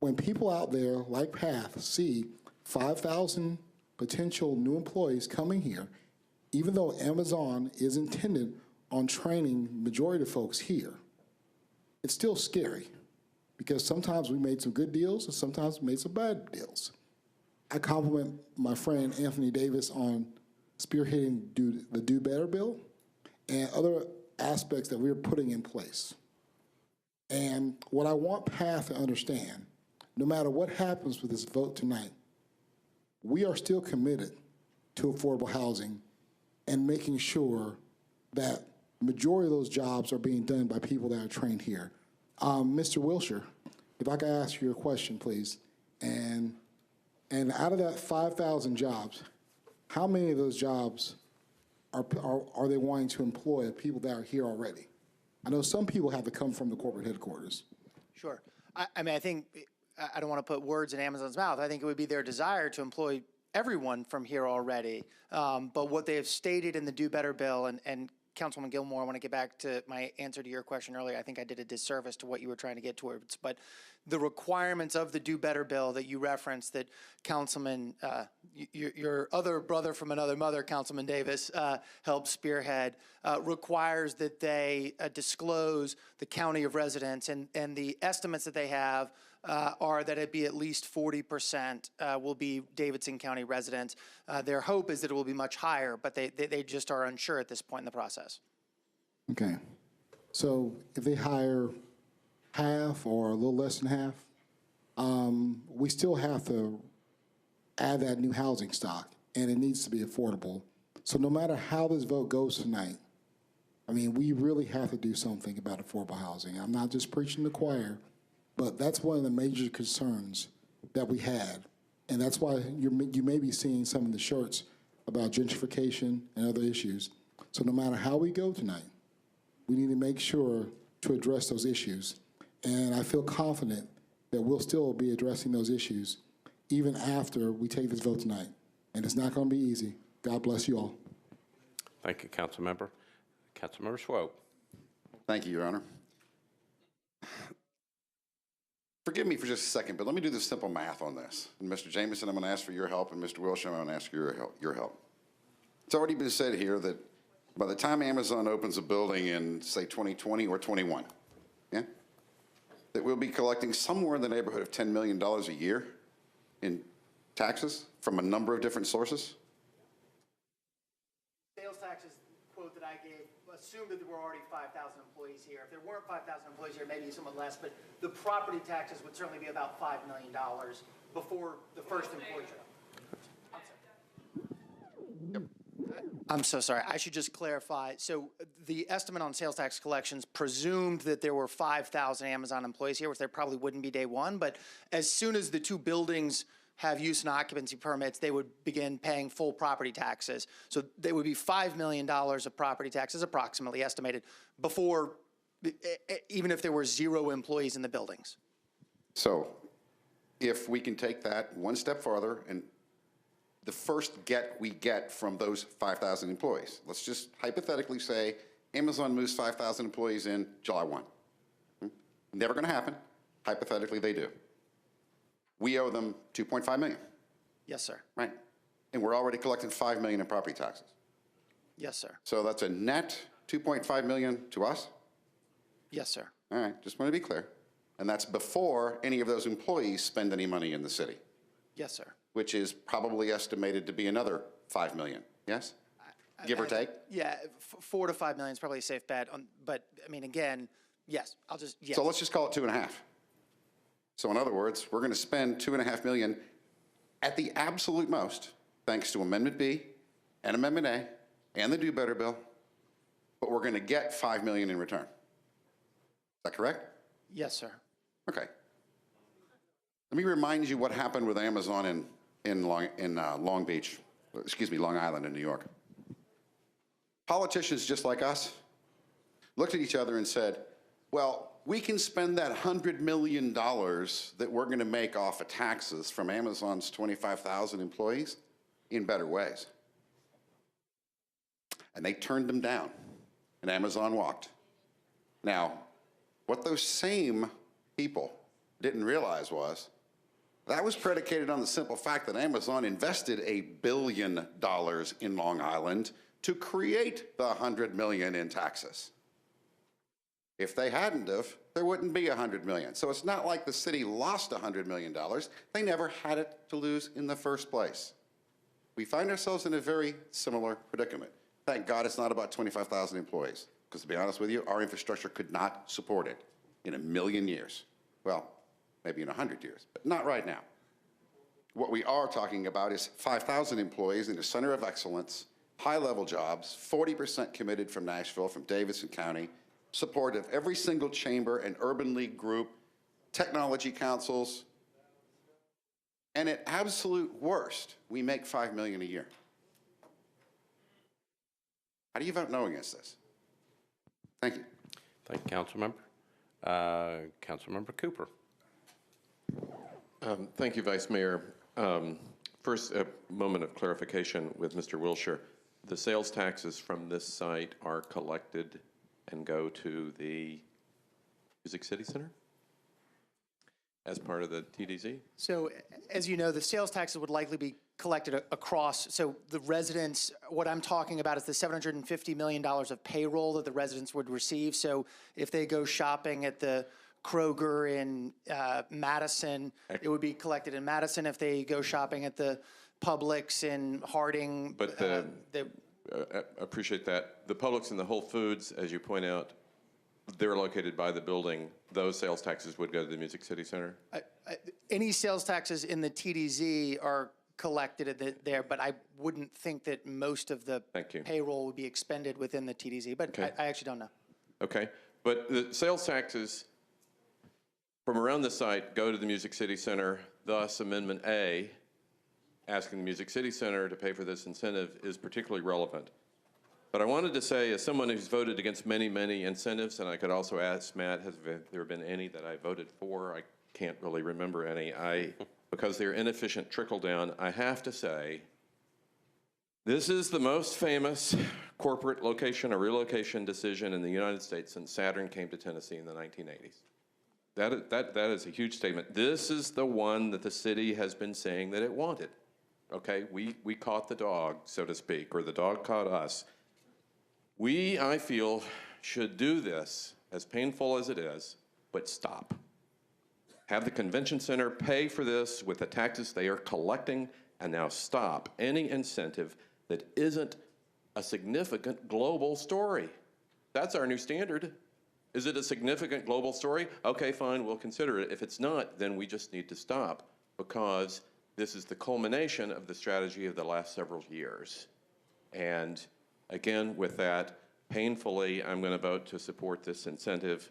When people out there like PATH see 5,000 potential new employees coming here, even though Amazon is intended on training majority of folks here, it's still scary because sometimes we made some good deals and sometimes we made some bad deals. I compliment my friend Anthony Davis on spearheading the Do Better bill and other aspects that we're putting in place. And what I want PATH to understand, no matter what happens with this vote tonight, we are still committed to affordable housing and making sure that the majority of those jobs are being done by people that are trained here. Mr. Wilshire, if I could ask you a question, please. And out of that 5,000 jobs, how many of those jobs are they wanting to employ people that are here already? I know some people have to come from the corporate headquarters. Sure. I mean, I think, I don't want to put words in Amazon's mouth. I think it would be their desire to employ everyone from here already. But what they have stated in the Do Better bill, and Councilwoman Gilmore, I want to get back to my answer to your question earlier. I think I did a disservice to what you were trying to get towards. But the requirements of the Do Better bill that you referenced, that Councilman, your other brother from another mother, Councilman Davis, helped spearhead, requires that they disclose the county of residence. And the estimates that they have are that it be at least 40% will be Davidson County residents. Their hope is that it will be much higher, but they just are unsure at this point in the process. Okay. So if they hire half or a little less than half, we still have to add that new housing stock, and it needs to be affordable. So no matter how this vote goes tonight, I mean, we really have to do something about affordable housing. I'm not just preaching to the choir, but that's one of the major concerns that we had. And that's why you may be seeing some of the shirts about gentrification and other issues. So no matter how we go tonight, we need to make sure to address those issues. And I feel confident that we'll still be addressing those issues even after we take this vote tonight. And it's not going to be easy. God bless you all. Thank you, Councilmember. Councilmember Swope. Thank you, Your Honor. forgive me for just a second, but let me do the simple math on this. And Mr. Jameson, I'm going to ask for your help, and Mr. Wilshire, I'm going to ask for your help. It's already been said here that by the time Amazon opens a building in, say, 2020 or 21, yeah, that we'll be collecting somewhere in the neighborhood of $10 million a year in taxes from a number of different sources. Sales taxes quote that I gave assumed that there were already 5,000 employees here. If there weren't 5,000 employees here, maybe somewhat less, but the property taxes would certainly be about $5 million before the first employee. I'm so sorry. I should just clarify. So the estimate on sales tax collections presumed that there were 5,000 Amazon employees here, which there probably wouldn't be day one. But as soon as the two buildings have use and occupancy permits, they would begin paying full property taxes. So they would be $5 million of property taxes, approximately estimated, before, even if there were 0 employees in the buildings. So if we can take that one step farther, and the first get we get from those 5,000 employees, let's just hypothetically say Amazon moves 5,000 employees in July 1. Never going to happen. Hypothetically, they do. We owe them $2.5 million. Yes, sir. Right. And we're already collecting $5 million in property taxes. Yes, sir. So that's a net $2.5 million to us? Yes, sir. All right, just want to be clear. And that's before any of those employees spend any money in the city, Yes, sir. which is probably estimated to be another $5 million, yes? Give or take? Yeah, 4 to 5 million is probably a safe bet. But I mean, again, yes, I'll just, yes. So let's just call it 2.5. So in other words, we're going to spend $2.5 million at the absolute most, thanks to Amendment B and Amendment A and the Do Better bill, but we're going to get $5 million in return. Is that correct? Yes, sir. Okay. Let me remind you what happened with Amazon in Long Beach, excuse me, Long Island in New York. Politicians just like us looked at each other and said, well, we can spend that $100 million that we're going to make off of taxes from Amazon's 25,000 employees in better ways. And they turned them down, and Amazon walked. Now, what those same people didn't realize was that was predicated on the simple fact that Amazon invested $1 billion in Long Island to create the $100 million in taxes. If they hadn't have, there wouldn't be $100 million. So it's not like the city lost $100 million. They never had it to lose in the first place. We find ourselves in a very similar predicament. Thank God it's not about 25,000 employees, because to be honest with you, our infrastructure could not support it in 1,000,000 years. Well, maybe in 100 years, but not right now. What we are talking about is 5,000 employees in a center of excellence, high-level jobs, 40% committed from Nashville, from Davidson County, support of every single chamber and urban league group, technology councils, and at absolute worst, we make $5 million a year. How do you vote no against this? Thank you. Thank you, Councilmember. Councilmember Cooper. Thank you, Vice Mayor. First, a moment of clarification with Mr. Wilshire. The sales taxes from this site are collected and go to the Music City Center as part of the TDZ? So as you know, the sales taxes would likely be collected across. So the residents, what I'm talking about is the $750 million of payroll that the residents would receive. So if they go shopping at the Kroger in Madison, it would be collected in Madison. If they go shopping at the Publix in Harding. But I appreciate that. The Publix and the Whole Foods, as you point out, they're located by the building. Those sales taxes would go to the Music City Center? Any sales taxes in the TDZ are collected there, but I wouldn't think that most of the payroll would be expended within the TDZ, but Okay. I actually don't know. Okay, but the sales taxes from around the site go to the Music City Center, thus Amendment A, asking the Music City Center to pay for this incentive, is particularly relevant. But I wanted to say, as someone who's voted against many, many incentives, and I could also ask Matt, has there been any that I voted for? I can't really remember any. Because they're inefficient trickle-down, I have to say, this is the most famous corporate location or relocation decision in the United States since Saturn came to Tennessee in the 1980s. That is a huge statement. This is the one that the city has been saying that it wanted. Okay, we caught the dog, so to speak, or the dog caught us. We, I feel, should do this, as painful as it is, but stop. Have the convention center pay for this with the taxes they are collecting, and now stop any incentive that isn't a significant global story. That's our new standard. Is it a significant global story? Okay, fine, we'll consider it. If it's not, then we just need to stop, because this is the culmination of the strategy of the last several years. And again, with that, painfully, I'm going to vote to support this incentive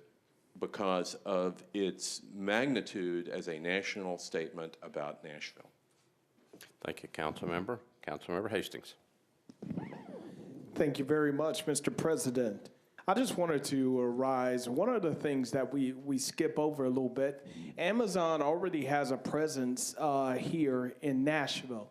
because of its magnitude as a national statement about Nashville. Thank you, Councilmember. Councilmember Hastings. Thank you very much, Mr. President. I just wanted to rise. One of the things that we skip over a little bit, Amazon already has a presence here in Nashville.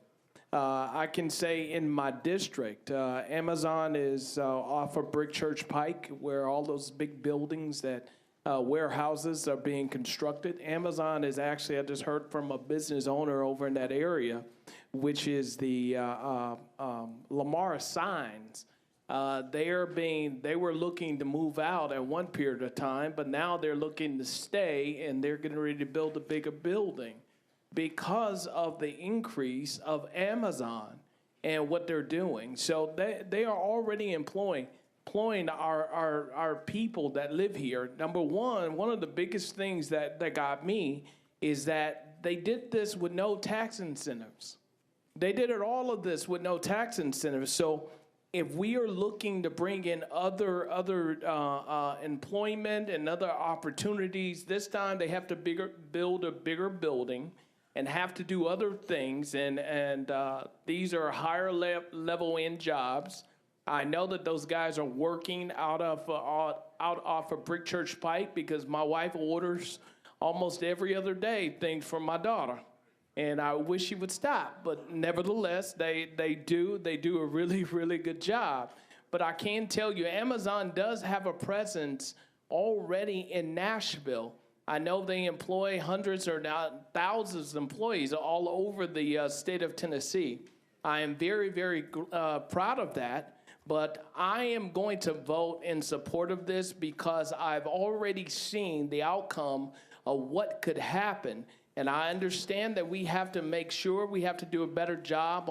I can say in my district, Amazon is off of Brick Church Pike, where all those big buildings that warehouses are being constructed. Amazon is actually, I just heard from a business owner over in that area, which is the Lamar Signs. They were looking to move out at one period of time, but now they're looking to stay, and they're getting ready to build a bigger building because of the increase of Amazon and what they're doing. So they are already employing our people that live here. Number one of the biggest things that got me is that they did this with no tax incentives. They did all of this with no tax incentives. So if we are looking to bring in other employment and other opportunities, this time they have to build a bigger building and have to do other things. And these are higher level end jobs. I know that those guys are working out off of Brick Church Pike because my wife orders almost every other day things from my daughter. And I wish she would stop, but nevertheless, they do a really, really good job. But I can tell you, Amazon does have a presence already in Nashville. I know they employ hundreds or now thousands of employees all over the state of Tennessee. I am very, very proud of that. But I am going to vote in support of this because I've already seen the outcome of what could happen. And I understand that we have to make sure we have to do a better job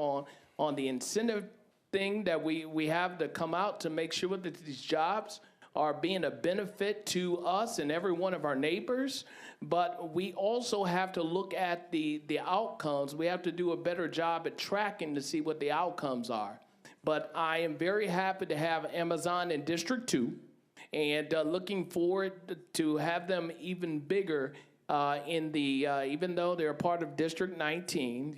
on the incentive thing that we have to come out to make sure that these jobs are being a benefit to us and every one of our neighbors. But we also have to look at the outcomes. We have to do a better job at tracking to see what the outcomes are. But I am very happy to have Amazon in District 2 and looking forward to have them even bigger even though they're part of District 19,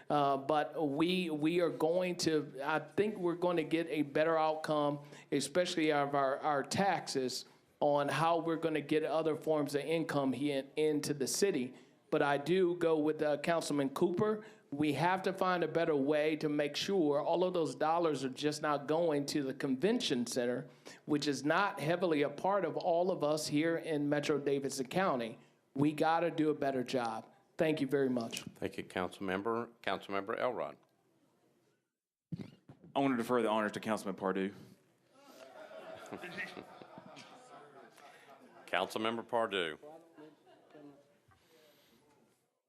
but we are going to, I think we're going to get a better outcome, especially of our taxes, on how we're going to get other forms of income here into the city. But I do go with Councilman Cooper. We have to find a better way to make sure all of those dollars are just not going to the convention center, which is not heavily a part of all of us here in Metro Davidson County. We got to do a better job. Thank you very much. Thank you, Councilmember. Councilmember Elrod. I want to defer the honors to Councilman Pardue. Councilmember Pardue.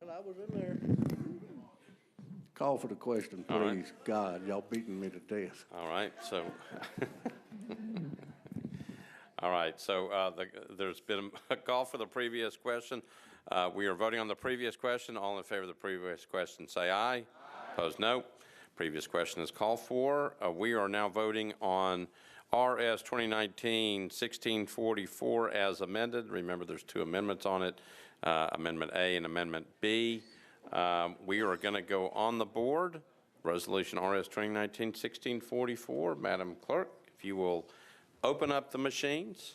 Well, I was in there. Call for the question, please. Right. God, y'all beating me to death. All right, so. All right, so there's been a call for the previous question. We are voting on the previous question. All in favor of the previous question, say aye. Aye. Opposed, no. Previous question is called for. We are now voting on RS 2019-1644 as amended. Remember, there's two amendments on it, Amendment A and Amendment B. We are going to go on the board. Resolution RS 2019-1644. Madam Clerk, if you will open up the machines.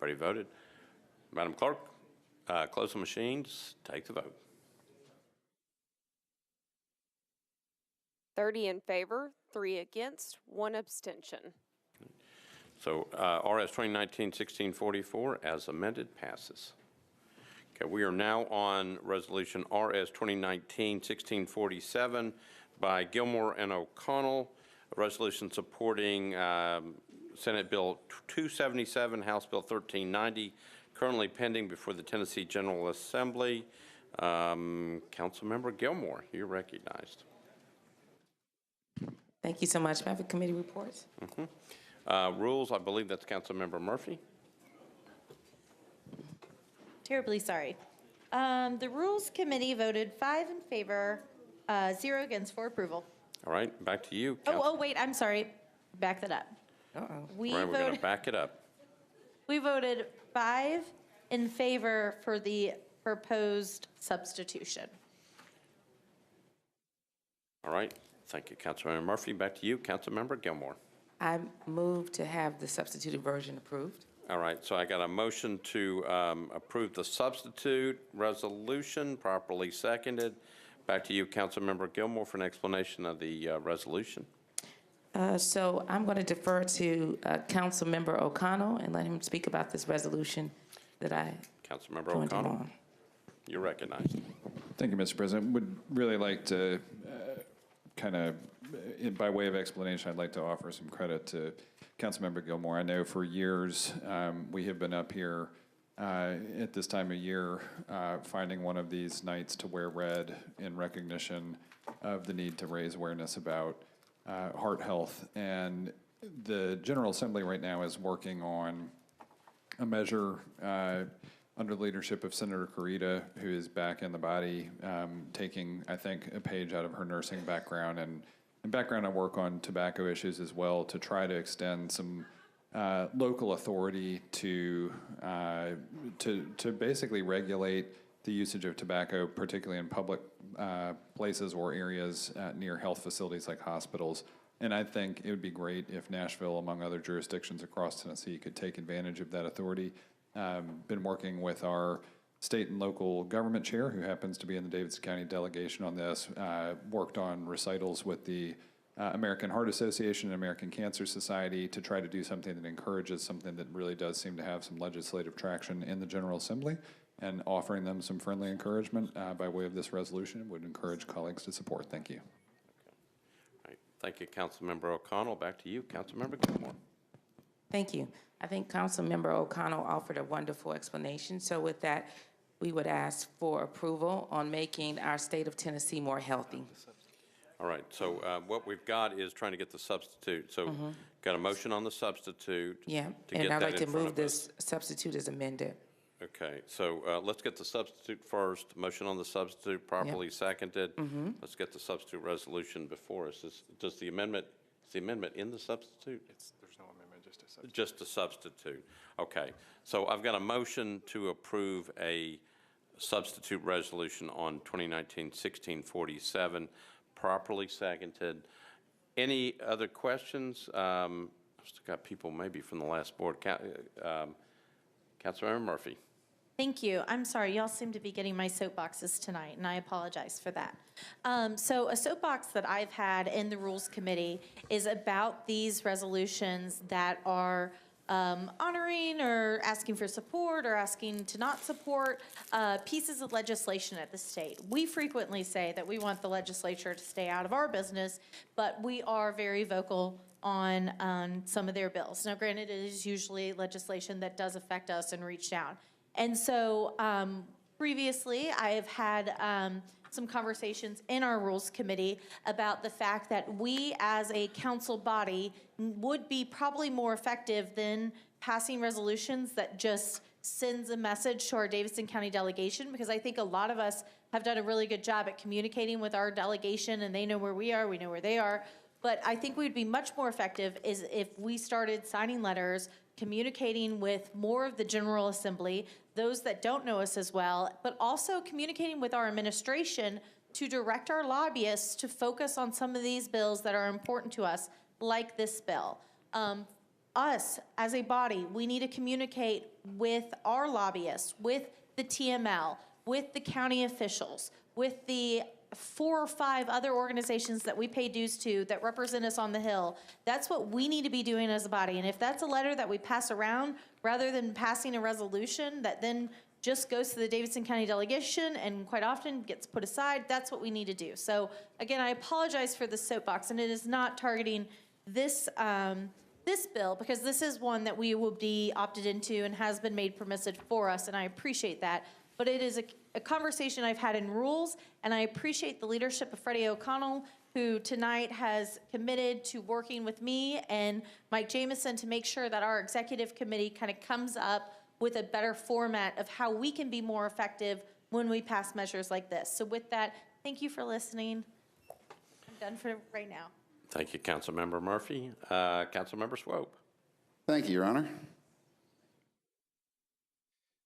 Everybody voted? Madam Clerk, close the machines, take the vote. 30 in favor, 3 against, 1 abstention. So RS 2019-1644 as amended passes. Okay, we are now on Resolution RS 2019-1647 by Gilmore and O'Connell, a resolution supporting Senate Bill 277, House Bill 1390, currently pending before the Tennessee General Assembly. Councilmember Gilmore, you're recognized. Thank you so much. May I have a committee reports? Rules, I believe that's Councilmember Murphy. Terribly sorry. The Rules Committee voted 5 in favor, 0 against, for approval. All right, back to you. Oh, wait, I'm sorry. Back that up. We We're going voted, to back it up. we voted 5 in favor for the proposed substitution. All right, thank you, Councilmember Murphy. Back to you, Councilmember Gilmore. I move to have the substituted version approved. All right, so I got a motion to approve the substitute resolution, properly seconded. Back to you, Councilmember Gilmore, for an explanation of the resolution. So I'm going to defer to Councilmember O'Connell and let him speak about this resolution that I Councilmember joined him O'Connell, on. you're recognized. Thank you, Mr. President. Would really like to kind of, by way of explanation, I'd like to offer some credit to Councilmember Gilmore. I know for years we have been up here at this time of year finding one of these nights to wear red in recognition of the need to raise awareness about heart health. And the General Assembly right now is working on a measure under the leadership of Senator Corita, who is back in the body, taking, I think, a page out of her nursing background and background on work on tobacco issues as well, to try to extend some local authority to basically regulate the usage of tobacco, particularly in public places or areas near health facilities like hospitals. And I think it would be great if Nashville, among other jurisdictions across Tennessee, could take advantage of that authority. Been working with our state and local government chair, who happens to be in the Davidson County delegation on this, worked on recitals with the American Heart Association and American Cancer Society to try to do something that encourages something that really does seem to have some legislative traction in the General Assembly, and offering them some friendly encouragement by way of this resolution would encourage colleagues to support. Thank you. All right. Thank you, Councilmember O'Connell. Back to you, Councilmember Gilmore. Thank you. I think Councilmember O'Connell offered a wonderful explanation. So with that, we would ask for approval on making our state of Tennessee more healthy. All right, so what we've got is trying to get the substitute. So got a motion on the substitute. Yeah, to and get I'd that like to in front move of this us. substitute as amended. Okay, so let's get the substitute first. Motion on the substitute properly seconded. Let's get the substitute resolution before us. Is the amendment in the substitute? There's no amendment, just a substitute. Just a substitute. Okay, so I've got a motion to approve a substitute resolution on 2019-1647, properly seconded. Any other questions? I've still got people maybe from the last board. Councilmember Murphy. Thank you. I'm sorry, y'all seem to be getting my soapboxes tonight, and I apologize for that. So a soapbox that I've had in the Rules Committee is about these resolutions that are honoring or asking for support or asking to not support pieces of legislation at the state. We frequently say that we want the legislature to stay out of our business, but we are very vocal on some of their bills. Now, granted, it is usually legislation that does affect us and reach down. And so previously, I have had some conversations in our Rules Committee about the fact that we as a council body would be probably more effective than passing resolutions that just sends a message to our Davidson County delegation, because I think a lot of us have done a really good job at communicating with our delegation, and they know where we are, we know where they are. But I think we'd be much more effective is if we started signing letters, communicating with more of the General Assembly, those that don't know us as well, but also communicating with our administration to direct our lobbyists to focus on some of these bills that are important to us, like this bill. us as a body, we need to communicate with our lobbyists, with the TML, with the county officials, with the 4 or 5 other organizations that we pay dues to that represent us on the Hill. That's what we need to be doing as a body. And if that's a letter that we pass around rather than passing a resolution that then just goes to the Davidson County delegation and quite often gets put aside, that's what we need to do. So again, I apologize for the soapbox, and it is not targeting this this bill, because this is one that we will be opted into and has been made permissive for us, and I appreciate that. But it is a conversation I've had in rules, and I appreciate the leadership of Freddie O'Connell, who tonight has committed to working with me and Mike Jamison to make sure that our executive committee kind of comes up with a better format of how we can be more effective when we pass measures like this. So with that, thank you for listening. I'm done for right now. Thank you, Councilmember Murphy. Councilmember Swope. Thank you, Your Honor.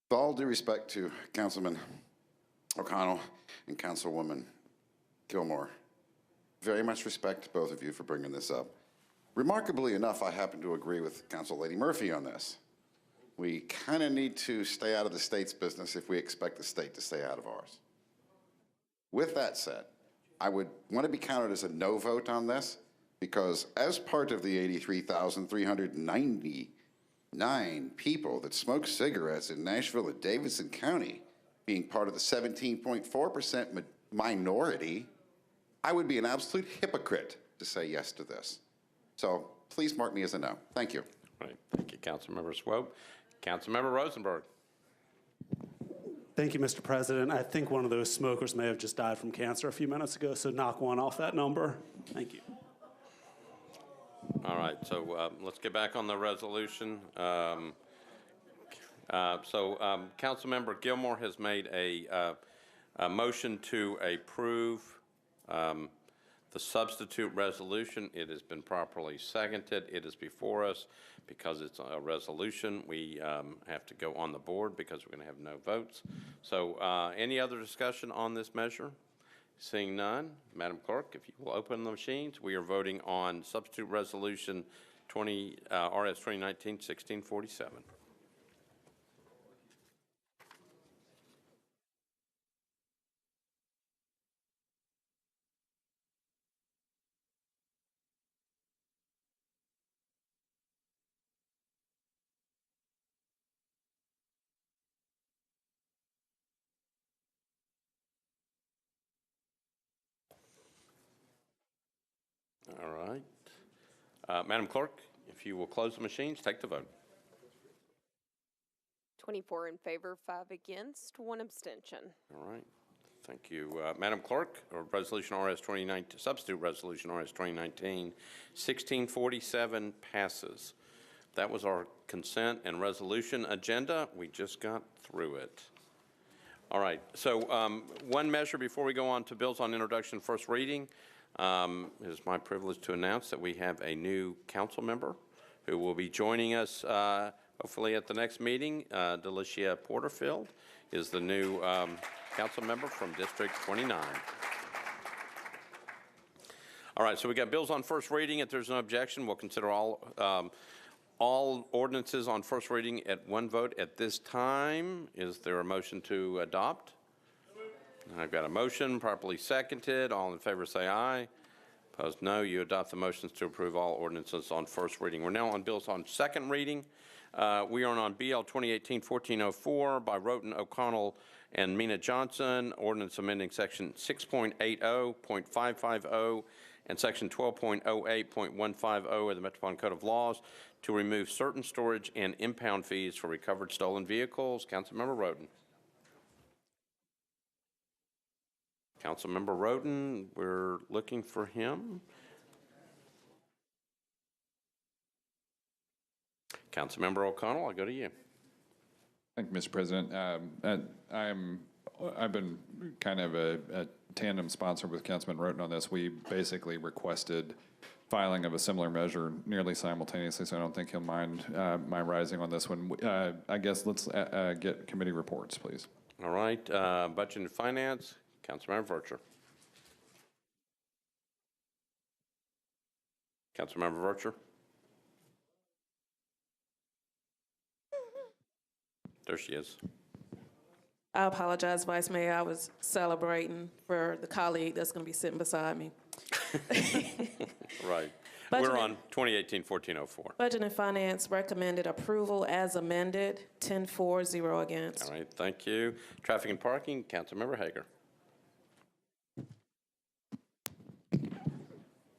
With all due respect to Councilman O'Connell and Councilwoman Gilmore, very much respect to both of you for bringing this up. Remarkably enough, I happen to agree with Council Lady Murphy on this. We kind of need to stay out of the state's business if we expect the state to stay out of ours. With that said, I would want to be counted as a no vote on this, because as part of the 83,399 people that smoke cigarettes in Nashville and Davidson County, being part of the 17.4% minority, I would be an absolute hypocrite to say yes to this. So please mark me as a no. Thank you. All right. Thank you, Councilmember Swope. Councilmember Rosenberg. Thank you, Mr. President. I think one of those smokers may have just died from cancer a few minutes ago, so knock one off that number. Thank you. All right, so let's get back on the resolution. Councilmember Gilmore has made a motion to approve the substitute resolution. It has been properly seconded. It is before us. Because it's a resolution, we have to go on the board because we're going to have no votes. So any other discussion on this measure? Seeing none, Madam Clerk, if you will open the machines. We are voting on substitute resolution RS 2019-1647. All right. Madam Clerk, if you will close the machines, take the vote. 24 in favor, 5 against, 1 abstention. All right. Thank you. Madam Clerk, resolution RS 2019, substitute resolution RS 2019-1647 passes. That was our consent and resolution agenda. We just got through it. All right. So one measure before we go on to bills on introduction, first reading. It is my privilege to announce that we have a new council member who will be joining us hopefully at the next meeting. Delicia Porterfield is the new council member from District 29. All right, so we got bills on first reading. If there's no objection, we'll consider all ordinances on first reading at one vote at this time. Is there a motion to adopt? I've got a motion properly seconded. All in favor say aye. Opposed, no. You adopt the motions to approve all ordinances on first reading. We're now on bills on second reading. We are on BL 2018-1404 by Roten, O'Connell, and Mina Johnson. Ordinance amending section 6.80.550 and section 12.08.150 of the Metropolitan Code of Laws to remove certain storage and impound fees for recovered stolen vehicles. Councilmember Roten. Councilmember Roten, we're looking for him. Councilmember O'Connell, I'll go to you. Thank you, Mr. President. I've been kind of a tandem sponsor with Councilman Roten on this. We basically requested filing of a similar measure nearly simultaneously, so I don't think he'll mind my rising on this one. I guess let's get committee reports, please. All right, Budget and Finance. Councilmember Vercher. Councilmember Vercher. There she is. I apologize, Vice Mayor. I was celebrating for the colleague that's going to be sitting beside me. Right. Budget We're and- on 2018-1404. Budget and Finance recommended approval as amended, 10-4, 0 against. All right, thank you. Traffic and Parking, Councilmember Hager.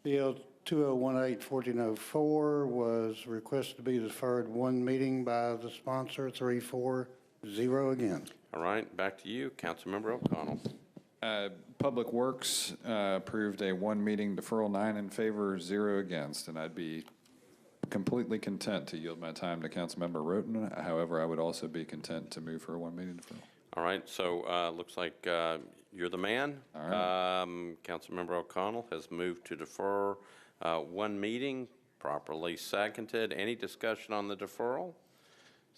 Bill 2018-1404 was requested to be deferred one meeting by the sponsor, 3-4, 0 against. All right, back to you, Councilmember O'Connell. Public Works approved a one-meeting deferral, 9 in favor, 0 against, and I'd be completely content to yield my time to Councilmember Roten. However, I would also be content to move for a one-meeting deferral. All right, so looks like you're the man. All right. Councilmember O'Connell has moved to defer one meeting, properly seconded. Any discussion on the deferral?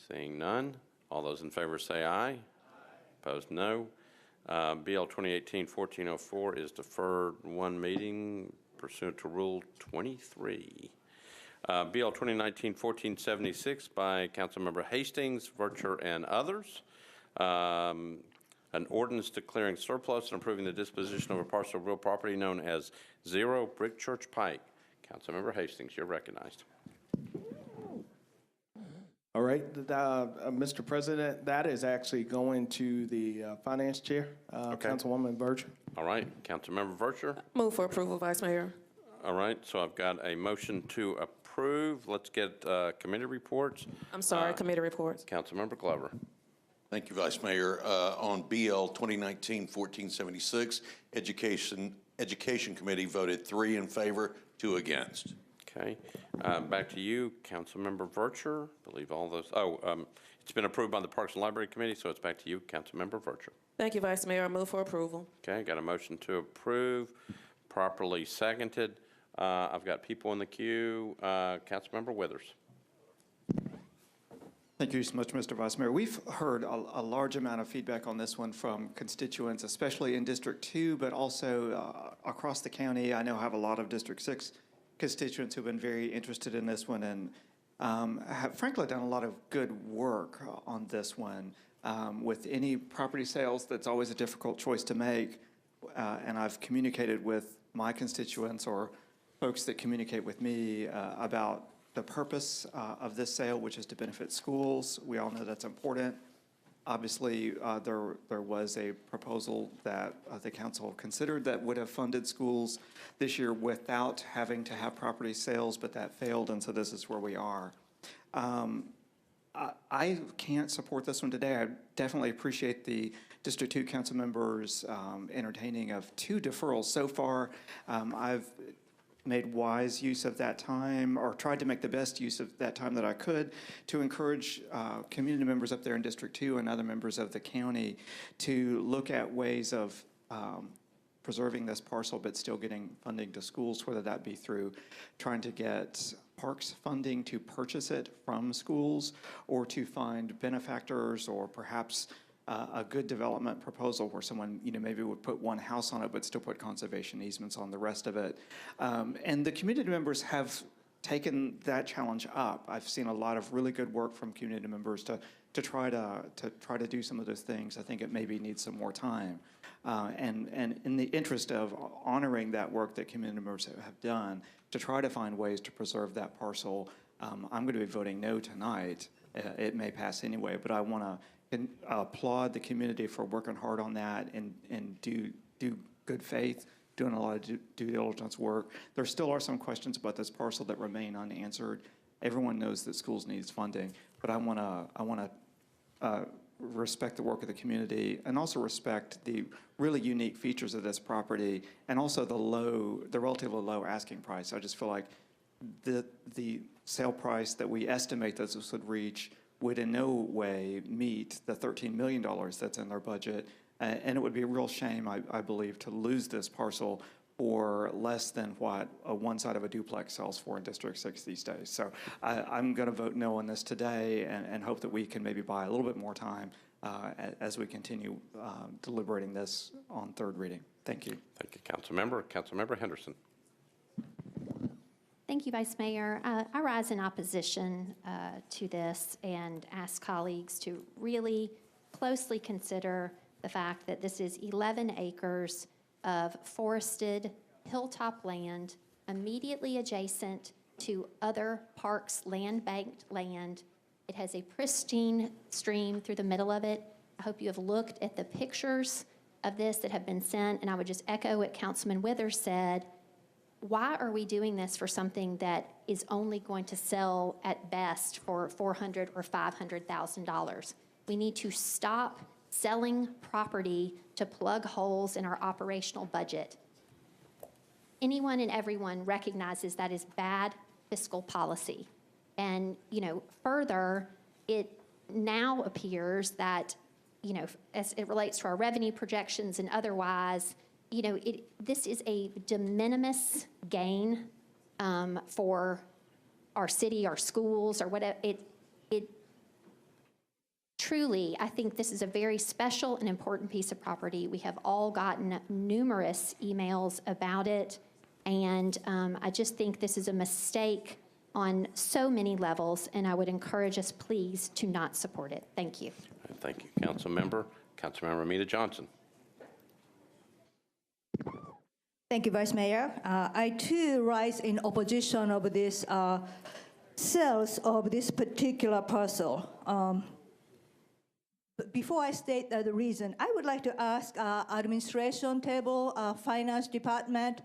Seeing none. All those in favor say aye. Opposed, no. BL 2018-1404 is deferred one meeting pursuant to Rule 23. BL 2019-1476 by Councilmember Hastings, Vercher, and others. An ordinance declaring surplus and approving the disposition of a parcel of real property known as 0 Brick Church Pike. Councilmember Hastings, you're recognized. All right, Mr. President, that is actually going to the Finance Chair, Councilwoman Vercher. All right, Councilmember Vercher. Move for approval, Vice Mayor. All right, so I've got a motion to approve. Let's get committee reports. I'm sorry, committee reports. Councilmember Glover. Thank you, Vice Mayor. On BL 2019-1476, Education Committee voted 3 in favor, 2 against. Okay, back to you, Councilmember Vercher. I believe all those, it's been approved by the Parks and Library Committee, so it's back to you, Councilmember Vercher. Thank you, Vice Mayor. I move for approval. Okay, got a motion to approve, properly seconded. I've got people in the queue. Councilmember Withers. Thank you so much, Mr. Vice Mayor. We've heard a large amount of feedback on this one from constituents, especially in District 2, but also across the county. I know I have a lot of District 6 constituents who've been very interested in this one and have frankly done a lot of good work on this one. With any property sales, that's always a difficult choice to make. And I've communicated with my constituents or folks that communicate with me about the purpose of this sale, which is to benefit schools. We all know that's important. Obviously, there was a proposal that the council considered that would have funded schools this year without having to have property sales, but that failed, and so this is where we are. I can't support this one today. I definitely appreciate the District 2 council members entertaining of 2 deferrals so far. I've made wise use of that time, or tried to make the best use of that time that I could, to encourage community members up there in District 2 and other members of the county to look at ways of preserving this parcel but still getting funding to schools, whether that be through trying to get parks funding to purchase it from schools, or to find benefactors, or perhaps a good development proposal where someone, maybe would put one house on it but still put conservation easements on the rest of it. And the community members have taken that challenge up. I've seen a lot of really good work from community members to try to do some of those things. I think it maybe needs some more time. And in the interest of honoring that work that community members have done, to try to find ways to preserve that parcel, I'm going to be voting no tonight. It may pass anyway, but I want to applaud the community for working hard on that and do good faith, doing a lot of due diligence work. There still are some questions about this parcel that remain unanswered. Everyone knows that schools needs funding, but I want to respect the work of the community and also respect the really unique features of this property, and also the relatively low asking price. I just feel like the sale price that we estimate that this would reach would in no way meet the $13 million that's in their budget. And it would be a real shame, I believe, to lose this parcel for less than what one side of a duplex sells for in District 6 these days. So I'm going to vote no on this today, and hope that we can maybe buy a little bit more time as we continue deliberating this on third reading. Thank you. Thank you, Councilmember. Councilmember Henderson. Thank you, Vice Mayor. I rise in opposition to this and ask colleagues to really closely consider the fact that this is 11 acres of forested hilltop land immediately adjacent to other parks, land-banked land. It has a pristine stream through the middle of it. I hope you have looked at the pictures of this that have been sent, and I would just echo what Councilman Withers said. Why are we doing this for something that is only going to sell at best for $400,000 or $500,000? We need to stop selling property to plug holes in our operational budget. Anyone and everyone recognizes that is bad fiscal policy. And, further, it now appears that, as it relates to our revenue projections and otherwise, this is a de minimis gain for our city, our schools, or whatever. Truly, I think this is a very special and important piece of property. We have all gotten numerous emails about it, and I just think this is a mistake on so many levels, and I would encourage us, please, to not support it. Thank you. Thank you, Councilmember. Councilmember Ramita Johnson. Thank you, Vice Mayor. I too rise in opposition of this sales of this particular parcel. But before I state the reason, I would like to ask administration table, finance department.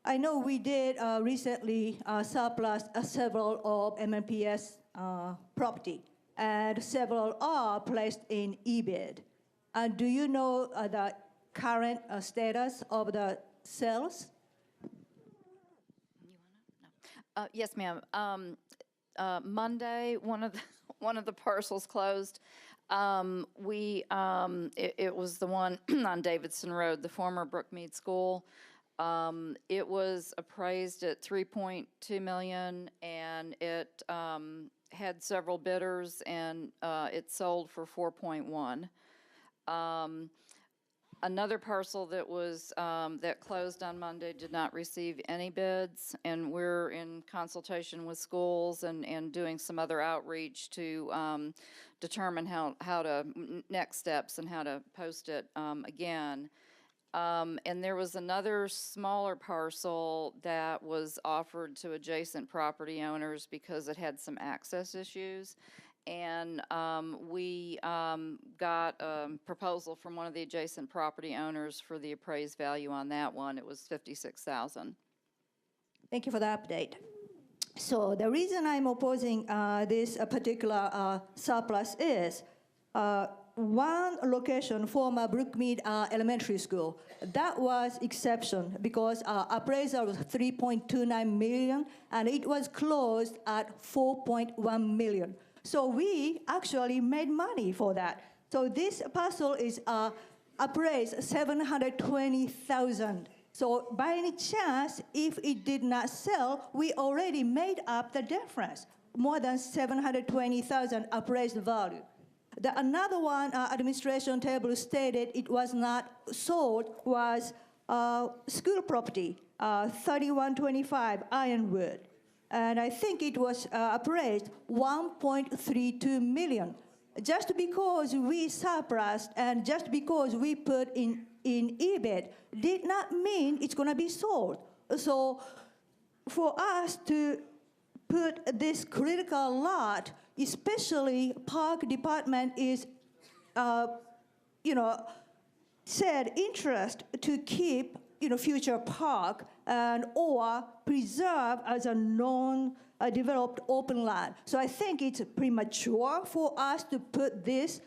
I know we did recently surplus several of MNPS property, and several are placed in eBid. And do you know the current status of the sales? Yes, ma'am. Monday, one of the parcels closed. It was the one on Davidson Road, the former Brookmead School. It was appraised at $3.2 million, and it had several bidders, and it sold for $4.1. Another parcel that was that closed on Monday did not receive any bids, and we're in consultation with schools and doing some other outreach to determine how to next steps and how to post it again. And there was another smaller parcel that was offered to adjacent property owners because it had some access issues. And we got a proposal from one of the adjacent property owners for the appraised value on that one. It was $56,000. Thank you for the update. So the reason I'm opposing this particular surplus is one location, former Brookmead Elementary School, that was exception because appraisal was $3.29 million, and it was closed at $4.1 million. So we actually made money for that. So this parcel is appraised $720,000. So by any chance, if it did not sell, we already made up the difference, more than $720,000 appraised value. The another one administration table stated it was not sold was school property, 3125 Ironwood. And I think it was appraised $1.32 million. Just because we surplused and just because we put in eBid did not mean it's going to be sold. So for us to put this critical lot, especially park department is, said interest to keep, future park and or preserve as a non-developed open land. So I think it's premature for us to put this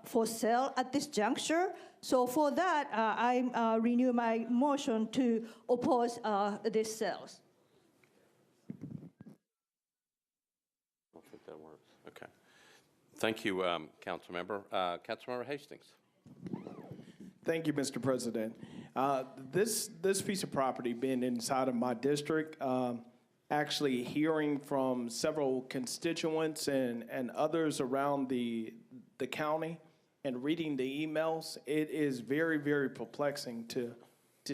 for sale at this juncture. So for that, I renew my motion to oppose this sales. I don't think that works. Okay. Thank you, Councilmember. Councilmember Hastings. Thank you, Mr. President. This piece of property being inside of my district, actually hearing from several constituents and others around the county and reading the emails, it is very, very perplexing to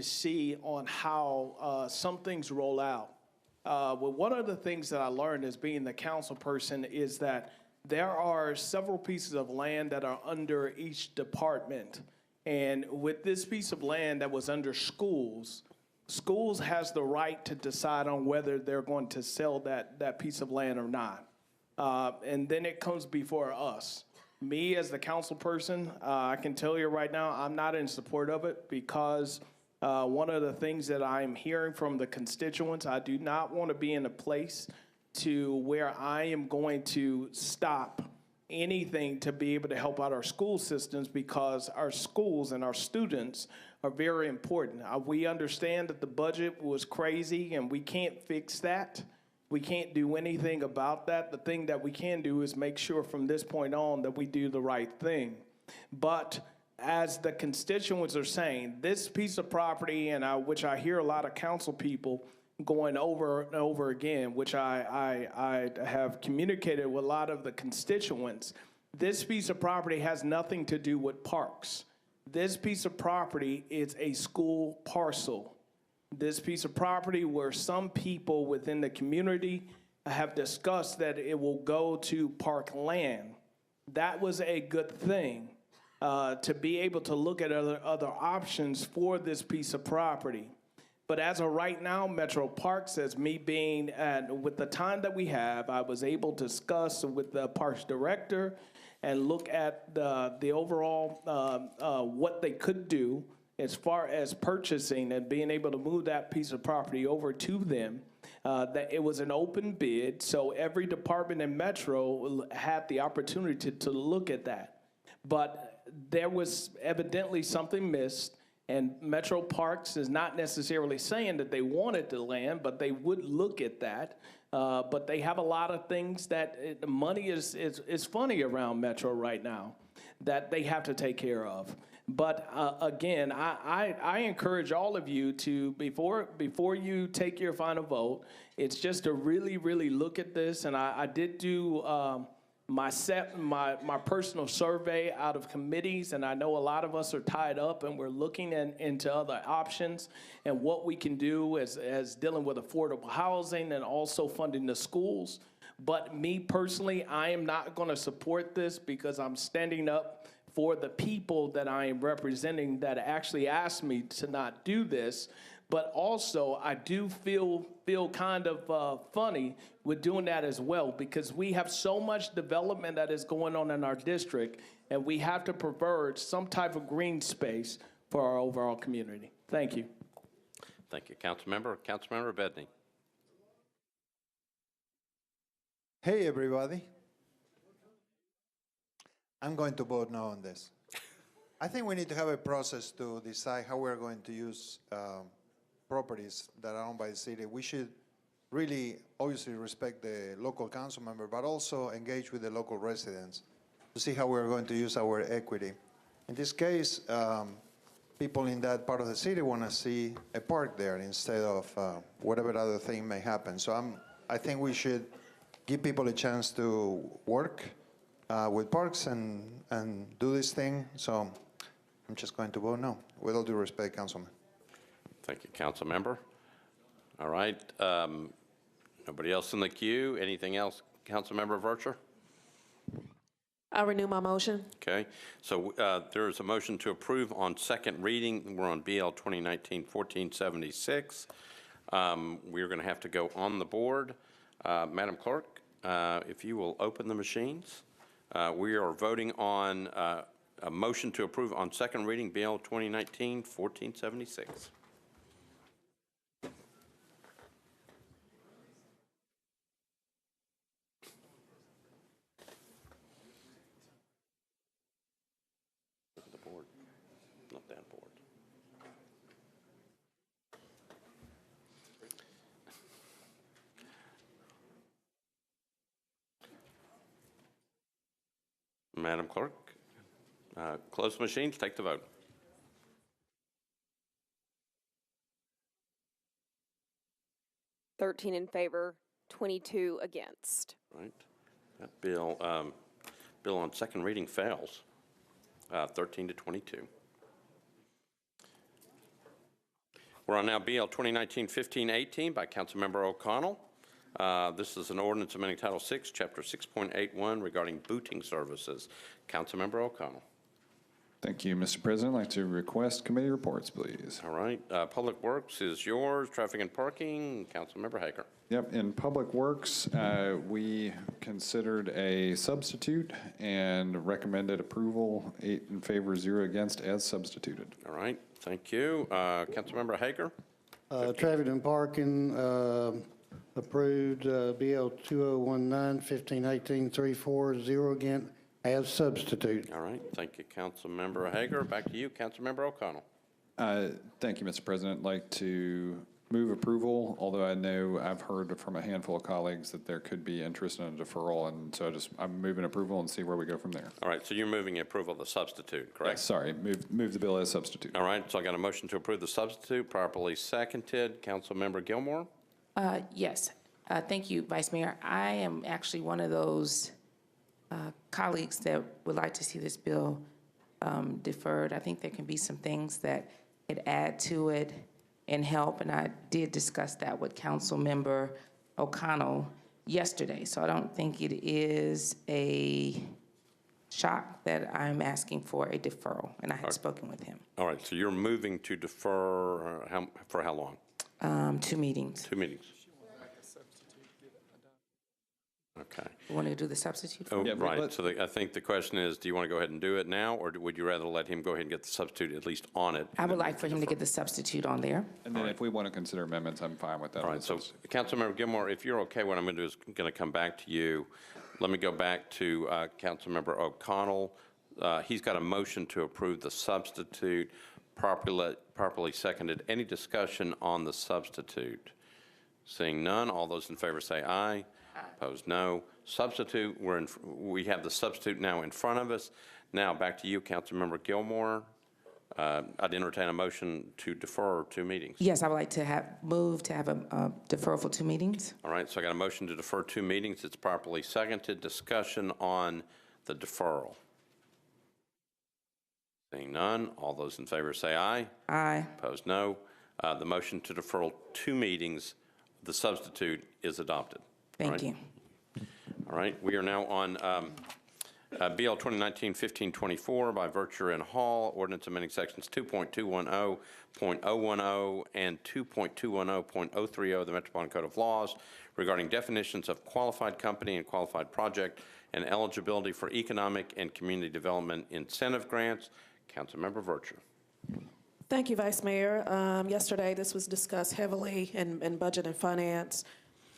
see on how some things roll out Well, one of the things that I learned as being the council person is that there are several pieces of land that are under each department. And with this piece of land that was under schools, schools has the right to decide on whether they're going to sell that piece of land or not. And then it comes before us. Me as the council person, I can tell you right now, I'm not in support of it because one of the things that I'm hearing from the constituents, I do not want to be in a place to where I am going to stop anything to be able to help out our school systems because our schools and our students are very important. We understand that the budget was crazy and we can't fix that. We can't do anything about that. The thing that we can do is make sure from this point on that we do the right thing. But as the constituents are saying, this piece of property, and which I hear a lot of council people going over and over again, which I have communicated with a lot of the constituents, this piece of property has nothing to do with parks. This piece of property is a school parcel. This piece of property where some people within the community have discussed that it will go to park land. That was a good thing to be able to look at other options for this piece of property. But as of right now, Metro Parks, as me being, with the time that we have, I was able to discuss with the parks director and look at the overall, what they could do as far as purchasing and being able to move that piece of property over to them. That it was an open bid, so every department in Metro had the opportunity to look at that. But there was evidently something missed, and Metro Parks is not necessarily saying that they wanted the land, but they would look at that. But they have a lot of things that money is funny around Metro right now that they have to take care of. But again, I encourage all of you to, before you take your final vote, it's just to really, really look at this. And I did do my personal survey out of committees, and I know a lot of us are tied up and we're looking into other options and what we can do as dealing with affordable housing and also funding the schools. But me personally, I am not going to support this because I'm standing up for the people that I am representing that actually asked me to not do this. But also, I do feel kind of funny with doing that as well because we have so much development that is going on in our district, and we have to provide some type of green space for our overall community. Thank you. Thank you, Councilmember. Councilmember Bedney. Hey, everybody. I'm going to vote no on this. I think we need to have a process to decide how we're going to use properties that are owned by the city. We should really obviously respect the local council member, but also engage with the local residents to see how we're going to use our equity. In this case, people in that part of the city want to see a park there instead of whatever other thing may happen. So I think we should give people a chance to work with parks and do this thing. So I'm just going to vote no. With all due respect, Councilman. Thank you, Councilmember. All right. Nobody else in the queue? Anything else, Councilmember Vercher? I renew my motion. Okay. So there is a motion to approve on second reading. We're on BL 2019-1476. We're going to have to go on the board. Madam Clerk, if you will open the machines. We are voting on a motion to approve on second reading BL 2019-1476. The board, not that board. Madam Clerk, close the machines, take the vote. $13 in favor, 22 against. Right. That bill on second reading fails, 13 to 22. We're on now BL 2019-15-18 by Councilmember O'Connell. This is an ordinance amending Title VI, Chapter 6.81 regarding booting services. Councilmember O'Connell. Thank you, Mr. President. I'd like to request committee reports, please. All right. Public Works is yours. Traffic and Parking, Councilmember Hager. Yep, in Public Works, we considered a substitute and recommended approval, 8 in favor, 0 against, as substituted. All right, thank you. Councilmember Hager? Traffic and Parking, approved, BL 2019-15-18, 3-4, 0 against, as substitute. All right, thank you, Councilmember Hager. Back to you, Councilmember O'Connell. Thank you, Mr. President. I'd like to move approval, although I know I've heard from a handful of colleagues that there could be interest in a deferral, and so I'm moving approval and see where we go from there. All right, so you're moving approval of the substitute, correct? Yes, sorry, move the bill as substitute. All right, so I got a motion to approve the substitute, properly seconded. Councilmember Gilmore? Yes. Thank you, Vice Mayor. I am actually one of those colleagues that would like to see this bill deferred. I think there can be some things that could add to it and help, and I did discuss that with Councilmember O'Connell yesterday, so I don't think it is a shock that I'm asking for a deferral, and I had spoken with him. All right, so you're moving to defer for how long? 2 meetings. 2 meetings. Okay. You want to do the substitute? Oh, right. So I think the question is, do you want to go ahead and do it now, or would you rather let him go ahead and get the substitute at least on it? I would like for him to get the substitute on there. And then if we want to consider amendments, I'm fine with that. All right. So, Councilmember Gilmore, if you're okay, what I'm going to do is going to come back to you. Let me go back to Councilmember O'Connell. He's got a motion to approve the substitute, properly seconded. Any discussion on the substitute? Seeing none, all those in favor say aye. Opposed, no. Substitute, we have the substitute now in front of us. Now, back to you, Councilmember Gilmore. I'd entertain a motion to defer 2 meetings. Yes, I would like to move to have a deferral for 2 meetings. All right, so I got a motion to defer 2 meetings. It's properly seconded. Discussion on the deferral. Seeing none, all those in favor say aye. Aye. Opposed, no. The motion to defer 2 meetings, the substitute, is adopted. Thank you. All right, we are now on BL 2019-15-24 by Vircher and Hall, ordinance amending sections 2.210.010 and 2.210.030 of the Metropolitan Code of Laws regarding definitions of qualified company and qualified project and eligibility for economic and community development incentive grants. Councilmember Vircher. Thank you, Vice Mayor. Yesterday, this was discussed heavily in Budget and Finance.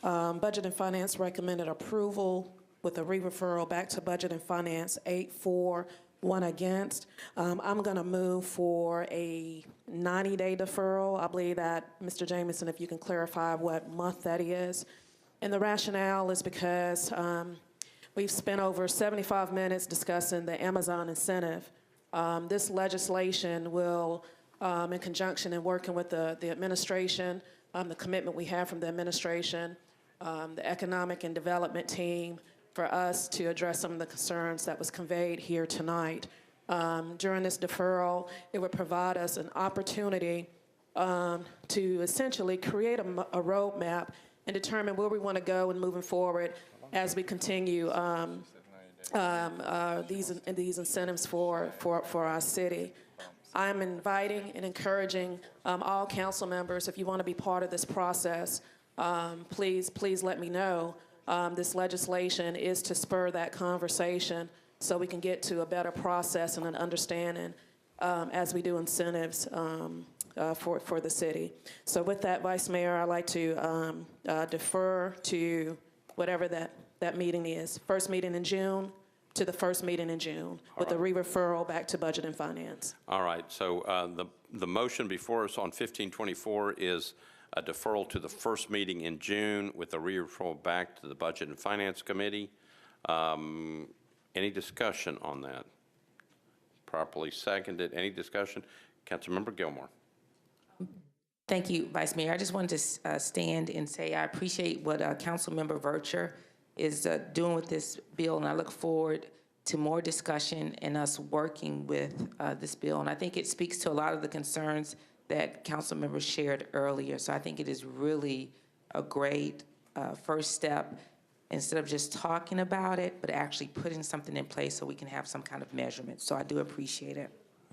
Budget and Finance recommended approval with a re-referral back to Budget and Finance, 8-4, 1 against. I'm going to move for a 90-day deferral. I believe that, Mr. Jamison, if you can clarify what month that is. And the rationale is because we've spent over 75 minutes discussing the Amazon incentive. This legislation will, in conjunction and working with the administration, the commitment we have from the administration, the economic and development team, for us to address some of the concerns that was conveyed here tonight. During this deferral, it would provide us an opportunity to essentially create a roadmap and determine where we want to go and moving forward as we continue these incentives for our city. I'm inviting and encouraging all council members, if you want to be part of this process, please let me know. This legislation is to spur that conversation so we can get to a better process and an understanding as we do incentives for the city. So with that, Vice Mayor, I'd like to defer to whatever that meeting is. First meeting in June to the first meeting in June with a re-referral back to Budget and Finance. All right, so the motion before us on 1524 is a deferral to the first meeting in June with a re-referral back to the Budget and Finance Committee. Any discussion on that? Properly seconded. Any discussion? Councilmember Gilmore. Thank you, Vice Mayor. I just wanted to stand and say I appreciate what Councilmember Vircher is doing with this bill, and I look forward to more discussion and us working with this bill. And I think it speaks to a lot of the concerns that council members shared earlier. So I think it is really a great first step, instead of just talking about it, but actually putting something in place so we can have some kind of measurement. So I do appreciate it.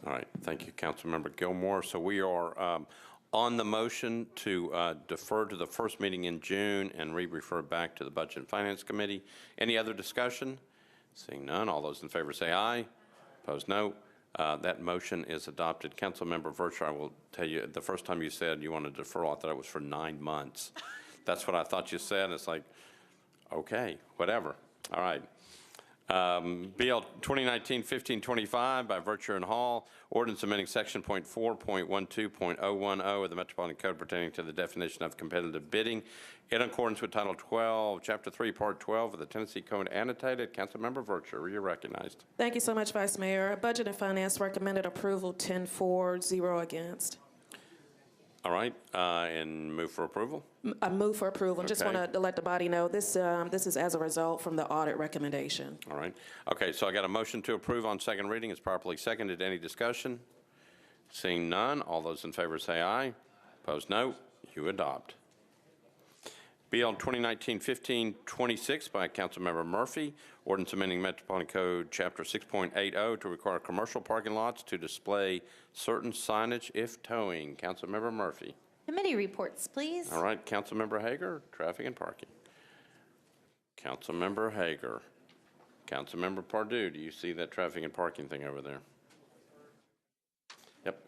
All right, thank you, Councilmember Gilmore. So we are on the motion to defer to the first meeting in June and refer back to the Budget and Finance Committee. Any other discussion? Seeing none, all those in favor say aye. Opposed, no. That motion is adopted. Councilmember Vircher, I will tell you, the first time you said you wanted to defer, I thought it was for 9 months. That's what I thought you said. It's like, okay, whatever. All right. BL 2019-1525 by Vircher and Hall, ordinance amending section .4.12.010 of the Metropolitan Code pertaining to the definition of competitive bidding in accordance with Title 12, Chapter 3, Part 12 of the Tennessee Code annotated. Councilmember Vircher, you're recognized. Thank you so much, Vice Mayor. Budget and Finance recommended approval, 10-4, 0 against. All right, and move for approval? I move for approval. Just Okay. want to let the body know this is as a result from the audit recommendation. All right. Okay, so I got a motion to approve on second reading. It's properly seconded. Any discussion? Seeing none, all those in favor say aye. Opposed, no. You adopt. BL 2019-1526 by Councilmember Murphy, ordinance amending Metropolitan Code Chapter 6.80 to require commercial parking lots to display certain signage if towing. Councilmember Murphy. Committee reports, please. All right, Councilmember Hager, traffic and parking. Councilmember Hager. Councilmember Pardue, do you see that traffic and parking thing over there? Yep.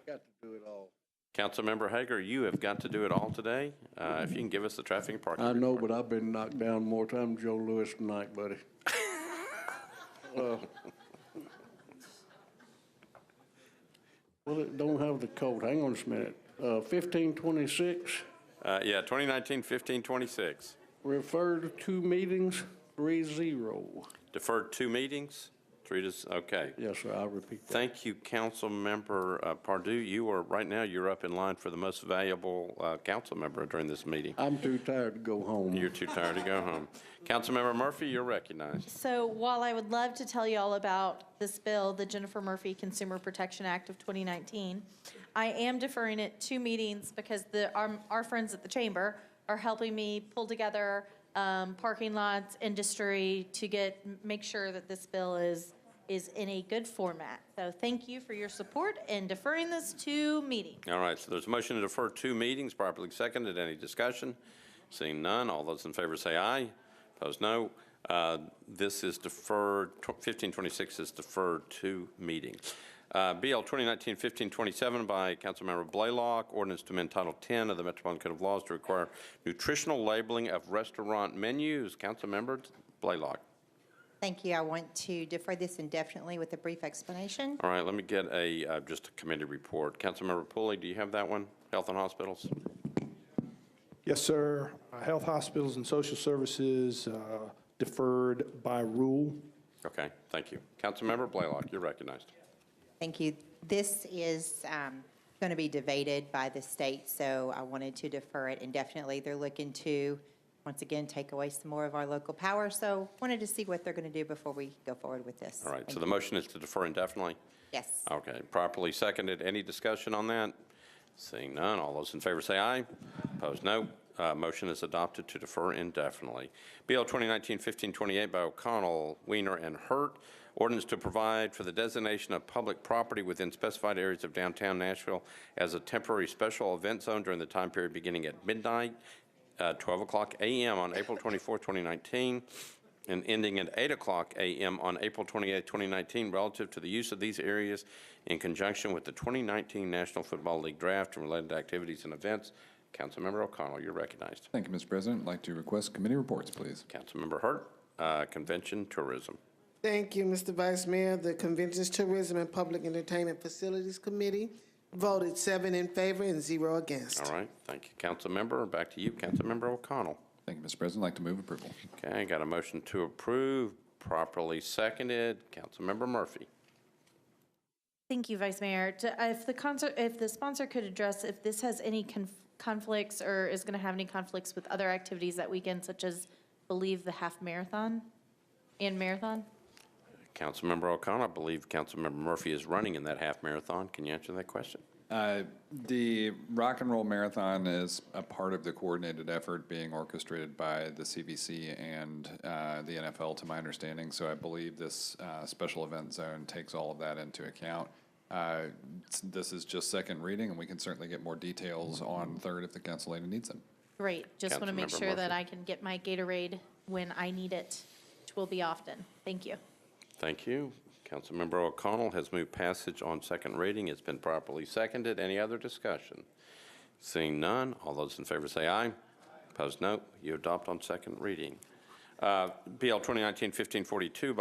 Got to do it all. Councilmember Hager, you have got to do it all today. If you can give us the traffic and parking I know, report. but I've been knocked down more times than Joe Lewis tonight, buddy. Well, it don't have the code. Hang on just a minute. 1526, Yeah, 2019-1526. referred to 2 meetings, 3-0. Deferred 2 meetings, 3 to, okay. Yes, sir, I'll repeat that. Thank you, Councilmember Pardue. You are, right now, you're up in line for the most valuable council member during this meeting. I'm too tired to go home. You're too tired to go home. Councilmember Murphy, you're recognized. So while I would love to tell you all about this bill, the Jennifer Murphy Consumer Protection Act of 2019, I am deferring it 2 meetings because our friends at the chamber are helping me pull together parking lots, industry to make sure that this bill is in a good format. So thank you for your support in deferring this 2 meetings. All right, so there's a motion to defer 2 meetings, properly seconded. Any discussion? Seeing none, all those in favor say aye. Opposed, no. This is deferred, 1526 is deferred 2 meetings. BL 2019-1527 by Councilmember Blaylock, ordinance to amend Title 10 of the Metropolitan Code of Laws to require nutritional labeling of restaurant menus. Councilmember Blaylock. Thank you. I want to defer this indefinitely with a brief explanation. All right, let me get just a committee report. Councilmember Pulley, do you have that one? Health and hospitals? Yes, sir. Health, hospitals, and social services deferred by rule. Okay, thank you. Councilmember Blaylock, you're recognized. Thank you. This is going to be debated by the state, so I wanted to defer it indefinitely. They're looking to, once again, take away some more of our local power, so wanted to see what they're going to do before we go forward with this. All right, Thank so you. the motion is to defer indefinitely? Yes. Okay, properly seconded. Any discussion on that? Seeing none, all those in favor say aye. Opposed, no. Motion is adopted to defer indefinitely. BL 2019-1528 by O'Connell, Weiner, and Hurt. Ordinance to provide for the designation of public property within specified areas of downtown Nashville as a temporary special event zone during the time period beginning at midnight, 12 o'clock a.m. on April 24, 2019, and ending at 8 o'clock a.m. on April 28, 2019, relative to the use of these areas in conjunction with the 2019 National Football League Draft and related activities and events. Councilmember O'Connell, you're recognized. Thank you, Mr. President. I'd like to request committee reports, please. Councilmember Hurt, Convention Tourism. Thank you, Mr. Vice Mayor. The Conventions, Tourism, and Public Entertainment Facilities Committee voted 7 in favor and 0 against. All right, thank you, Councilmember. Back to you, Councilmember O'Connell. Thank you, Mr. President. I'd like to move approval. Okay, I got a motion to approve, properly seconded. Councilmember Murphy. Thank you, Vice Mayor. If the sponsor could address if this has any conflicts or is going to have any conflicts with other activities that weekend, such as, believe, the half marathon and marathon? Councilmember O'Connell, I believe Councilmember Murphy is running in that half marathon. Can you answer that question? The Rock and Roll Marathon is a part of the coordinated effort being orchestrated by the CVC and the NFL, to my understanding. So I believe this special event zone takes all of that into account. This is just second reading, and we can certainly get more details on third if the council lady needs them. Great. Just want to make Councilmember sure that Murphy. I can get my Gatorade when I need it, which will be often. Thank you. Thank you. Councilmember O'Connell has moved passage on second reading. It's been properly seconded. Any other discussion? Seeing none, all those in favor say aye. Opposed, no. You adopt on second reading. BL 2019-1542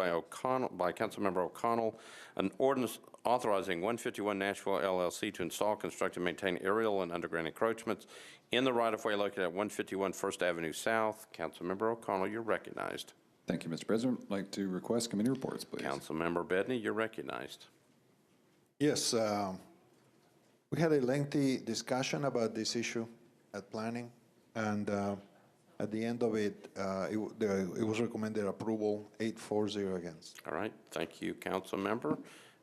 by Councilmember O'Connell, an ordinance authorizing 151 Nashville LLC to install, construct, and maintain aerial and underground encroachments in the right-of-way located at 151 First Avenue South. Councilmember O'Connell, you're recognized. Thank you, Mr. President. I'd like to request committee reports, please. Councilmember Bedney, you're recognized. Yes, we had a lengthy discussion about this issue at planning, and at the end of it, it was recommended approval, 8-4-0 against. All right. Thank you, Councilmember.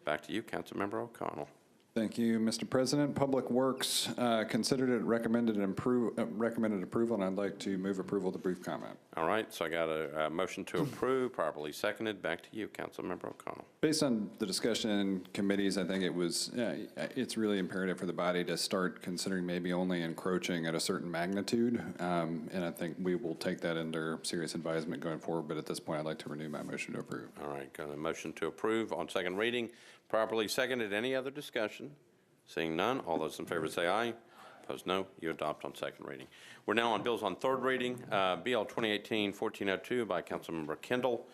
Back to you, Councilmember O'Connell. Thank you, Mr. President. Public Works considered it recommended approval, and I'd like to move approval of the brief comment. All right, so I got a motion to approve, properly seconded. Back to you, Councilmember O'Connell. Based on the discussion in committees, I think it's really imperative for the body to start considering maybe only encroaching at a certain magnitude, and I think we will take that under serious advisement going forward, but at this point, I'd like to renew my motion to approve. All right, got a motion to approve on second reading, properly seconded. Any other discussion? Seeing none, all those in favor say aye. Opposed, no. You adopt on second reading. We're now on bills on third reading. BL 2018-1402 by Councilmember Kendall.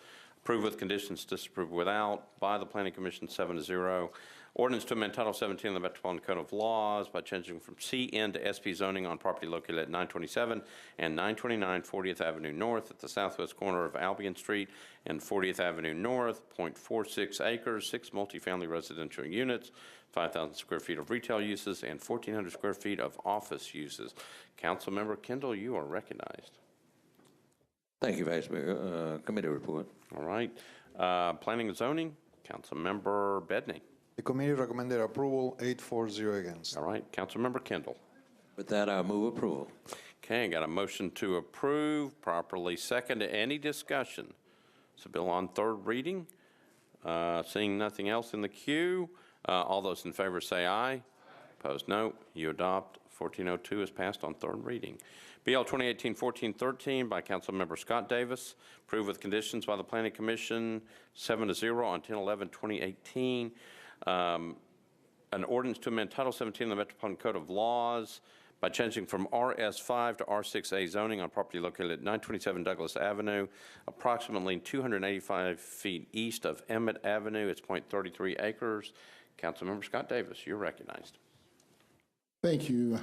Approved with conditions, disapproved without by the Planning Commission 7-0. Ordinance to amend Title 17 of the Metropolitan Code of Laws by changing from CN to SP zoning on property located at 927 and 929 40th Avenue North at the southwest corner of Albion Street and 40th Avenue North, 0.46 acres, 6 multifamily residential units, 5,000 square feet of retail uses, and 1,400 square feet of office uses. Councilmember Kendall, you are recognized. Thank you, Vice Mayor. Committee report. All right. Planning and Zoning, Councilmember Bedney. The committee recommended approval, 8-4-0 against. All right. Councilmember Kendall. With that, I'll move approval. Okay, got a motion to approve, properly seconded. Any discussion? It's a bill on third reading. Seeing nothing else in the queue, all those in favor say aye. Opposed, no. You adopt. 1402 is passed on third reading. BL 2018-1413 by Councilmember Scott Davis. Approved with conditions by the Planning Commission 7-0 on 10/11/2018. An ordinance to amend Title 17 of the Metropolitan Code of Laws by changing from RS5 to R6A zoning on property located at 927 Douglas Avenue, approximately 285 feet east of Emmett Avenue. It's 0.33 acres. Councilmember Scott Davis, you're recognized. Thank you.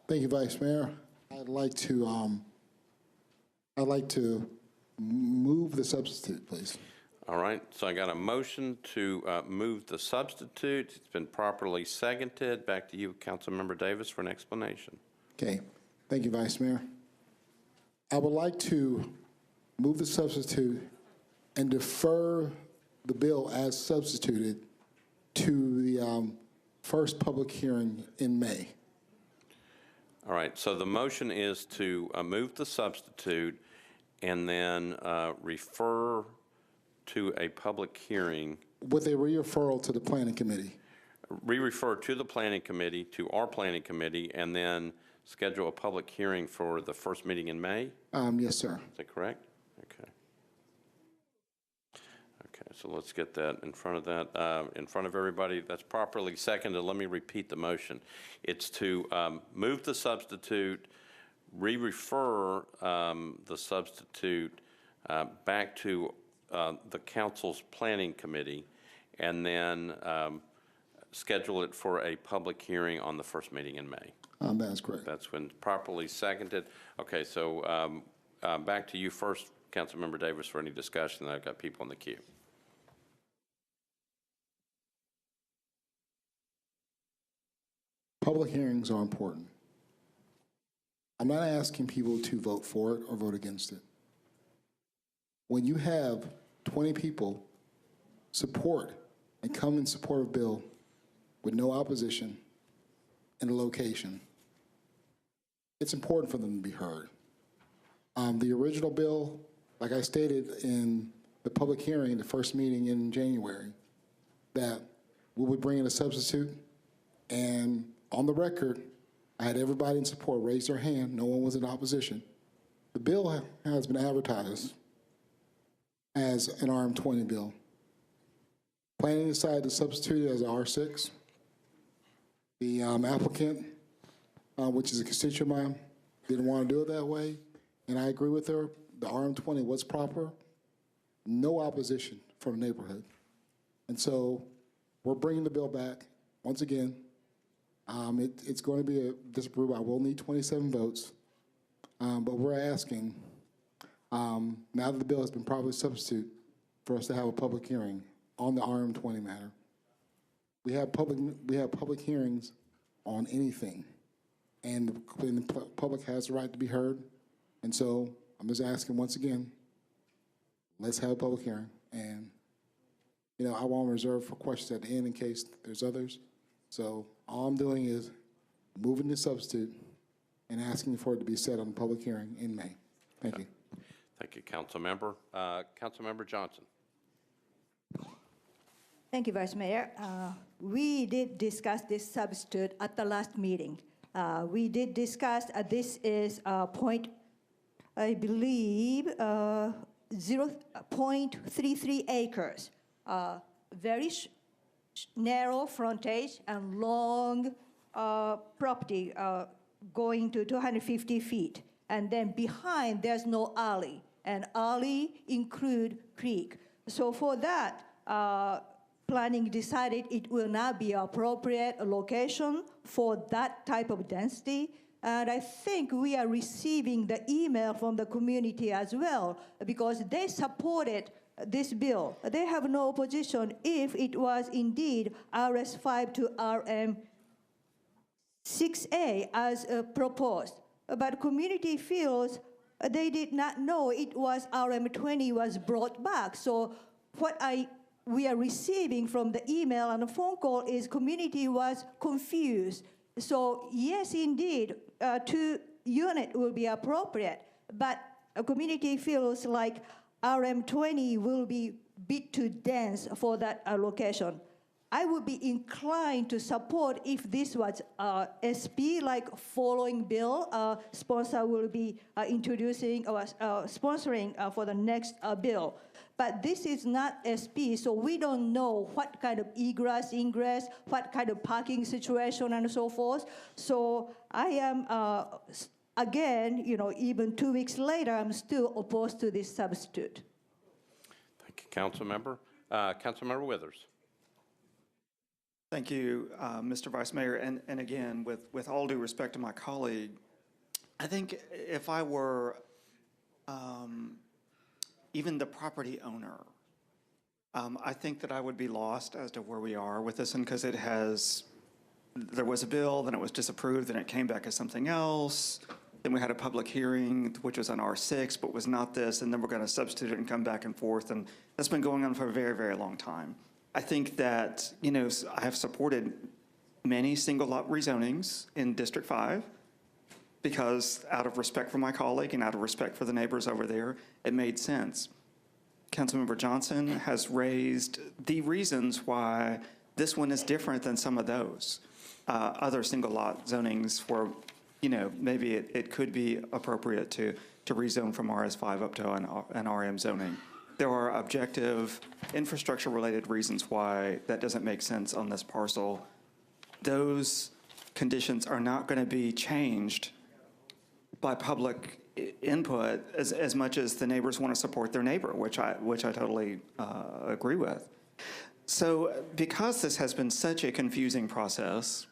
Thank you, Vice Mayor. I'd like to move the substitute, please. All right, so I got a motion to move the substitute. It's been properly seconded. Back to you, Councilmember Davis, for an explanation. Okay. Thank you, Vice Mayor. I would like to move the substitute and defer the bill as substituted to the first public hearing in May. All right, so the motion is to move the substitute and then refer to a public hearing. With a referral to the Planning Committee. Re-refer to the Planning Committee, to our Planning Committee, and then schedule a public hearing for the first meeting in May? Yes, sir. Is that correct? Okay. Okay, so let's get that in front of that, in front of everybody. That's properly seconded. Let me repeat the motion. It's to move the substitute, re-refer the substitute back to the council's planning committee, and then schedule it for a public hearing on the first meeting in May. That's correct. That's when properly seconded. Okay, so back to you first, Councilmember Davis, for any discussion. I've got people in the queue. Public hearings are important. I'm not asking people to vote for it or vote against it. When you have 20 people support and come in support of a bill with no opposition, and the location. It's important for them to be heard. The original bill, like I stated in the public hearing, the first meeting in January, that we would bring in a substitute, and on the record, I had everybody in support raise their hand. No one was in opposition. The bill has been advertised as an RM20 bill. Planning decided to substitute it as an R6. The applicant, which is a constituent of mine, didn't want to do it that way, and I agree with her. The RM20 was proper. No opposition from the neighborhood. And so we're bringing the bill back once again. It's going to be disapproved. I will need 27 votes. But we're asking, now that the bill has been properly substituted, for us to have a public hearing on the RM20 matter. We have public hearings on anything, and the public has the right to be heard. And so I'm just asking once again, let's have a public hearing. And, you know, I want to reserve for questions at the end in case there's others. So all I'm doing is moving the substitute and asking for it to be set on the public hearing in May. Thank you. Thank you, Councilmember. Councilmember Johnson. Thank you, Vice Mayor. We did discuss this substitute at the last meeting. We did discuss this is point, I believe, 0.33 acres. Very narrow frontage and long property going to 250 feet. And then behind, there's no alley. And alley include creek. So for that, planning decided it will not be appropriate location for that type of density. And I think we are receiving the email from the community as well, because they supported this bill. They have no opposition if it was indeed RS5 to RM6A as proposed. But community feels they did not know it was RM20 was brought back. So what we are receiving from the email and the phone call is community was confused. So yes, indeed, 2 unit will be appropriate, but a community feels like RM20 will be bit too dense for that location. I would be inclined to support if this was SP, like following bill, sponsor will be introducing or sponsoring for the next bill. But this is not SP, so we don't know what kind of egress, ingress, what kind of parking situation and so forth. So I am, again, you know, even 2 weeks later, I'm still opposed to this substitute. Thank you, Councilmember. Councilmember Withers. Thank you, Mr. Vice Mayor. And again, with all due respect to my colleague, I think if I were even the property owner, I think that I would be lost as to where we are with this one, because there was a bill, then it was disapproved, then it came back as something else. Then we had a public hearing, which was on R6, but was not this, and then we're going to substitute it and come back and forth, and that's been going on for a very, very long time. I think that, you know, I have supported many single lot rezonings in District 5 because out of respect for my colleague and out of respect for the neighbors over there, it made sense. Councilmember Johnson has raised the reasons why this one is different than some of those other single lot zonings where, you know, maybe it could be appropriate to rezone from RS5 up to an RM zoning. There are objective infrastructure-related reasons why that doesn't make sense on this parcel. Those conditions are not going to be changed by public input as much as the neighbors want to support their neighbor, which I totally agree with. So because this has been such a confusing process,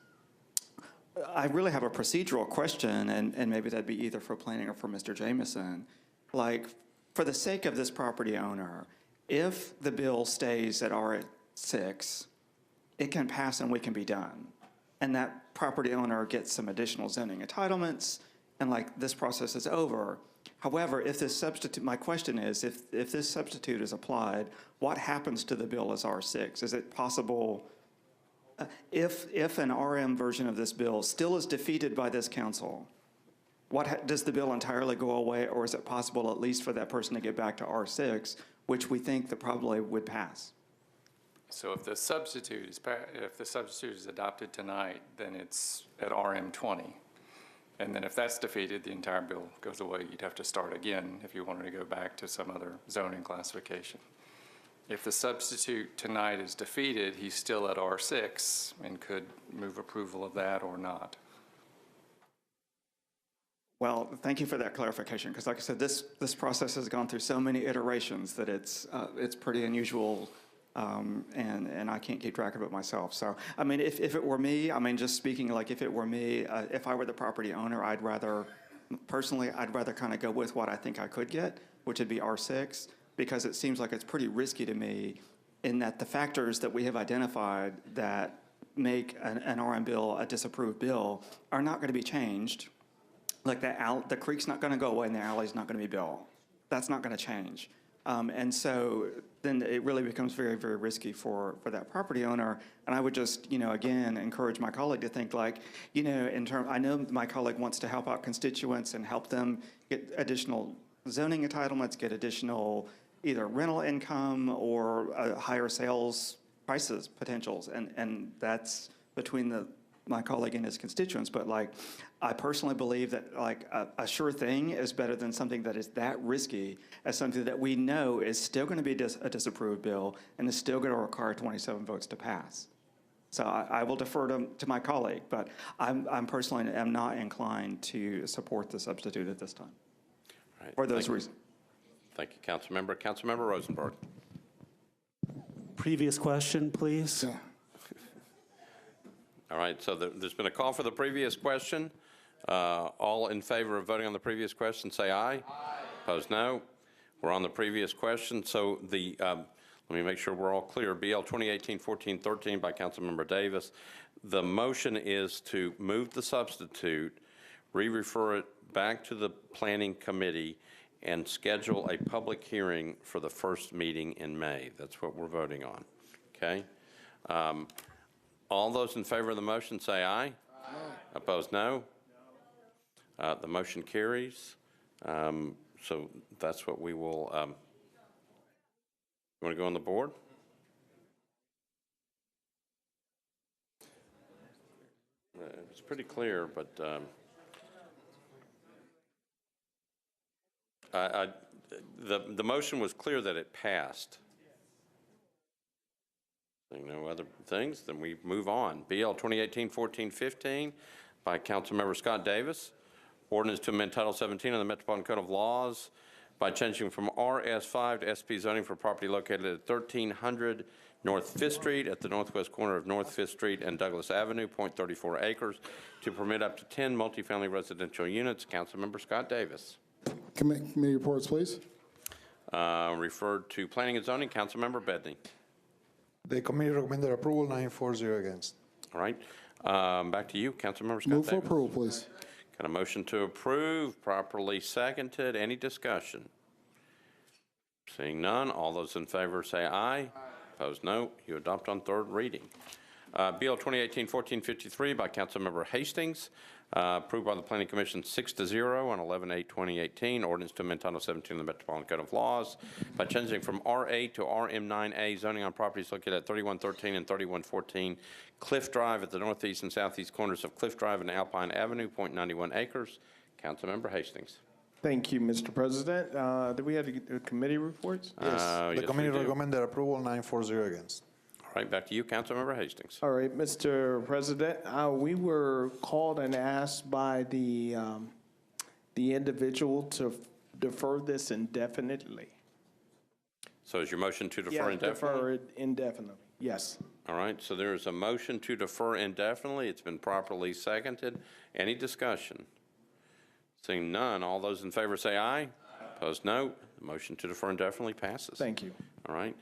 I really have a procedural question, and maybe that'd be either for planning or for Mr. Jameson. Like, for the sake of this property owner, if the bill stays at R6, it can pass and we can be done. And that property owner gets some additional zoning entitlements, and like this process is over. However, if this substitute, my question is, if this substitute is applied, what happens to the bill as R6? Is it possible If an RM version of this bill still is defeated by this council, does the bill entirely go away, or is it possible at least for that person to get back to R6, which we think that probably would pass? So if the substitute is adopted tonight, then it's at RM 20. And then if that's defeated, the entire bill goes away. You'd have to start again if you wanted to go back to some other zoning classification. If the substitute tonight is defeated, he's still at R6 and could move approval of that or not. Well, thank you for that clarification, because like I said, this process has gone through so many iterations that it's pretty unusual, and I can't keep track of it myself. So, I mean, if it were me, I mean, just speaking like if it were me, if I were the property owner, I'd rather kind of go with what I think I could get, which would be R6, because it seems like it's pretty risky to me in that the factors that we have identified that make an RM bill a disapproved bill are not going to be changed. Like the creek's not going to go away and the alley's not going to be built. That's not going to change. And so then it really becomes very, very risky for that property owner. And I would just, again, encourage my colleague to think like, I know my colleague wants to help out constituents and help them get additional zoning entitlements, get additional either rental income or higher sales prices potentials. And that's between my colleague and his constituents. But like, I personally believe that like a sure thing is better than something that is that risky as something that we know is still going to be a disapproved bill and is still going to require 27 votes to pass. So I will defer to my colleague, but I'm personally am not inclined to support the substitute at this time. Right. For those reasons. Thank you, Councilmember. Councilmember Rosenberg. Previous question, please. Yeah. All right, so there's been a call for the previous question. All in favor of voting on the previous question, say aye. Aye. Opposed, no. We're on the previous question. So let me make sure we're all clear. BL 2018-1413 by Councilmember Davis. The motion is to move the substitute, re-refer it back to the Planning Committee, and schedule a public hearing for the first meeting in May. That's what we're voting on, okay? All those in favor of the motion say aye. Aye. Opposed, no. The motion carries. So that's what we will, you want to go on the board? It's pretty clear, but the motion was clear that it passed. No other things, then we move on. BL 2018-1415 by Councilmember Scott Davis. Ordinance to amend Title 17 of the Metropolitan Code of Laws by changing from RS5 to SP zoning for property located at 1300 North 5th Street at the northwest corner of North 5th Street and Douglas Avenue, 0.34 acres, to permit up to 10 multifamily residential units. Councilmember Scott Davis. Committee reports, please. Referred to Planning and Zoning, Councilmember Bedney. The committee recommended approval, 9-4-0 against. All right. Back to you, Councilmember Scott Move for Davis. approval, please. Got a motion to approve, properly seconded. Any discussion? Seeing none, all those in favor say aye. Aye. Opposed, no. You adopt on third reading. Bill 2018-1453 by Councilmember Hastings, approved by the Planning Commission 6-0 on 11/8/2018. Ordinance to amend Title 17 of the Metropolitan Code of Laws by changing from R8 to RM9A zoning on properties located at 3113 and 3114 Cliff Drive at the northeast and southeast corners of Cliff Drive and Alpine Avenue, 0.91 acres. Councilmember Hastings. Thank you, Mr. President. Do we have the committee reports? Yes. The committee recommended approval, 9-4-0 against. All right, back to you, Councilmember Hastings. All right, Mr. President, we were called and asked by the individual to defer this indefinitely. So is your motion to defer indefinitely? Defer it indefinitely, yes. All right, so there is a motion to defer indefinitely. It's been properly seconded. Any discussion? Seeing none, all those in favor say aye. Aye. Opposed, no. The motion to defer indefinitely passes. Thank you. All right.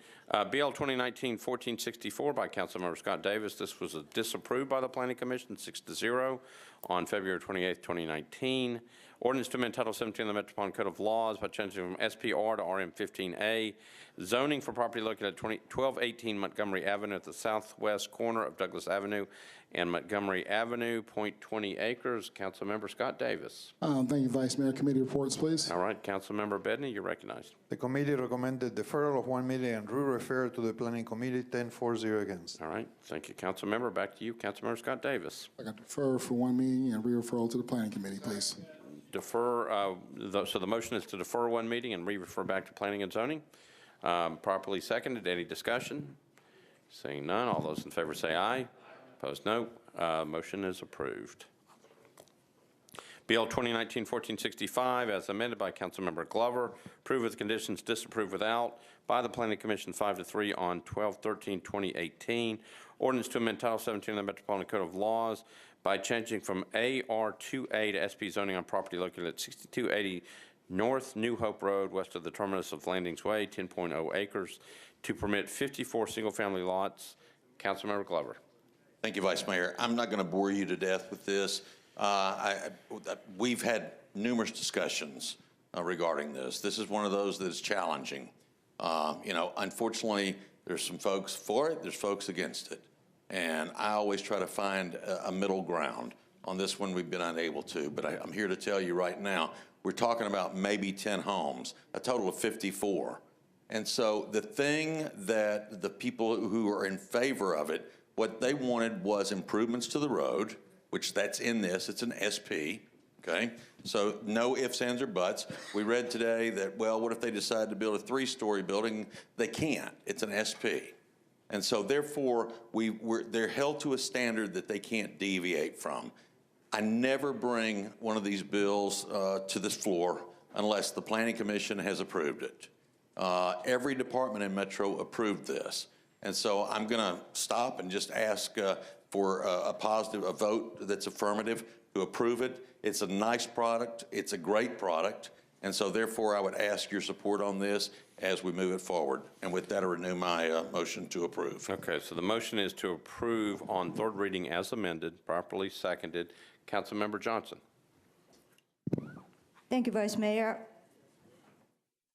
BL 2019-1464 by Councilmember Scott Davis. This was disapproved by the Planning Commission 6-0 on February 28, 2019. Ordinance to amend Title 17 of the Metropolitan Code of Laws by changing from SPR to RM15A, zoning for property located at 1218 Montgomery Avenue at the southwest corner of Douglas Avenue and Montgomery Avenue, 0.20 acres. Councilmember Scott Davis. Thank you, Vice Mayor. Committee reports, please. All right, Councilmember Bedney, you're recognized. The committee recommended deferral of 1 million and re-refer to the planning committee, 10-4-0 against. All right, thank you, Councilmember. Back to you, Councilmember Scott Davis. I got defer for 1 meeting and re-referral to the planning committee, please. Defer, so the motion is to defer 1 meeting and re-refer back to planning and zoning. Properly seconded. Any discussion? Seeing none, all those in favor say aye. Opposed, no. Motion is approved. Bill 2019-1465, as amended by Councilmember Glover, approved with conditions, disapproved without, by the Planning Commission 5-3 on 12/13/2018. Ordinance to amend Title 17 of the Metropolitan Code of Laws by changing from AR2A to SP zoning on property located at 6280 North New Hope Road, west of the terminus of Landings Way, 10.0 acres, to permit 54 single-family lots. Councilmember Glover. Thank you, Vice Mayor. I'm not going to bore you to death with this. We've had numerous discussions regarding this. This is one of those that is challenging. Unfortunately, there's some folks for it, there's folks against it. And I always try to find a middle ground. On this one, we've been unable to, but I'm here to tell you right now, we're talking about maybe 10 homes, a total of 54. And so the thing that the people who are in favor of it, what they wanted was improvements to the road, which that's in this, it's an SP, okay? So no ifs, ands, or buts. We read today that, well, what if they decide to build a 3-story building? They can't, it's an SP. And so therefore, they're held to a standard that they can't deviate from. I never bring one of these bills to this floor unless the Planning Commission has approved it. Every department in Metro approved this. And so I'm going to stop and just ask for a vote that's affirmative to approve it. It's a nice product. It's a great product. And so therefore, I would ask your support on this as we move it forward. And with that, I renew my motion to approve. Okay, so the motion is to approve on third reading as amended, properly seconded. Councilmember Johnson. Thank you, Vice Mayor.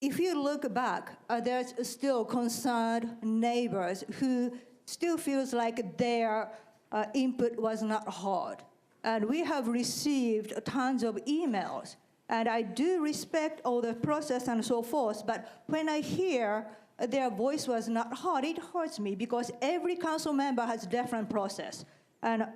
If you look back, there's still concerned neighbors who still feels like their input was not heard. And we have received tons of emails. And I do respect all the process and so forth, but when I hear their voice was not heard, it hurts me because every council member has a different process. And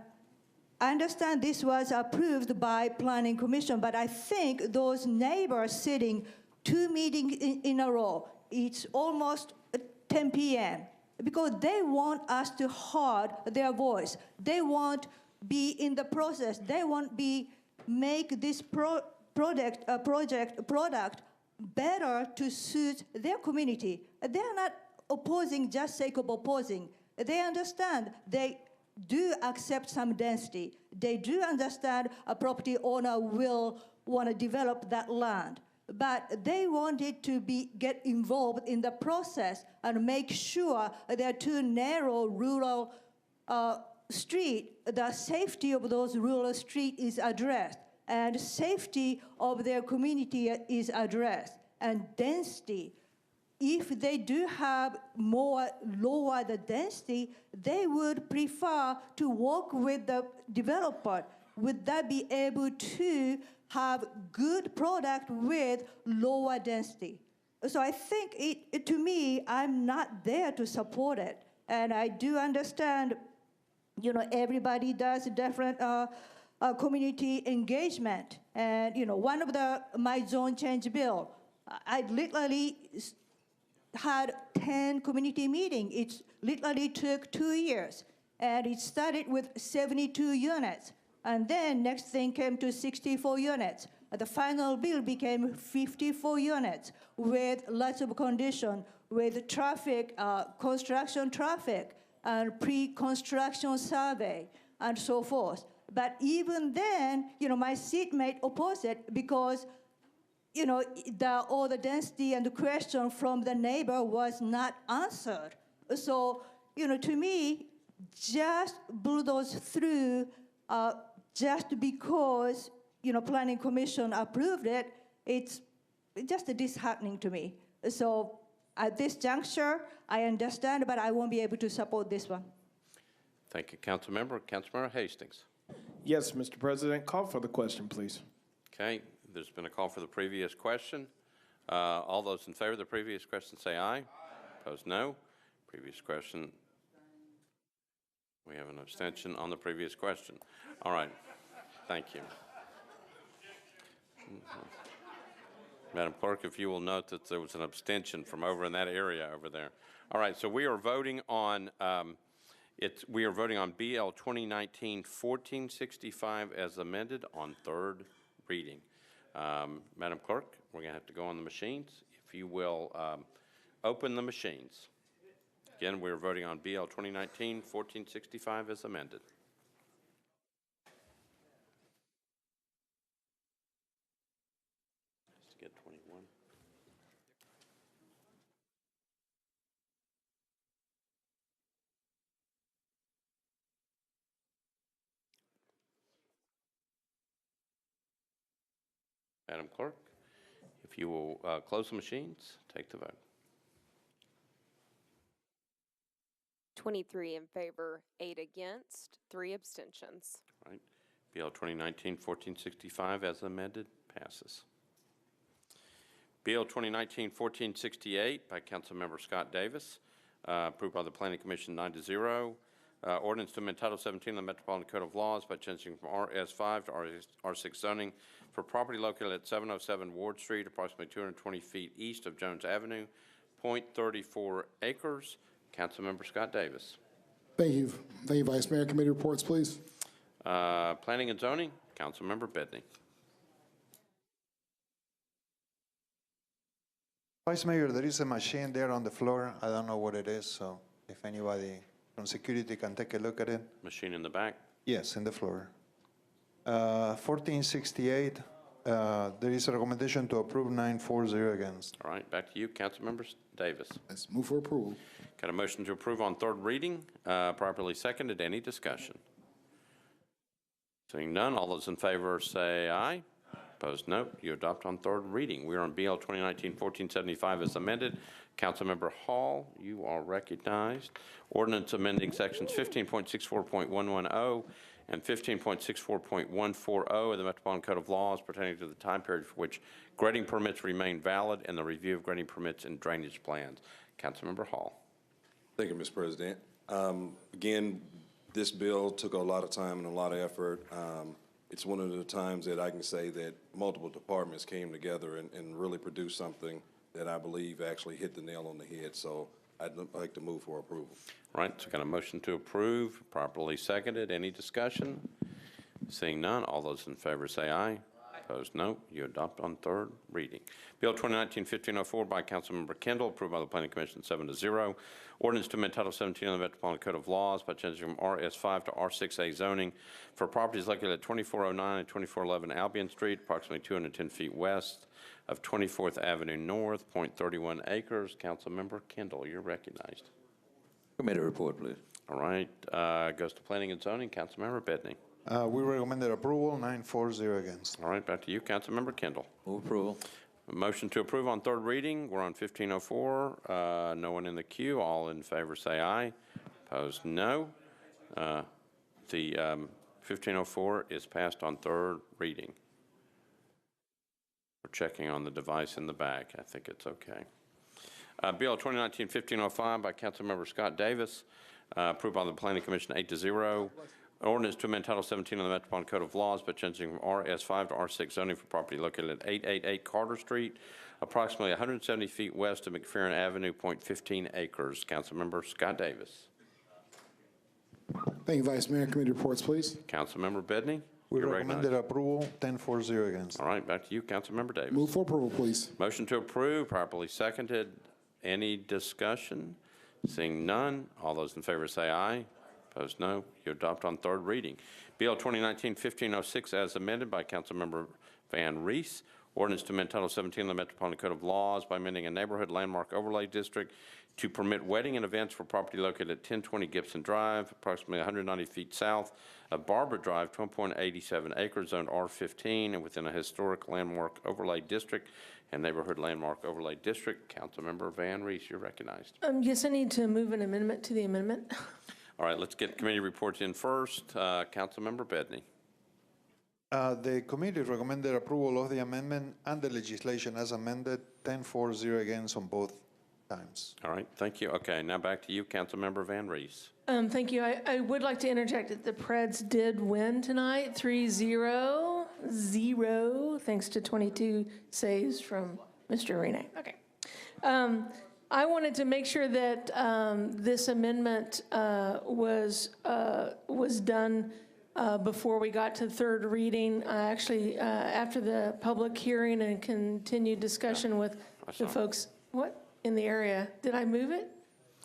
I understand this was approved by Planning Commission, but I think those neighbors sitting 2 meetings in a row, it's almost 10 p.m., because they want us to hear their voice. They want be in the process. They want be make this product better to suit their community. They're not opposing just sake of opposing. They understand they do accept some density. They do understand a property owner will want to develop that land. But they wanted to get involved in the process and make sure their too narrow rural street, the safety of those rural streets is addressed, and safety of their community is addressed, and density. If they do have lower the density, they would prefer to work with the developer. Would that be able to have good product with lower density? So I think to me, I'm not there to support it. And I do understand, everybody does different community engagement. And, one of my zone change bill, I literally had 10 community meetings. It literally took 2 years. And it started with 72 units. And then next thing came to 64 units. The final bill became 54 units with lots of condition, with traffic, construction traffic, and pre-construction survey, and so forth. But even then, my seatmate opposed it because, all the density and the question from the neighbor was not answered. So, to me, just bulldoze through just because Planning Commission approved it, it's just disheartening to me. So at this juncture, I understand, but I won't be able to support this one. Thank you, Councilmember. Councilmember Hastings. Yes, Mr. President, call for the question, please. Okay, there's been a call for the previous question. All those in favor of the previous question say aye. Opposed, no. Previous question. We have an abstention on the previous question. All right, thank you. Madam Clerk, if you will note that there was an abstention from over in that area over there. All right, so we are voting on we are voting on BL 2019-1465 as amended on third reading. Madam Clerk, we're going to have to go on the machines. If you will open the machines. Again, we're voting on BL 2019-1465 as amended. Just get 21. Madam Clerk, if you will close the machines, take the vote. 23 in favor, 8 against, 3 abstentions. Right. BL 2019-1465 as amended passes. BL 2019-1468 by Councilmember Scott Davis, approved by the Planning Commission 9-0. Ordinance to amend Title 17 of the Metropolitan Code of Laws by changing from RS5 to R6 zoning for property located at 707 Ward Street, approximately 220 feet east of Jones Avenue, 0.34 acres. Councilmember Scott Davis. Thank you. Thank you, Vice Mayor. Committee reports, please. Planning and Zoning, Councilmember Bedney. Vice Mayor, there is a machine there on the floor. I don't know what it is, so if anybody from security can take a look at it. Machine in the back? Yes, in the floor. 1468, there is a recommendation to approve 940 against. All right, back to you, Councilmember Davis. Let's move for approval. Got a motion to approve on third reading, properly seconded. Any discussion? Seeing none, all those in favor say aye. Opposed, no. You adopt on third reading. We are on BL 2019-1475 as amended. Councilmember Hall, you are recognized. Ordinance amending sections 15.64.110 and 15.64.140 of the Metropolitan Code of Laws pertaining to the time period for which grading permits remain valid and the review of grading permits and drainage plans. Councilmember Hall. Thank you, Mr. President. Again, this bill took a lot of time and a lot of effort. It's one of the times that I can say that multiple departments came together and really produced something that I believe actually hit the nail on the head. So I'd like to move for approval. All right, so got a motion to approve, properly seconded. Any discussion? Seeing none, all those in favor say aye. Opposed, no. You adopt on third reading. Bill 2019-1504 by Councilmember Kendall, approved by the Planning Commission 7-0. Ordinance to amend Title 17 of the Metropolitan Code of Laws by changing from RS5 to R6A zoning for properties located at 2409 and 2411 Albion Street, approximately 210 feet west of 24th Avenue North, 0.31 acres. Councilmember Kendall, you're recognized. Committee report, please. All right, goes to Planning and Zoning. Councilmember Bedney. We recommended approval, 940 against. All right, back to you, Councilmember Kendall. Move approval. A motion to approve on third reading. We're on 1504. No one in the queue. All in favor say aye. Opposed, no. The 1504 is passed on third reading. We're checking on the device in the back. I think it's okay. Bill 2019-1505 by Councilmember Scott Davis, approved by the Planning Commission 8-0. Ordinance to amend Title 17 of the Metropolitan Code of Laws by changing from RS5 to R6 zoning for property located at 888 Carter Street, approximately 170 feet west of McPherrin Avenue, 0.15 acres. Councilmember Scott Davis. Thank you, Vice Mayor. Committee reports, please. Councilmember Bedney. We recommended approval, 1040 against. All right, back to you, Councilmember Davis. Move for approval, please. Motion to approve, properly seconded. Any discussion? Seeing none, all those in favor say aye. Opposed, no. You adopt on third reading. Bill 2019-1506 as amended by Councilmember Van Rees. Ordinance to amend Title 17 of the Metropolitan Code of Laws by amending a neighborhood landmark overlay district to permit wedding and events for property located at 1020 Gibson Drive, approximately 190 feet south of Barbara Drive, 12.87 acres, zone R15, and within a historic landmark overlay district and neighborhood landmark overlay district. Councilmember Van Reese, you're recognized. Yes, I need to move an amendment to the amendment. All right, let's get committee reports in first. Councilmember Bedney. The committee recommended approval of the amendment and the legislation as amended, 10-4-0 against on both times. All right, thank you. Okay, now back to you, Councilmember Van Reese. Thank you. I would like to interject that the Preds did win tonight, 3-0, thanks to 22 saves from Mr. Rene. Okay. I wanted to make sure that this amendment was done before we got to third reading. Actually, after the public hearing and continued discussion with the folks, in the area. Did I move it?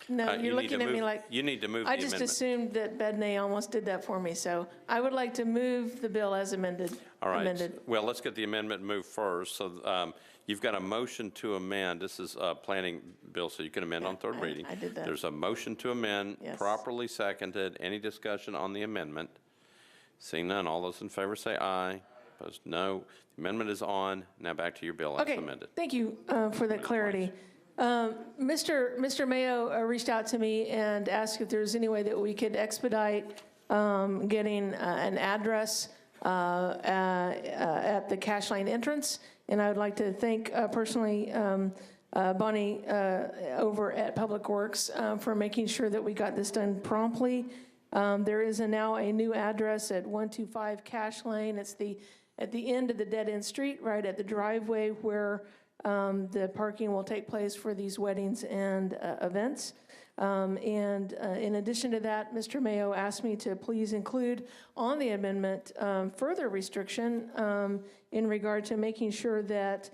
No, you're looking at me like. You need to move the I amendment. just assumed that Bedney almost did that for me, so I would like to move the bill as amended. All right. Amended. Well, let's get the amendment moved first. So you've got a motion to amend. This is a planning bill, so you can amend on third reading. I did that. There's a motion to amend, Yes. properly seconded. Any discussion on the amendment? Seeing none, all those in favor say aye. Opposed, no. The amendment is on. Now back to your bill as amended. Thank you for that clarity. Mr. Mayo reached out to me and asked if there's any way that we could expedite getting an address at the cash line entrance. And I would like to thank personally Bonnie over at Public Works for making sure that we got this done promptly. There is now a new address at 125 Cash Lane. It's at the end of the dead-end street, right at the driveway where the parking will take place for these weddings and events. In addition to that, Mr. Mayo asked me to please include on the amendment further restriction in regard to making sure that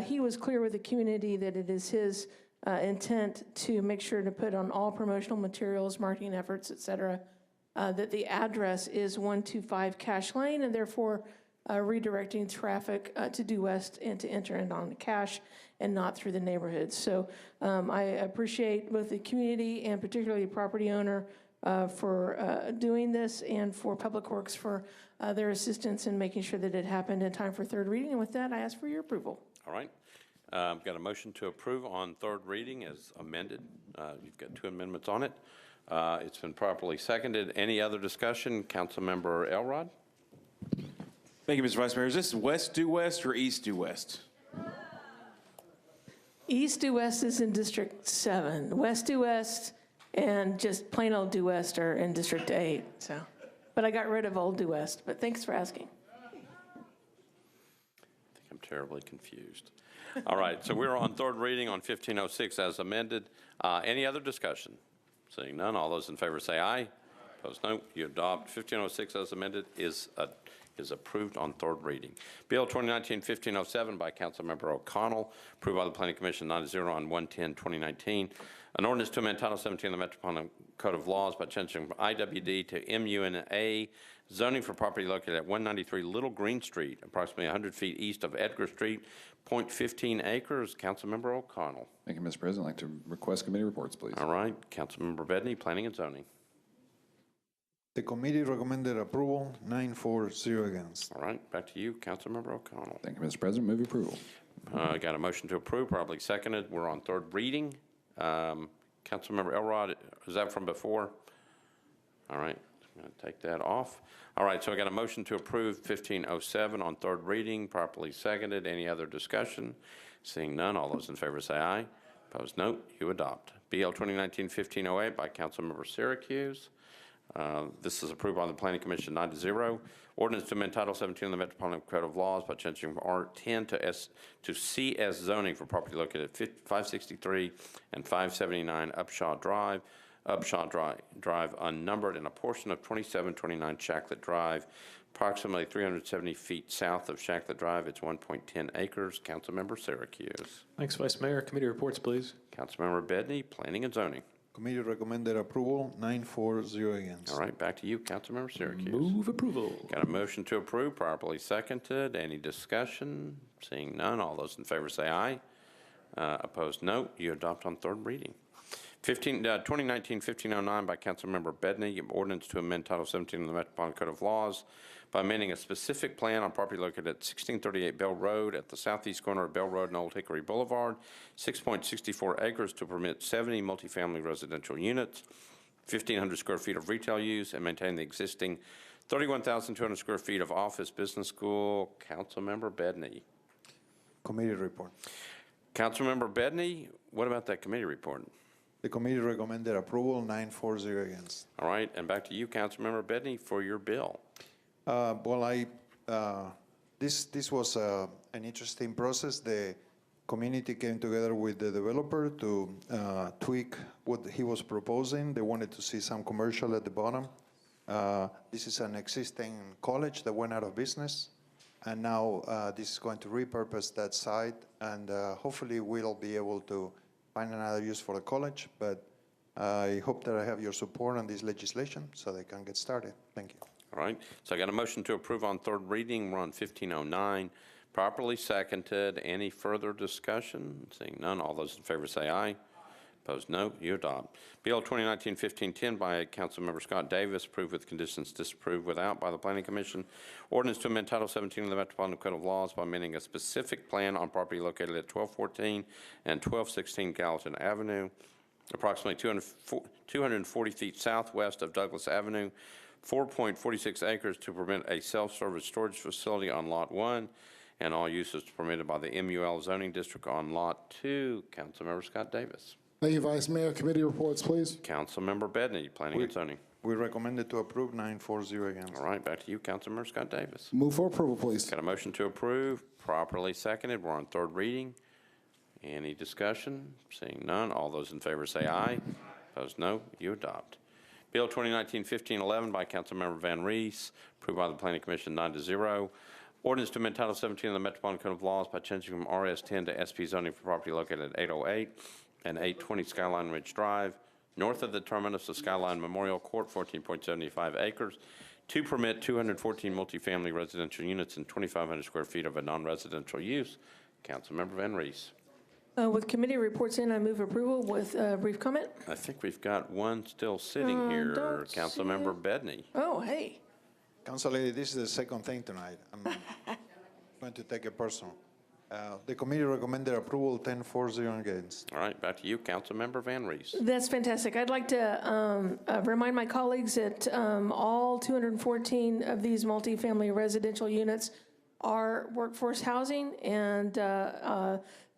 he was clear with the community that it is his intent to make sure to put on all promotional materials, marketing efforts, et cetera, that the address is 125 Cash Lane, and therefore redirecting traffic to due west and to enter in on the Cash and not through the neighborhood. So I appreciate both the community and particularly the property owner for doing this, and for Public Works for their assistance in making sure that it happened in time for third reading. And with that, I ask for your approval. All right. I've got a motion to approve on third reading as amended. You've got two amendments on it. It's been properly seconded. Any other discussion? Councilmember Elrod? Thank you, Mr. Vice Mayor. Is this west due west or east due west? East due west is in District 7. West due west and just plain old due west are in District 8. So, but I got rid of old due west. But thanks for asking. I think I'm terribly confused. All right, so we're on third reading on 1506 as amended. Any other discussion? Seeing none, all those in favor say aye. Opposed, no. You adopt 1506 as amended is approved on third reading. Bill 2019-1507 by Councilmember O'Connell, approved by the Planning Commission 9-0 on 1/10/2019. An ordinance to amend Title 17 of the Metropolitan Code of Laws by changing from IWD to MUNA zoning for property located at 193 Little Green Street, approximately 100 feet east of Edgar Street, 0.15 acres. Councilmember O'Connell. Thank you, Mr. President. I'd like to request committee reports, please. All right. Councilmember Bedney, Planning and Zoning. The committee recommended approval, 9-4-0 against. All right, back to you, Councilmember O'Connell. Thank you, Mr. President. Move approval. Got a motion to approve, probably seconded. We're on third reading. Councilmember Elrod, is that from before? All right, I'm going to take that off. All right, so I got a motion to approve 1507 on third reading, properly seconded. Any other discussion? Seeing none, all those in favor say aye. Opposed, no. You adopt. BL 2019-1508 by Councilmember Syracuse. This is approved by the Planning Commission 9-0. Ordinance to amend Title 17 of the Metropolitan Code of Laws by changing from R10 to CS zoning for property located at 563 and 579 Upshaw Drive unnumbered, and a portion of 2729 Shacklet Drive, approximately 370 feet south of Shacklet Drive. It's 1.10 acres. Councilmember Syracuse. Thanks, Vice Mayor. Committee reports, please. Councilmember Bedney, Planning and Zoning. Committee recommended approval, 9-4-0 against. All right, back to you, Councilmember Syracuse. Move approval. Got a motion to approve, properly seconded. Any discussion? Seeing none, all those in favor say aye. Opposed, no. You adopt on third reading. 2019-1509 by Councilmember Bedney, ordinance to amend Title 17 of the Metropolitan Code of Laws by amending a specific plan on property located at 1638 Bell Road at the southeast corner of Bell Road and Old Hickory Boulevard, 6.64 acres to permit 70 multifamily residential units, 1,500 square feet of retail use, and maintain the existing 31,200 square feet of office business school. Councilmember Bedney. Committee report. Councilmember Bedney, what about that committee report? The committee recommended approval, 9-4-0 against. All right, and back to you, Councilmember Bedney, for your bill. This was an interesting process. The community came together with the developer to tweak what he was proposing. They wanted to see some commercial at the bottom. This is an existing college that went out of business, and now this is going to repurpose that site, and hopefully we'll be able to find another use for the college, but I hope that I have your support on this legislation so they can get started. Thank you. All right, so I got a motion to approve on third reading. We're on 1509. Properly seconded. Any further discussion? Seeing none, all those in favor say aye. Opposed, no. You adopt. Bill 2019-1510 by Councilmember Scott Davis, approved with conditions, disapproved without by the Planning Commission. Ordinance to amend Title 17 of the Metropolitan Code of Laws by amending a specific plan on property located at 1214 and 1216 Gallatin Avenue, approximately 240 feet southwest of Douglas Avenue, 4.46 acres to permit a self-service storage facility on Lot 1, and all uses permitted by the MUL zoning district on Lot 2. Councilmember Scott Davis. Thank you, Vice Mayor. Committee reports, please. Councilmember Bedney, Planning and Zoning. We recommended to approve, 9-4-0 against. All right, back to you, Councilmember Scott Davis. Move for approval, please. Got a motion to approve, properly seconded. We're on third reading. Any discussion? Seeing none, all those in favor say aye. Opposed, no. You adopt. Bill 2019-1511 by Councilmember Van Rees, approved by the Planning Commission 9-0. Ordinance to amend Title 17 of the Metropolitan Code of Laws by changing from RS10 to SP zoning for property located at 808 and 820 Skyline Ridge Drive, north of the terminus of Skyline Memorial Court, 14.75 acres, to permit 214 multifamily residential units and 2,500 square feet of a non-residential use. Councilmember Van Rees. With committee reports in, I move approval with a brief comment. I think we've got one still sitting here, Councilmember Bedney. Oh, hey. Council Lady, this is the second thing tonight. I'm going to take it personal. The committee recommended approval, 10-4-0 against. All right, back to you, Councilmember Van Rees. That's fantastic. I'd like to remind my colleagues that all 214 of these multifamily residential units are workforce housing, and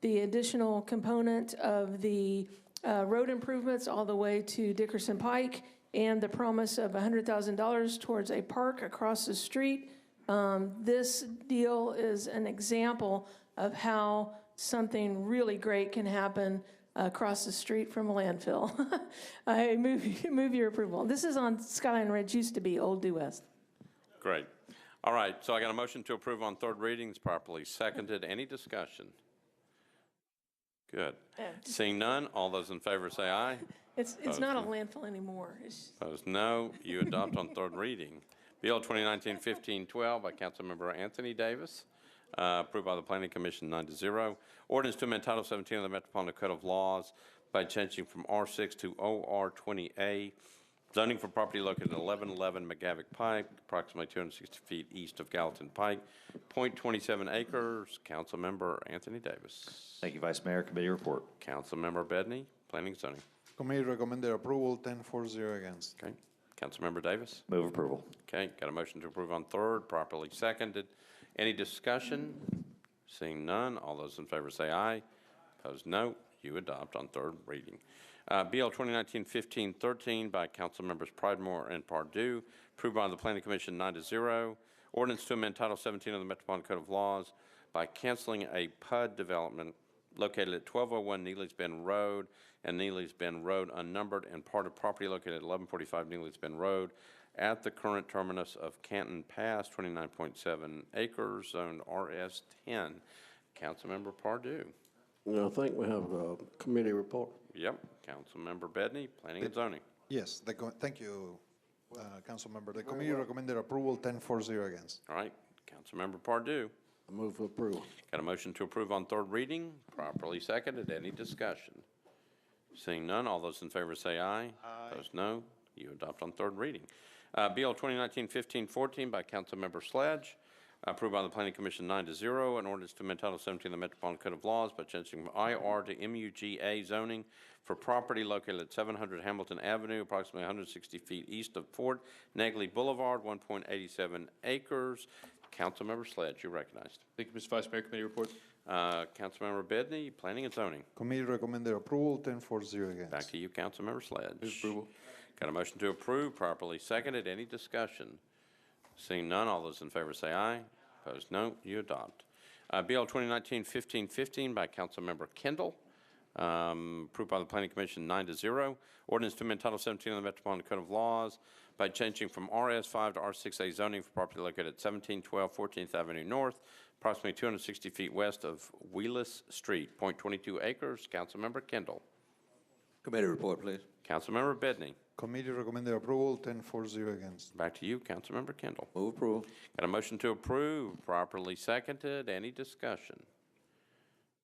the additional component of the road improvements all the way to Dickerson Pike and the promise of $100,000 towards a park across the street. This deal is an example of how something really great can happen across the street from a landfill. I move your approval. This is on Skyline Ridge, used to be Old Due West. Great. All right, so I got a motion to approve on third reading. It's properly seconded. Any discussion? Good. Seeing none, all those in favor say aye. It's not a landfill anymore. Opposed, no. You adopt on third reading. Bill 2019-1512 by Councilmember Anthony Davis, approved by the Planning Commission 9-0. Ordinance to amend Title 17 of the Metropolitan Code of Laws by changing from R6 to OR20A, zoning for property located at 1111 McGavick Pike, approximately 260 feet east of Gallatin Pike, 0.27 acres. Councilmember Anthony Davis. Thank you, Vice Mayor. Committee report. Councilmember Bedney, Planning and Zoning. Committee recommended approval, 10-4-0 against. Okay. Councilmember Davis. Move approval. Okay. Got a motion to approve on third, properly seconded. Any discussion? Seeing none, all those in favor say aye. Opposed, no. You adopt on third reading. BL 2019-1513 by Councilmembers Pridemore and Pardue, approved by the Planning Commission 9-0. Ordinance to amend Title 17 of the Metropolitan Code of Laws by canceling a PUD development located at 1201 Neely's Bend Road and Neely's Bend Road unnumbered, and part of property located at 1145 Neely's Bend Road at the current terminus of Canton Pass, 29.7 acres, zoned RS10. Councilmember Pardue. I think we have a committee report. Yep. Councilmember Bedney, Planning and Zoning. Yes, thank you, Councilmember. The committee recommended approval, 10-4-0 against. All right. Councilmember Pardue. I move for approval. Got a motion to approve on third reading, properly seconded. Any discussion? Seeing none, all those in favor say aye. Opposed, no. You adopt on third reading. Bill 2019-1514 by Councilmember Sledge, approved by the Planning Commission 9-0, an ordinance to amend Title 17 of the Metropolitan Code of Laws by changing from IR to MUGA zoning for property located at 700 Hamilton Avenue, approximately 160 feet east of Fort Negley Boulevard, 1.87 acres. Councilmember Sledge, you're recognized. Thank you, Mr. Vice Mayor. Committee report. Councilmember Bedney, Planning and Zoning. Committee recommended approval, 10-4-0 against. Back to you, Councilmember Sledge. Move approval. Got a motion to approve, properly seconded. Any discussion? Seeing none, all those in favor say aye. Opposed, no. You adopt. Bill 2019-1515 by Councilmember Kendall, approved by the Planning Commission 9-0. Ordinance to amend Title 17 of the Metropolitan Code of Laws by changing from RS5 to R6A zoning for property located at 1712 14th Avenue North, approximately 260 feet west of Wheelis Street, 0.22 acres. Councilmember Kendall. Committee report, please. Councilmember Bedney. Committee recommended approval, 10-4-0 against. Back to you, Councilmember Kendall. Move approval. Got a motion to approve, properly seconded. Any discussion?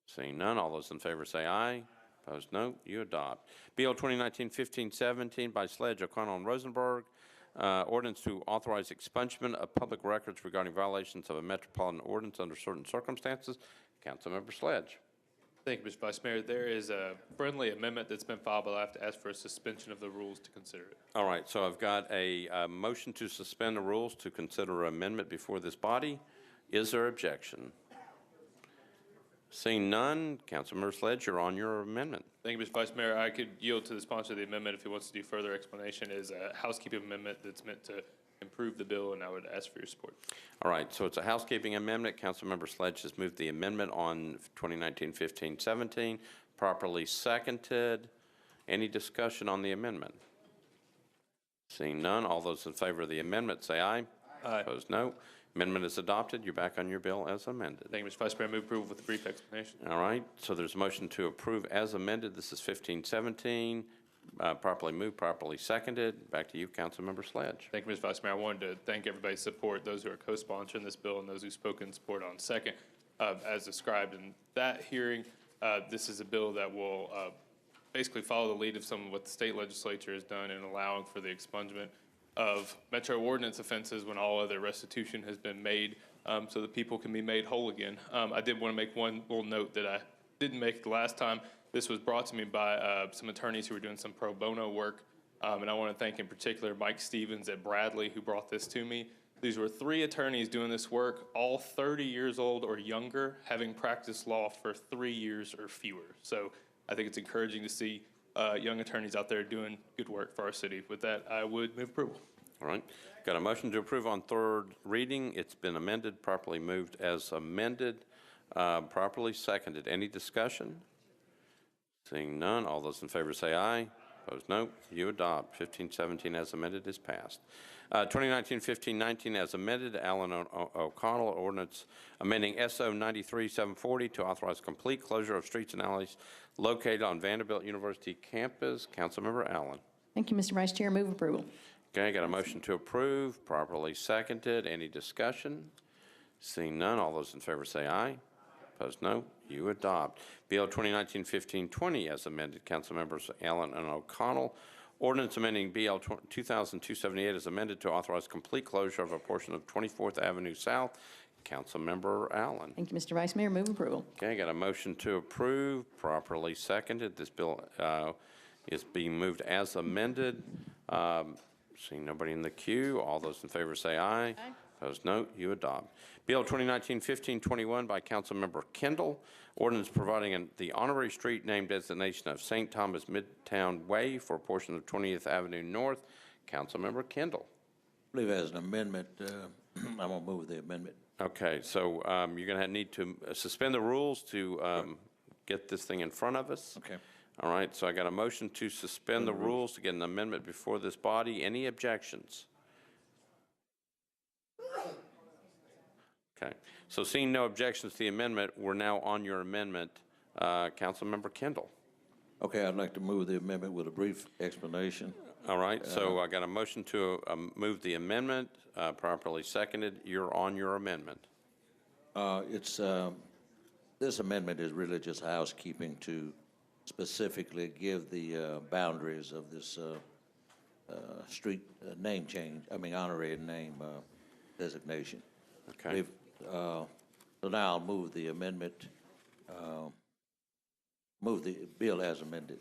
Seeing none, all those in favor say aye. Opposed, no. You adopt. Bill 2019-1517 by Sledge, O'Connell, and Rosenberg. Ordinance to authorize expungement of public records regarding violations of a metropolitan ordinance under certain circumstances. Councilmember Sledge. Thank you, Mr. Vice Mayor. There is a friendly amendment that's been filed, but I have to ask for a suspension of the rules to consider it. All right, so I've got a motion to suspend the rules to consider amendment before this body. Is there objection? Seeing none, Councilmember Sledge, you're on your amendment. Thank you, Mr. Vice Mayor. I could yield to the sponsor of the amendment if he wants to do further explanation. It is a housekeeping amendment that's meant to improve the bill, and I would ask for your support. All right, so it's a housekeeping amendment. Councilmember Sledge has moved the amendment on 2019-1517, properly seconded. Any discussion on the amendment? Seeing none, all those in favor of the amendment say aye. Aye. Opposed, no. Amendment is adopted. You're back on your bill as amended. Thank you, Mr. Vice Mayor. Move approval with a brief explanation. All right, so there's a motion to approve as amended. This is 1517. Properly moved, properly seconded. Back to you, Councilmember Sledge. Thank you, Mr. Vice Mayor. I wanted to thank everybody's support, those who are co-sponsoring this bill and those who spoke in support on second. As described in that hearing, this is a bill that will basically follow the lead of some of what the state legislature has done in allowing for the expungement of metro ordinance offenses when all other restitution has been made, so that people can be made whole again. I did want to make one little note that I didn't make the last time. This was brought to me by some attorneys who were doing some pro bono work, and I want to thank in particular Mike Stevens at Bradley who brought this to me. These were 3 attorneys doing this work, all 30 years old or younger, having practiced law for 3 years or fewer. So I think it's encouraging to see young attorneys out there doing good work for our city. With that, I would move approval. All right. Got a motion to approve on third reading. It's been amended, properly moved as amended, properly seconded. Any discussion? Seeing none, all those in favor say aye. Opposed, no. You adopt. 1517 as amended is passed. 2019-1519 as amended, Allen O'Connell, ordinance amending SO 93-740 to authorize complete closure of streets and alleys located on Vanderbilt University campus. Councilmember Allen. Thank you, Mr. Vice Chair. Move approval. Okay, got a motion to approve, properly seconded. Any discussion? Seeing none, all those in favor say aye. Opposed, no. You adopt. Bill 2019-1520 as amended, Councilmembers Allen and O'Connell. Ordinance amending BL 2278 as amended to authorize complete closure of a portion of 24th Avenue South. Councilmember Allen. Thank you, Mr. Vice Mayor. Move approval. Okay, got a motion to approve, properly seconded. This bill is being moved as amended. Seeing nobody in the queue, all those in favor say aye. Aye. Opposed, no. You adopt. Bill 2019-1521 by Councilmember Kendall. Ordinance providing the honorary street name designation of St. Thomas Midtown Way for a portion of 20th Avenue North. Councilmember Kendall. I believe as an amendment, I'm going to move the amendment. Okay, so you're going to need to suspend the rules to get this thing in front of us. Okay. All right, so I got a motion to suspend the rules to get an amendment before this body. Any objections? Okay, so seeing no objections to the amendment, we're now on your amendment. Councilmember Kendall. Okay, I'd like to move the amendment with a brief explanation. All right, so I got a motion to move the amendment, properly seconded. You're on your amendment. This amendment is really just housekeeping to specifically give the boundaries of this street name change, honorary name designation. Okay. So now I'll move the amendment, move the bill as amended.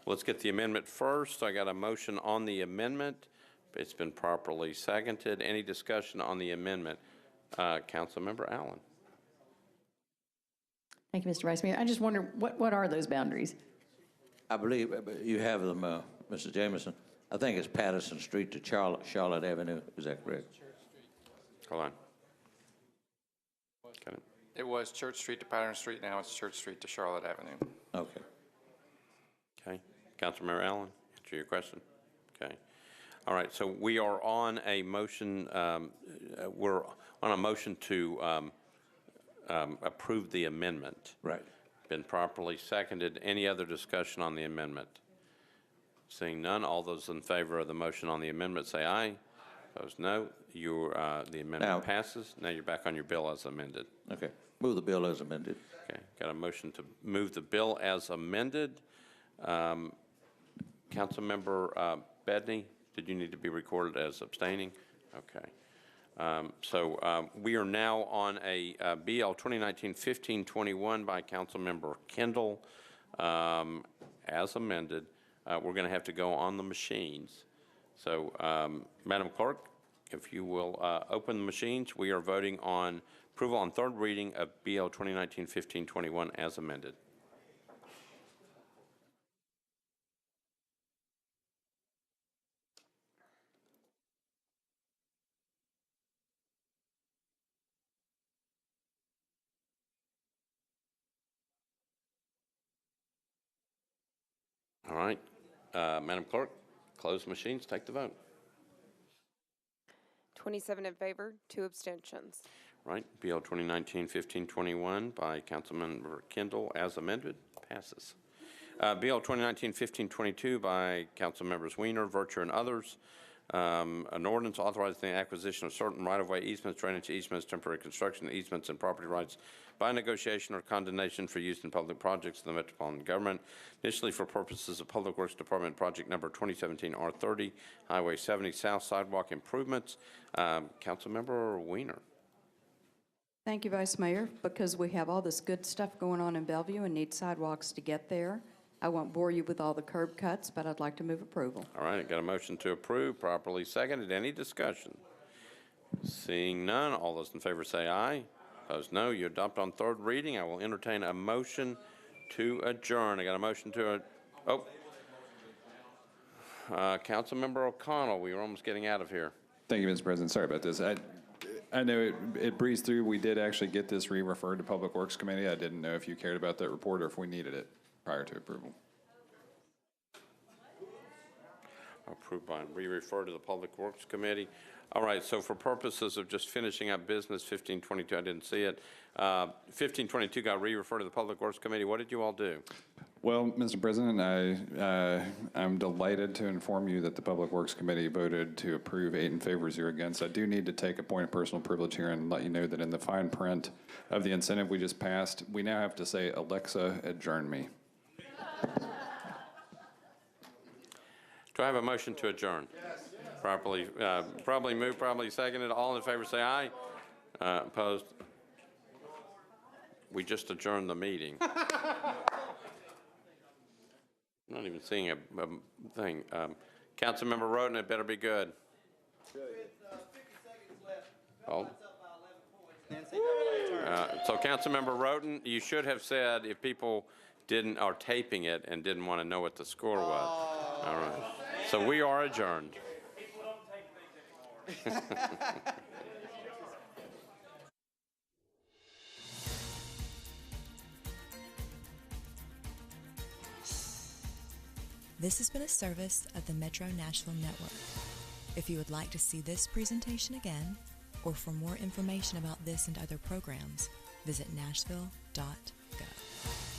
Let's get the amendment first. I got a motion on the amendment. It's been properly seconded. Any discussion on the amendment? Councilmember Allen. Thank you, Mr. Vice Mayor. I just wonder, what are those boundaries? I believe you have them, Mr. Jameson. I think it's Patterson Street to Charlotte Avenue. Is that correct? Hold on. Got it. It was Church Street to Patterson Street, now it's Church Street to Charlotte Avenue. Okay. Okay. Councilmember Allen, answer your question. Okay. All right, so we are on a motion, we're on a motion to approve the amendment. Right. Been properly seconded. Any other discussion on the amendment? Seeing none, all those in favor of the motion on the amendment say aye. Opposed, no. The amendment passes. Now you're back on your bill as amended. Okay. Move the bill as amended. Okay. Got a motion to move the bill as amended. Councilmember Bedney, did you need to be recorded as abstaining? Okay. We are now on a BL 2019-1521 by Councilmember Kendall as amended. We're going to have to go on the machines. So, Madam Clerk, if you will open the machines, we are voting on approval on third reading of BL 2019-1521 as amended. All right, Madam Clerk, close the machines, take the vote. 27 in favor, 2 abstentions. Right, BL 2019-1521 by Councilmember Kendall as amended, passes. BL 2019-1522 by Councilmembers Weiner, Vercher, and others. An ordinance authorizing the acquisition of certain right-of-way easements, drainage easements, temporary construction easements, and property rights by negotiation or condemnation for use in public projects in the Metropolitan government, initially for purposes of Public Works Department project number 2017 R30, Highway 70 South Sidewalk Improvements. Councilmember Weiner. Thank you, Vice Mayor. Because we have all this good stuff going on in Bellevue and need sidewalks to get there, I won't bore you with all the curb cuts, but I'd like to move approval. All right, I got a motion to approve, properly seconded. Any discussion? Seeing none, all those in favor say aye. Opposed, no. You adopt on third reading. I will entertain a motion to adjourn. I got a motion to Councilmember O'Connell, we were almost getting out of here. Thank you, Mr. President. Sorry about this. I know it breezed through. We did actually get this re-referred to Public Works Committee. I didn't know if you cared about that report or if we needed it prior to approval. Approved by re-refer to the Public Works Committee. All right, so for purposes of just finishing up business, 1522, I didn't see it. 1522 got re-referred to the Public Works Committee. What did you all do? Well, Mr. President, I'm delighted to inform you that the Public Works Committee voted to approve 8 in favor, 0 against. I do need to take a point of personal privilege here and let you know that in the fine print of the incentive we just passed, we now have to say, Alexa, adjourn me. Do I have a motion to adjourn? Yes. Properly moved, properly seconded. All in favor say aye. Opposed? We just adjourned the meeting. I'm not even seeing a thing. Councilmember Roden, it better be good. Oh. So Councilmember Roden, you should have said if people are taping it and didn't want to know what the score was. All right. So we are adjourned. This has been a service of the Metro Nashville Network. If you would like to see this presentation again, or for more information about this and other programs, visit nashville.gov.